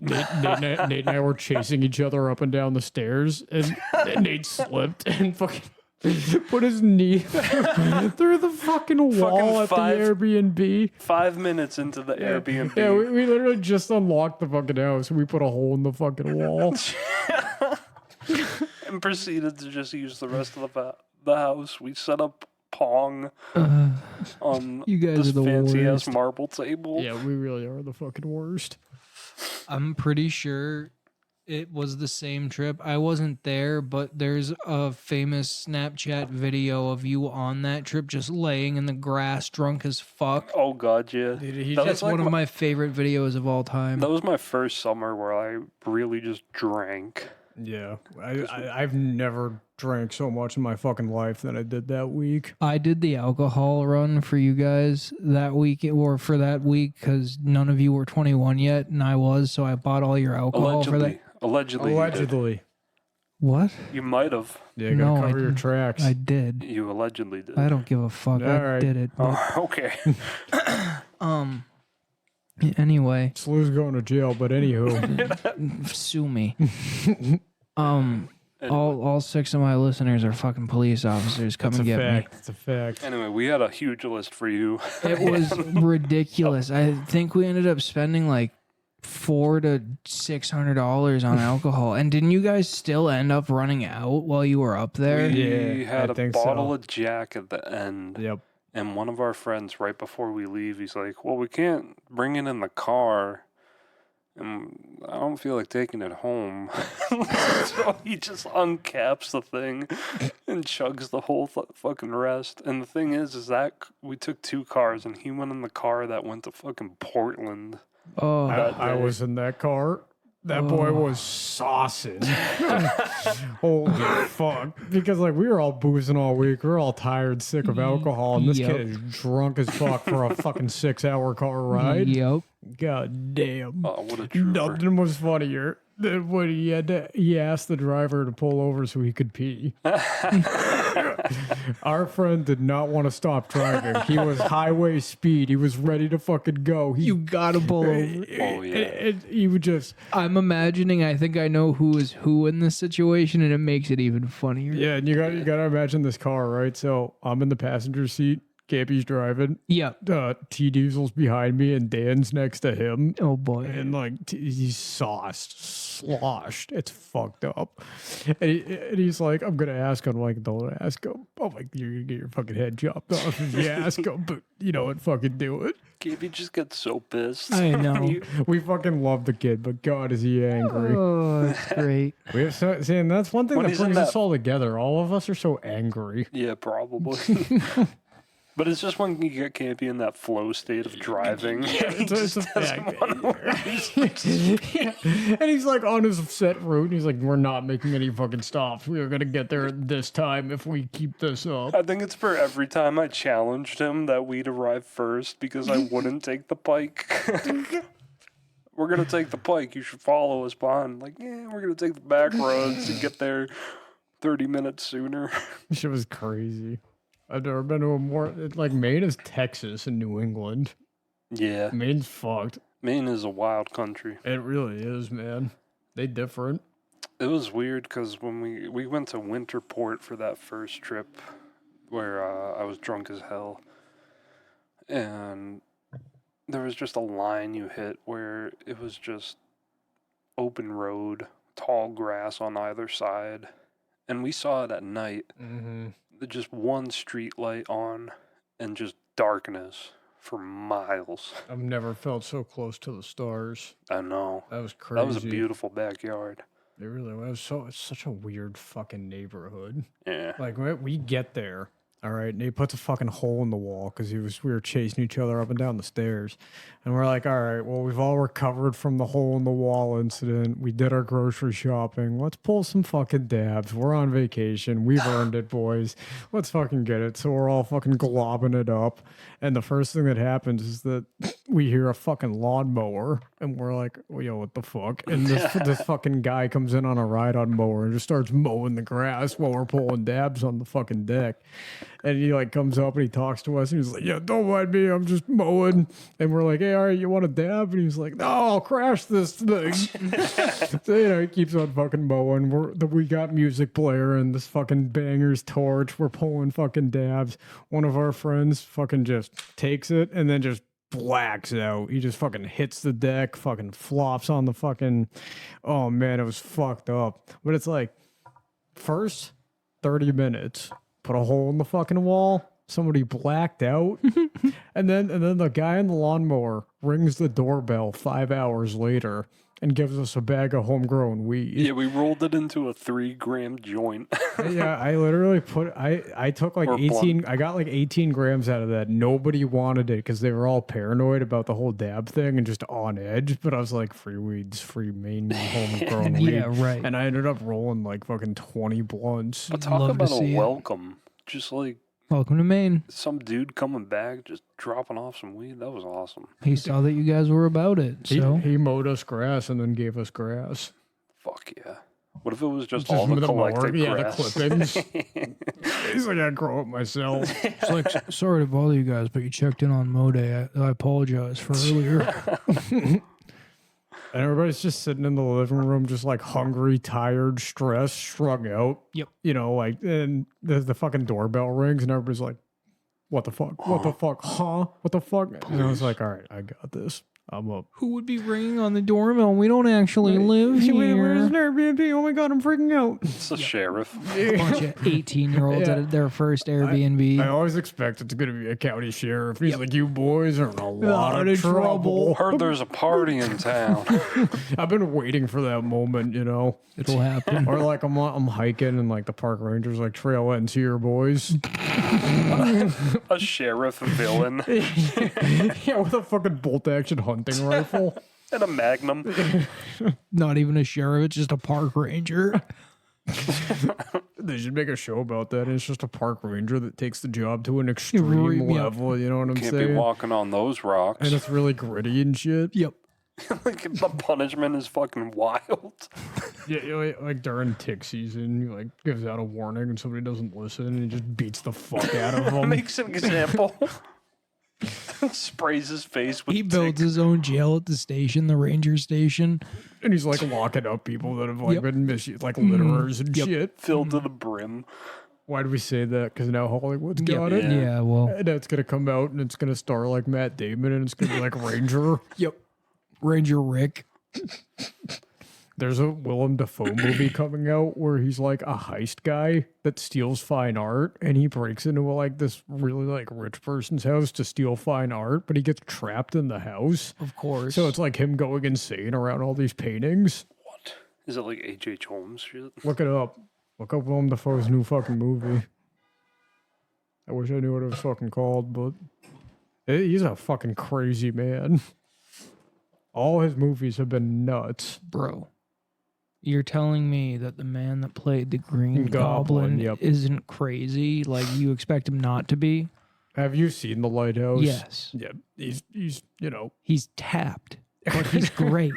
[SPEAKER 2] Nate and I were chasing each other up and down the stairs, and Nate slipped and fucking put his knee through the fucking wall at the
[SPEAKER 3] five-
[SPEAKER 2] Airbnb.
[SPEAKER 3] 5 minutes into the Airbnb.
[SPEAKER 2] Yeah, we literally just unlocked the fucking house. We put a hole in the fucking wall.
[SPEAKER 3] And proceeded to just use the rest of the house. We set up Pong on
[SPEAKER 1] You guys
[SPEAKER 3] this
[SPEAKER 1] are the
[SPEAKER 3] fancy
[SPEAKER 1] worst.
[SPEAKER 3] ass marble table.
[SPEAKER 2] Yeah, we really are the fucking worst.
[SPEAKER 1] I'm pretty sure it was the same trip. I wasn't there, but there's a famous Snapchat video of you on that trip just laying in the grass drunk as fuck.
[SPEAKER 3] Oh god, yeah.
[SPEAKER 2] Dude, he
[SPEAKER 3] That
[SPEAKER 1] That's
[SPEAKER 3] was like
[SPEAKER 1] one of my favorite videos of all time.
[SPEAKER 3] That was my first summer where I really just drank.
[SPEAKER 2] Yeah, I've never drank so much in my fucking life than I did that week.
[SPEAKER 1] I did the alcohol run for you guys that week, or for that week, because none of you were 21 yet, and I was, so I bought all your alcohol for that.
[SPEAKER 3] Allegedly. You did.
[SPEAKER 2] Allegedly.
[SPEAKER 1] What?
[SPEAKER 3] You might have.
[SPEAKER 2] Yeah, you gotta
[SPEAKER 1] No, I
[SPEAKER 2] cover your
[SPEAKER 1] didn't.
[SPEAKER 2] tracks.
[SPEAKER 1] I did.
[SPEAKER 3] You allegedly did.
[SPEAKER 1] I don't give a fuck.
[SPEAKER 2] All
[SPEAKER 1] I
[SPEAKER 2] right.
[SPEAKER 1] did it. But,
[SPEAKER 3] Oh, okay.
[SPEAKER 1] anyway,
[SPEAKER 2] Slew's going to jail, but anywho.
[SPEAKER 1] sue me. All 6 of my listeners are fucking police officers. Come
[SPEAKER 2] It's
[SPEAKER 1] and
[SPEAKER 2] a
[SPEAKER 1] get
[SPEAKER 2] fact. It's a fact.
[SPEAKER 3] Anyway, we had a huge list for you.
[SPEAKER 1] me. It was ridiculous. I think we ended up spending like $400 to $600 on alcohol. And didn't you guys still end up running out while you were up there?
[SPEAKER 3] We
[SPEAKER 2] Yeah,
[SPEAKER 3] had
[SPEAKER 2] I
[SPEAKER 3] a
[SPEAKER 2] think
[SPEAKER 3] bottle
[SPEAKER 2] so.
[SPEAKER 3] of Jack at the end.
[SPEAKER 2] Yep.
[SPEAKER 3] And one of our friends, right before we leave, he's like, well, we can't bring it in the car. And I don't feel like taking it home. So he just uncaps the thing and chugs the whole fucking rest. And the thing is that we took 2 cars and he went in the car that went to fucking Portland.
[SPEAKER 1] Oh,
[SPEAKER 2] I was in that car. That boy was saucing. Holy fuck. Because like we were all boozing all week. We were all tired, sick of alcohol. And this
[SPEAKER 1] Yep.
[SPEAKER 2] kid is drunk as fuck for a fucking 6-hour car ride.
[SPEAKER 1] yep.
[SPEAKER 2] God damn.
[SPEAKER 3] Oh, what a trooper.
[SPEAKER 2] Nothing was funnier than when he asked the driver to pull over so he could pee. Our friend did not want to stop driving. He was highway speed. He was ready to fucking go.
[SPEAKER 1] You gotta pull over.
[SPEAKER 3] Oh, yeah.
[SPEAKER 2] And he would just,
[SPEAKER 1] I'm imagining. I think I know who is who in this situation, and it makes it even funnier.
[SPEAKER 2] yeah, and you gotta imagine this car, right? So I'm in the passenger seat. Cappy's driving.
[SPEAKER 1] Yeah.
[SPEAKER 2] T Diesel's behind me, and Dan's next to him.
[SPEAKER 1] Oh boy.
[SPEAKER 2] And like he's sloshed. It's fucked up. And he's like, I'm gonna ask him. I'm like, don't ask him. I'm like, you're gonna get your fucking head chopped off if you ask him. But you know what? Fucking do it.
[SPEAKER 3] Gabe just gets so pissed.
[SPEAKER 1] I know.
[SPEAKER 2] We fucking love the kid, but God, is he angry?
[SPEAKER 1] Oh, it's great.
[SPEAKER 2] We have see, and that's one thing
[SPEAKER 3] When
[SPEAKER 2] that
[SPEAKER 3] he's in
[SPEAKER 2] brings us
[SPEAKER 3] that-
[SPEAKER 2] all together. All of us are so angry.
[SPEAKER 3] Yeah, probably. But it's just when you get Campy in that flow state of driving.
[SPEAKER 2] It's a fact. And he's like on his set route, and he's like, we're not making any fucking stops. We are gonna get there this time if we keep this up.
[SPEAKER 3] I think it's for every time I challenged him that we'd arrive first because I wouldn't take the pike. We're going to take the pike. You should follow us behind. Like, yeah, we're going to take the back roads and get there 30 minutes sooner.
[SPEAKER 2] Shit was crazy. I've never been to a more like Maine is Texas and New England.
[SPEAKER 3] Yeah.
[SPEAKER 2] Maine's fucked.
[SPEAKER 3] Maine is a wild country.
[SPEAKER 2] It really is, man. They different.
[SPEAKER 3] It was weird because when we went to Winterport for that first trip where I was drunk as hell. And there was just a line you hit where it was just open road, tall grass on either side. And we saw it at night.
[SPEAKER 2] Mm-hmm.
[SPEAKER 3] Just one street light on and just darkness for miles.
[SPEAKER 2] I've never felt so close to the stars.
[SPEAKER 3] I know.
[SPEAKER 2] That was crazy.
[SPEAKER 3] That was a beautiful backyard.
[SPEAKER 2] It really was. It's such a weird fucking neighborhood.
[SPEAKER 3] Yeah.
[SPEAKER 2] Like we get there, all right, and he puts a fucking hole in the wall because we were chasing each other up and down the stairs, and we're like, all right, well, we've all recovered from the hole in the wall incident. We did our grocery shopping. Let's pull some fucking dabs. We're on vacation. We've earned it, boys. Let's fucking get it. So we're all fucking globbing it up, and the first thing that happens is that we hear a fucking lawnmower, and we're like, well, yo, what the fuck? And this fucking guy comes in on a ride-on mower and just starts mowing the grass while we're pulling dabs on the fucking deck. And he like comes up and he talks to us and he's like, yeah, don't mind me, I'm just mowing. And we're like, hey, all right, you want a dab? And he's like, no, I'll crash this thing. So, he keeps on fucking mowing. We got music player and this fucking banger's torch. We're pulling fucking dabs. One of our friends fucking just takes it and then just blacks out. He just fucking hits the deck, fucking flops on the fucking, oh man, it was fucked up. But it's like, first 30 minutes, put a hole in the fucking wall, somebody blacked out, and then the guy in the lawnmower rings the doorbell 5 hours later and gives us a bag of homegrown weed.
[SPEAKER 3] Yeah, we rolled it into a 3-gram joint.
[SPEAKER 2] Yeah, I literally I took like
[SPEAKER 3] Or
[SPEAKER 2] 18, I got like 18 grams out of that. Nobody wanted it because they were all paranoid about the whole dab thing and just on edge. But I was like, free weeds, free Maine homegrown weed.
[SPEAKER 1] Yeah, right.
[SPEAKER 2] And I ended up rolling like fucking 20 blunts.
[SPEAKER 3] But talk
[SPEAKER 1] Love to
[SPEAKER 3] about
[SPEAKER 1] see
[SPEAKER 3] a
[SPEAKER 1] it.
[SPEAKER 3] welcome. Just like
[SPEAKER 1] Welcome to Maine.
[SPEAKER 3] some dude coming back, just dropping off some weed. That was awesome.
[SPEAKER 1] He saw that you guys were about it, so
[SPEAKER 2] He mowed us grass and then gave us grass.
[SPEAKER 3] Fuck yeah. What if it was just
[SPEAKER 2] Just
[SPEAKER 3] all the
[SPEAKER 2] the mower,
[SPEAKER 3] collected
[SPEAKER 2] yeah,
[SPEAKER 3] grass?
[SPEAKER 2] the clippings. He's like, I grow it myself.
[SPEAKER 1] It's like, sorry to bother you guys, but you checked in on Mo Day. I apologize for earlier.
[SPEAKER 2] And everybody's just sitting in the living room, just like hungry, tired, stressed, strung out.
[SPEAKER 1] Yep.
[SPEAKER 2] You know, like, and the fucking doorbell rings, and everybody's like, what the fuck? What the fuck? Huh? What the fuck? And I was like, all right, I got this. I'm up.
[SPEAKER 1] Who would be ringing on the doorbell? We don't actually live
[SPEAKER 2] Wait,
[SPEAKER 1] here.
[SPEAKER 2] where's an Airbnb? Oh my God, I'm freaking out.
[SPEAKER 3] It's the sheriff.
[SPEAKER 1] A bunch of 18-year-olds at their first Airbnb.
[SPEAKER 2] I always expect it's going to be a county sheriff. He's like, you boys are in a lot
[SPEAKER 1] Lot
[SPEAKER 2] of
[SPEAKER 1] of trouble.
[SPEAKER 2] trouble.
[SPEAKER 3] Heard there's a party in town.
[SPEAKER 2] I've been waiting for that moment, you know.
[SPEAKER 1] It'll happen.
[SPEAKER 2] Or like I'm hiking and like the park ranger's like, trail ends here, boys.
[SPEAKER 3] A sheriff villain
[SPEAKER 2] Yeah, with a fucking bolt action hunting rifle.
[SPEAKER 3] and a magnum.
[SPEAKER 1] Not even a sheriff, it's just a park ranger.
[SPEAKER 2] They should make a show about that. And it's just a park ranger that takes the job to an extreme
[SPEAKER 1] Yep.
[SPEAKER 2] level. You know what I'm
[SPEAKER 3] Can't
[SPEAKER 2] saying?
[SPEAKER 3] be walking on those rocks.
[SPEAKER 2] And it's really gritty and shit.
[SPEAKER 1] Yep.
[SPEAKER 3] Like the punishment is fucking wild.
[SPEAKER 2] Yeah, you know, like during tick season, he like gives out a warning and somebody doesn't listen and he just beats the fuck out of them.
[SPEAKER 3] Makes an example. Sprays his face with
[SPEAKER 1] He builds
[SPEAKER 3] tick.
[SPEAKER 1] his own jail at the station, the ranger station.
[SPEAKER 2] And he's like locking up people that have like
[SPEAKER 1] Yep.
[SPEAKER 2] been misused, like litterers and shit.
[SPEAKER 3] Filled to the brim.
[SPEAKER 2] Why do we say that? Because now Hollywood's got
[SPEAKER 1] Yep.
[SPEAKER 2] it.
[SPEAKER 1] Yeah, well.
[SPEAKER 2] And it's gonna come out and it's gonna star like Matt Damon and it's gonna be like Ranger.
[SPEAKER 1] Yep. Ranger Rick.
[SPEAKER 2] There's a Willem Dafoe movie coming out where he's like a heist guy that steals fine art and he breaks into like this really like rich person's house to steal fine art, but he gets trapped in the house.
[SPEAKER 1] Of course.
[SPEAKER 2] So it's like him going insane around all these paintings.
[SPEAKER 3] What? Is it like H.H. Holmes shit?
[SPEAKER 2] Look it up. Look up Willem Dafoe's new fucking movie. I wish I knew what it was fucking called, but he's a fucking crazy man. All his movies have been nuts.
[SPEAKER 1] Bro, you're telling me that the man that played the Green
[SPEAKER 2] Goblin,
[SPEAKER 1] Goblin
[SPEAKER 2] yep.
[SPEAKER 1] isn't crazy? Like, you expect him not to be?
[SPEAKER 2] Have you seen The Lighthouse?
[SPEAKER 1] Yes.
[SPEAKER 2] Yeah, he's you know,
[SPEAKER 1] He's tapped, but he's great.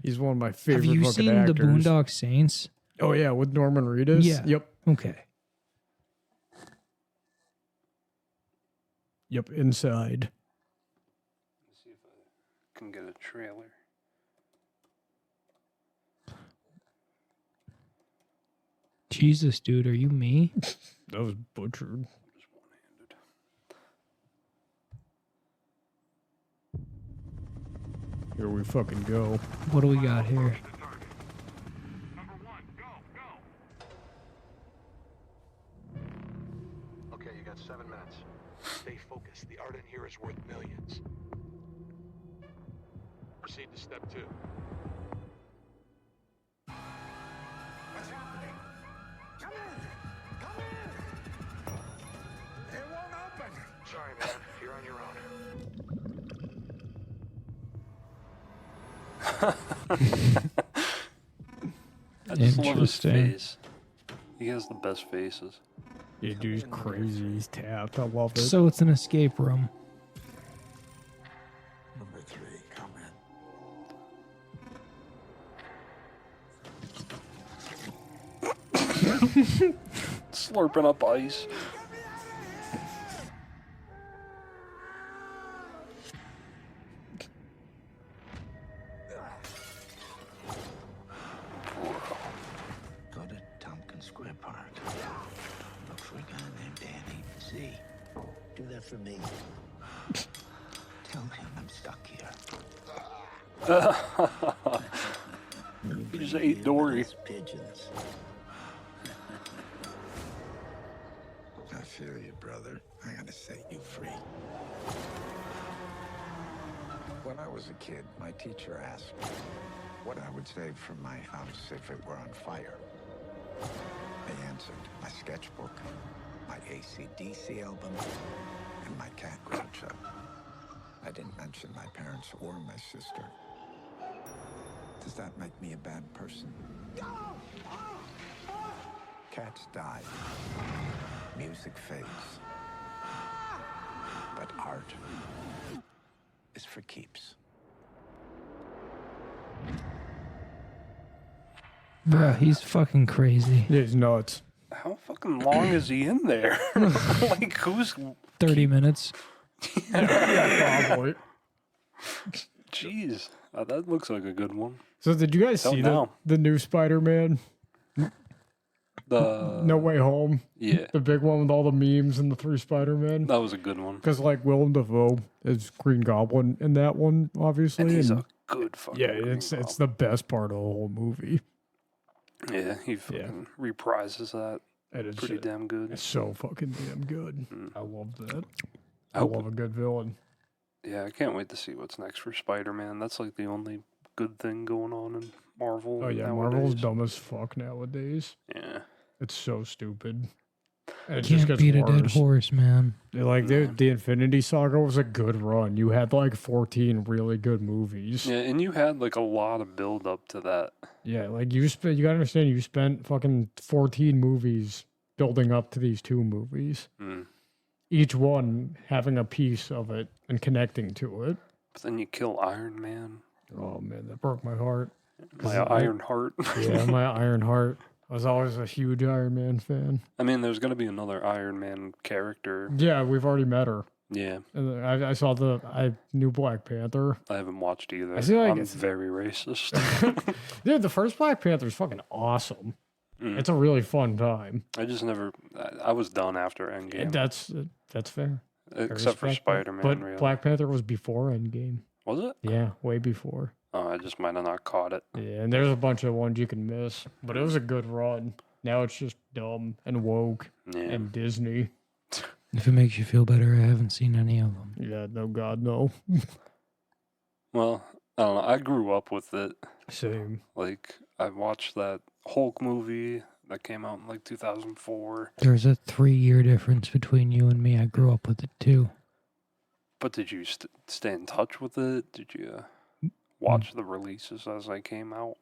[SPEAKER 2] he's one of my favorite
[SPEAKER 1] Have you
[SPEAKER 2] fucking
[SPEAKER 1] seen
[SPEAKER 2] actors.
[SPEAKER 1] The Boondock Saints?
[SPEAKER 2] Oh yeah, with Norman Reedus.
[SPEAKER 1] Yeah.
[SPEAKER 2] Yep.
[SPEAKER 1] Okay.
[SPEAKER 2] Yep. Inside.
[SPEAKER 3] Let's see if I can get a trailer.
[SPEAKER 1] Jesus, dude, are you me?
[SPEAKER 2] That was butchered.
[SPEAKER 3] Just one-handed.
[SPEAKER 2] Here we fucking go.
[SPEAKER 1] What do we got here?
[SPEAKER 5] Okay, you got 7 minutes. Stay focused. The art in here is worth millions. Proceed to step 2.
[SPEAKER 6] What's happening? Come in! Come in! It won't open!
[SPEAKER 5] Sorry, man. You're on your own.
[SPEAKER 3] I just love his
[SPEAKER 1] Interesting.
[SPEAKER 3] face. He has the best faces.
[SPEAKER 2] Yeah, dude's crazy. He's tapped. I love it.
[SPEAKER 1] So it's an escape room.
[SPEAKER 6] Number 3, come in.
[SPEAKER 3] Slurping up ice.
[SPEAKER 6] Go to Tompkins Square Park. Look for a guy named Danny. See? Do that for me. Tell him I'm stuck here.
[SPEAKER 3] He just ate Dory.
[SPEAKER 6] Those pigeons. I feel you, brother. I gotta set you free. When I was a kid, my teacher asked me what I would save from my house if it were on fire. I answered my sketchbook, my AC/DC album, and my cat Groucho. I didn't mention my parents or my sister. Does that make me a bad person? Cats die. Music fades. But art is for keeps.
[SPEAKER 1] Bro, he's fucking crazy.
[SPEAKER 2] Yeah, he's nuts.
[SPEAKER 3] How fucking long is he in there? Like, who's
[SPEAKER 1] 30 minutes.
[SPEAKER 2] Yeah, probably.
[SPEAKER 3] Jeez, that looks like a good one.
[SPEAKER 2] So did you guys
[SPEAKER 3] Don't
[SPEAKER 2] see
[SPEAKER 3] know.
[SPEAKER 2] the new Spider-Man?
[SPEAKER 3] The
[SPEAKER 2] No Way Home?
[SPEAKER 3] Yeah,
[SPEAKER 2] The big one with all the memes and the 3 Spider-Man?
[SPEAKER 3] that was a good one.
[SPEAKER 2] Because, like, Willem Dafoe is Green Goblin in that one, obviously.
[SPEAKER 3] And he's a good fucking.
[SPEAKER 2] yeah,
[SPEAKER 3] Green
[SPEAKER 2] it's
[SPEAKER 3] Goblin.
[SPEAKER 2] the best part of the whole movie.
[SPEAKER 3] Yeah, he fucking reprises that
[SPEAKER 2] And it's
[SPEAKER 3] pretty damn good.
[SPEAKER 2] It's so fucking damn good. I love that. I
[SPEAKER 3] hope-
[SPEAKER 2] love a good villain.
[SPEAKER 3] Yeah, I can't wait to see what's next for Spider-Man. That's like the only good thing going on in Marvel.
[SPEAKER 2] Oh yeah,
[SPEAKER 3] nowadays.
[SPEAKER 2] Marvel's dumb as fuck nowadays.
[SPEAKER 3] Yeah,
[SPEAKER 2] It's so stupid. And it just
[SPEAKER 1] Can't
[SPEAKER 2] gets
[SPEAKER 1] beat a
[SPEAKER 2] worse.
[SPEAKER 1] dead horse, man.
[SPEAKER 2] Like the Infinity Saga was a good run. You had like 14 really good movies.
[SPEAKER 3] yeah, and you had like a lot of build up to that.
[SPEAKER 2] Yeah, like you gotta understand, you spent fucking 14 movies building up to these 2 movies.
[SPEAKER 3] Mm.
[SPEAKER 2] Each one having a piece of it and connecting to it.
[SPEAKER 3] But then you kill Iron Man.
[SPEAKER 2] Oh man, that broke my heart.
[SPEAKER 3] My Iron Heart.
[SPEAKER 2] Yeah, my Iron Heart. I was always a huge Iron Man fan.
[SPEAKER 3] I mean, there's gonna be another Iron Man character.
[SPEAKER 2] Yeah, we've already met her.
[SPEAKER 3] Yeah,
[SPEAKER 2] And I saw I knew Black Panther.
[SPEAKER 3] I haven't watched either.
[SPEAKER 2] I feel like
[SPEAKER 3] I'm
[SPEAKER 2] it's-
[SPEAKER 3] very racist.
[SPEAKER 2] Dude, the first Black Panther is fucking awesome.
[SPEAKER 3] Mm.
[SPEAKER 2] It's a really fun time.
[SPEAKER 3] I just never. I was done after Endgame,
[SPEAKER 2] That's fair. I
[SPEAKER 3] except for
[SPEAKER 2] respect that.
[SPEAKER 3] Spider-Man.
[SPEAKER 2] But
[SPEAKER 3] really.
[SPEAKER 2] Black Panther was before Endgame.
[SPEAKER 3] Was it?
[SPEAKER 2] Yeah, way before.
[SPEAKER 3] Oh, I just might have not caught it.
[SPEAKER 2] Yeah, and there's a bunch of ones you can miss, but it was a good run. Now it's just dumb and woke
[SPEAKER 3] Yeah.
[SPEAKER 2] and Disney.
[SPEAKER 1] If it makes you feel better, I haven't seen any of them.
[SPEAKER 2] Yeah, no God, no.
[SPEAKER 3] Well, I don't know. I grew up with it.
[SPEAKER 2] Same.
[SPEAKER 3] Like, I watched that Hulk movie that came out in like 2004.
[SPEAKER 1] There's a 3-year difference between you and me. I grew up with it too.
[SPEAKER 3] But did you stay in touch with it? Did you watch the releases as they came out?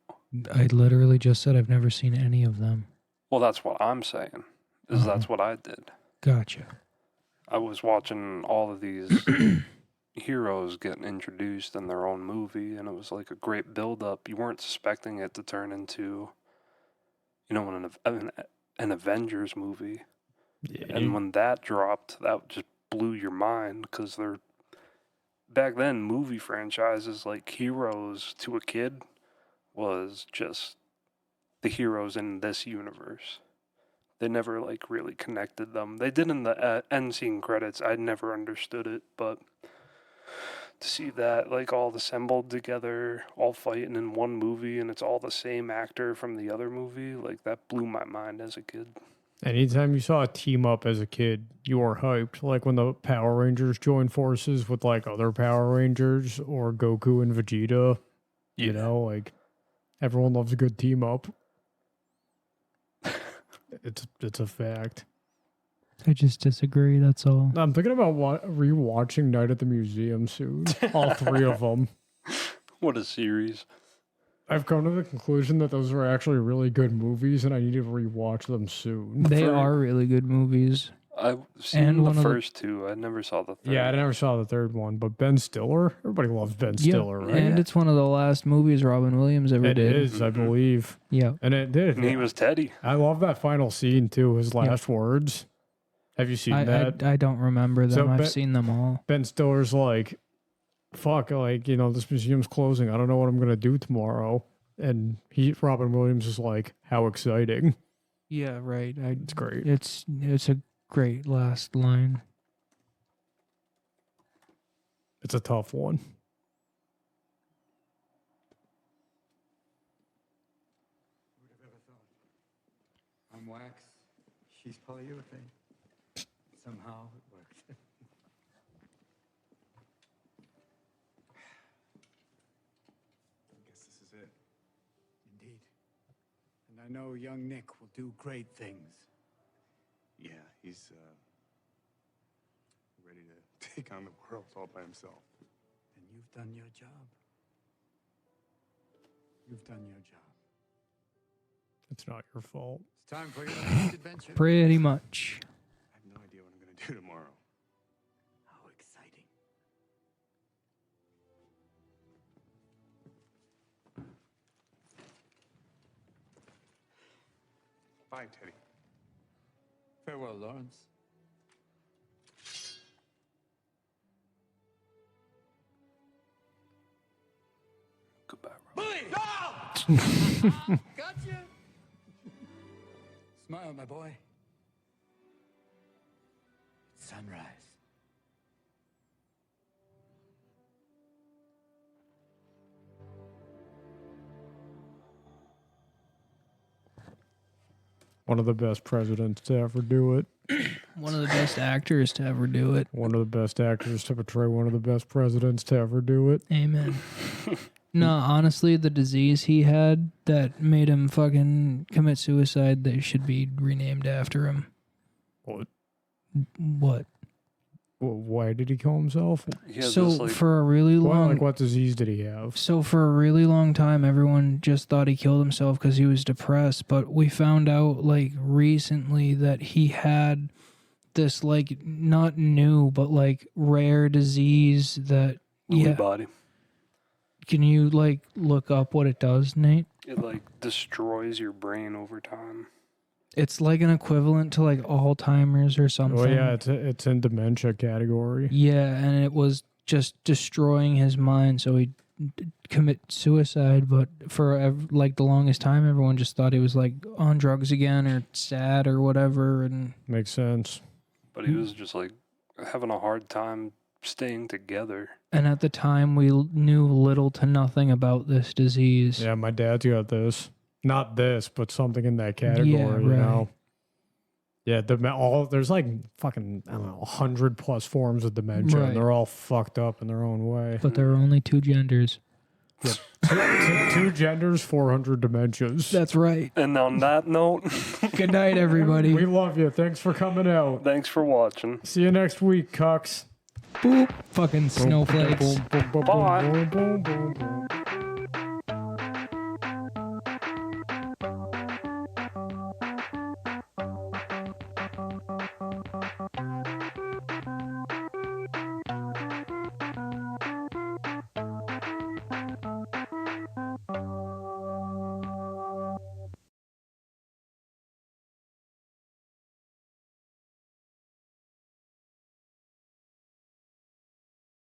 [SPEAKER 1] I literally just said I've never seen any of them.
[SPEAKER 3] Well, that's what I'm saying. That's what I did.
[SPEAKER 1] Gotcha.
[SPEAKER 3] I was watching all of these heroes getting introduced in their own movie, and it was like a great build-up. You weren't expecting it to turn into, an Avengers movie.
[SPEAKER 2] Yeah.
[SPEAKER 3] And when that dropped, that just blew your mind, because back then, movie franchises like Heroes to a kid was just the heroes in this universe. They never like really connected them. They did in the end scene credits. I never understood it, but to see that like all assembled together, all fighting in one movie, and it's all the same actor from the other movie, like that blew my mind as a kid.
[SPEAKER 2] Anytime you saw a team up as a kid, you were hyped. Like when the Power Rangers joined forces with like other Power Rangers or Goku and Vegeta. You know, like everyone loves a good team up. It's a fact.
[SPEAKER 1] I just disagree, that's all.
[SPEAKER 2] I'm thinking about rewatching Night at the Museum soon. All 3 of them.
[SPEAKER 3] What a series.
[SPEAKER 2] I've come to the conclusion that those were actually really good movies, and I need to rewatch them soon.
[SPEAKER 1] They are really good movies.
[SPEAKER 3] I've seen
[SPEAKER 1] And
[SPEAKER 3] the
[SPEAKER 1] one of the-
[SPEAKER 3] first 2. I never saw the third.
[SPEAKER 2] Yeah, I never saw the third one, but Ben Stiller, everybody loves Ben Stiller, right?
[SPEAKER 1] And it's one of the last movies Robin Williams ever
[SPEAKER 2] It
[SPEAKER 1] did.
[SPEAKER 2] is, I believe.
[SPEAKER 1] Yeah.
[SPEAKER 2] And it did.
[SPEAKER 3] And he was Teddy.
[SPEAKER 2] I love that final scene too, his last words. Have you seen that?
[SPEAKER 1] I don't remember them.
[SPEAKER 2] So
[SPEAKER 1] I've
[SPEAKER 2] Ben-
[SPEAKER 1] seen them all.
[SPEAKER 2] Ben Stiller's like, fuck, like, this museum's closing. I don't know what I'm going to do tomorrow. And Robin Williams is like, how exciting.
[SPEAKER 1] Yeah, right.
[SPEAKER 2] It's great.
[SPEAKER 1] It's a great last line.
[SPEAKER 2] It's a tough one.
[SPEAKER 7] I'm wax, she's polyurethane. Somehow it works. I guess this is it. Indeed. And I know young Nick will do great things.
[SPEAKER 4] Yeah, he's ready to take on the world all by himself.
[SPEAKER 7] And you've done your job. You've done your job.
[SPEAKER 2] It's not your fault.
[SPEAKER 7] It's time for your next adventure.
[SPEAKER 1] Pretty much.
[SPEAKER 4] I have no idea what I'm going to do tomorrow.
[SPEAKER 7] How exciting. Bye, Teddy.
[SPEAKER 8] Farewell, Lawrence.
[SPEAKER 3] Goodbye, Robert.
[SPEAKER 8] Gotcha. Smile, my boy. It's sunrise.
[SPEAKER 2] One of the best presidents to ever do it.
[SPEAKER 1] One of the best actors to ever do it.
[SPEAKER 2] One of the best actors to portray one of the best presidents to ever do it.
[SPEAKER 1] Amen. No, honestly, the disease he had that made him fucking commit suicide, they should be renamed after him.
[SPEAKER 2] What?
[SPEAKER 1] What?
[SPEAKER 2] Why did he kill himself?
[SPEAKER 3] He had
[SPEAKER 1] So
[SPEAKER 3] this, like,
[SPEAKER 1] for a really long,
[SPEAKER 2] Like, what disease did he have?
[SPEAKER 1] so for a really long time, everyone just thought he killed himself because he was depressed. But we found out like recently that he had this like not new but like rare disease that
[SPEAKER 3] Lewy body.
[SPEAKER 1] Can you like look up what it does, Nate?
[SPEAKER 3] It like destroys your brain over time.
[SPEAKER 1] It's like an equivalent to like Alzheimer's or something.
[SPEAKER 2] Oh yeah, it's in dementia category.
[SPEAKER 1] Yeah, and it was just destroying his mind, so he commit suicide. But for like the longest time, everyone just thought he was like on drugs again or sad or whatever. And
[SPEAKER 2] Makes sense.
[SPEAKER 3] But he was just like having a hard time staying together.
[SPEAKER 1] And at the time, we knew little to nothing about this disease.
[SPEAKER 2] Yeah, my dad's got this. Not this, but something in that category,
[SPEAKER 1] Yeah,
[SPEAKER 2] you
[SPEAKER 1] right.
[SPEAKER 2] know? Yeah, there's like fucking, I don't know, 100 plus forms of dementia,
[SPEAKER 1] Right.
[SPEAKER 2] and they're all fucked up in their own way.
[SPEAKER 1] But there are only two genders.
[SPEAKER 2] Two genders, 400 dementias.
[SPEAKER 1] That's right.
[SPEAKER 3] And on that note,
[SPEAKER 1] Good night, everybody.
[SPEAKER 2] We love you. Thanks for coming out.
[SPEAKER 3] thanks for watching.
[SPEAKER 2] See you next week, cucks.
[SPEAKER 1] Boop. Fucking snowflakes.
[SPEAKER 2] Boom, boom, boom, boom,
[SPEAKER 3] Bye.
[SPEAKER 2] boom, boom, boom, boom.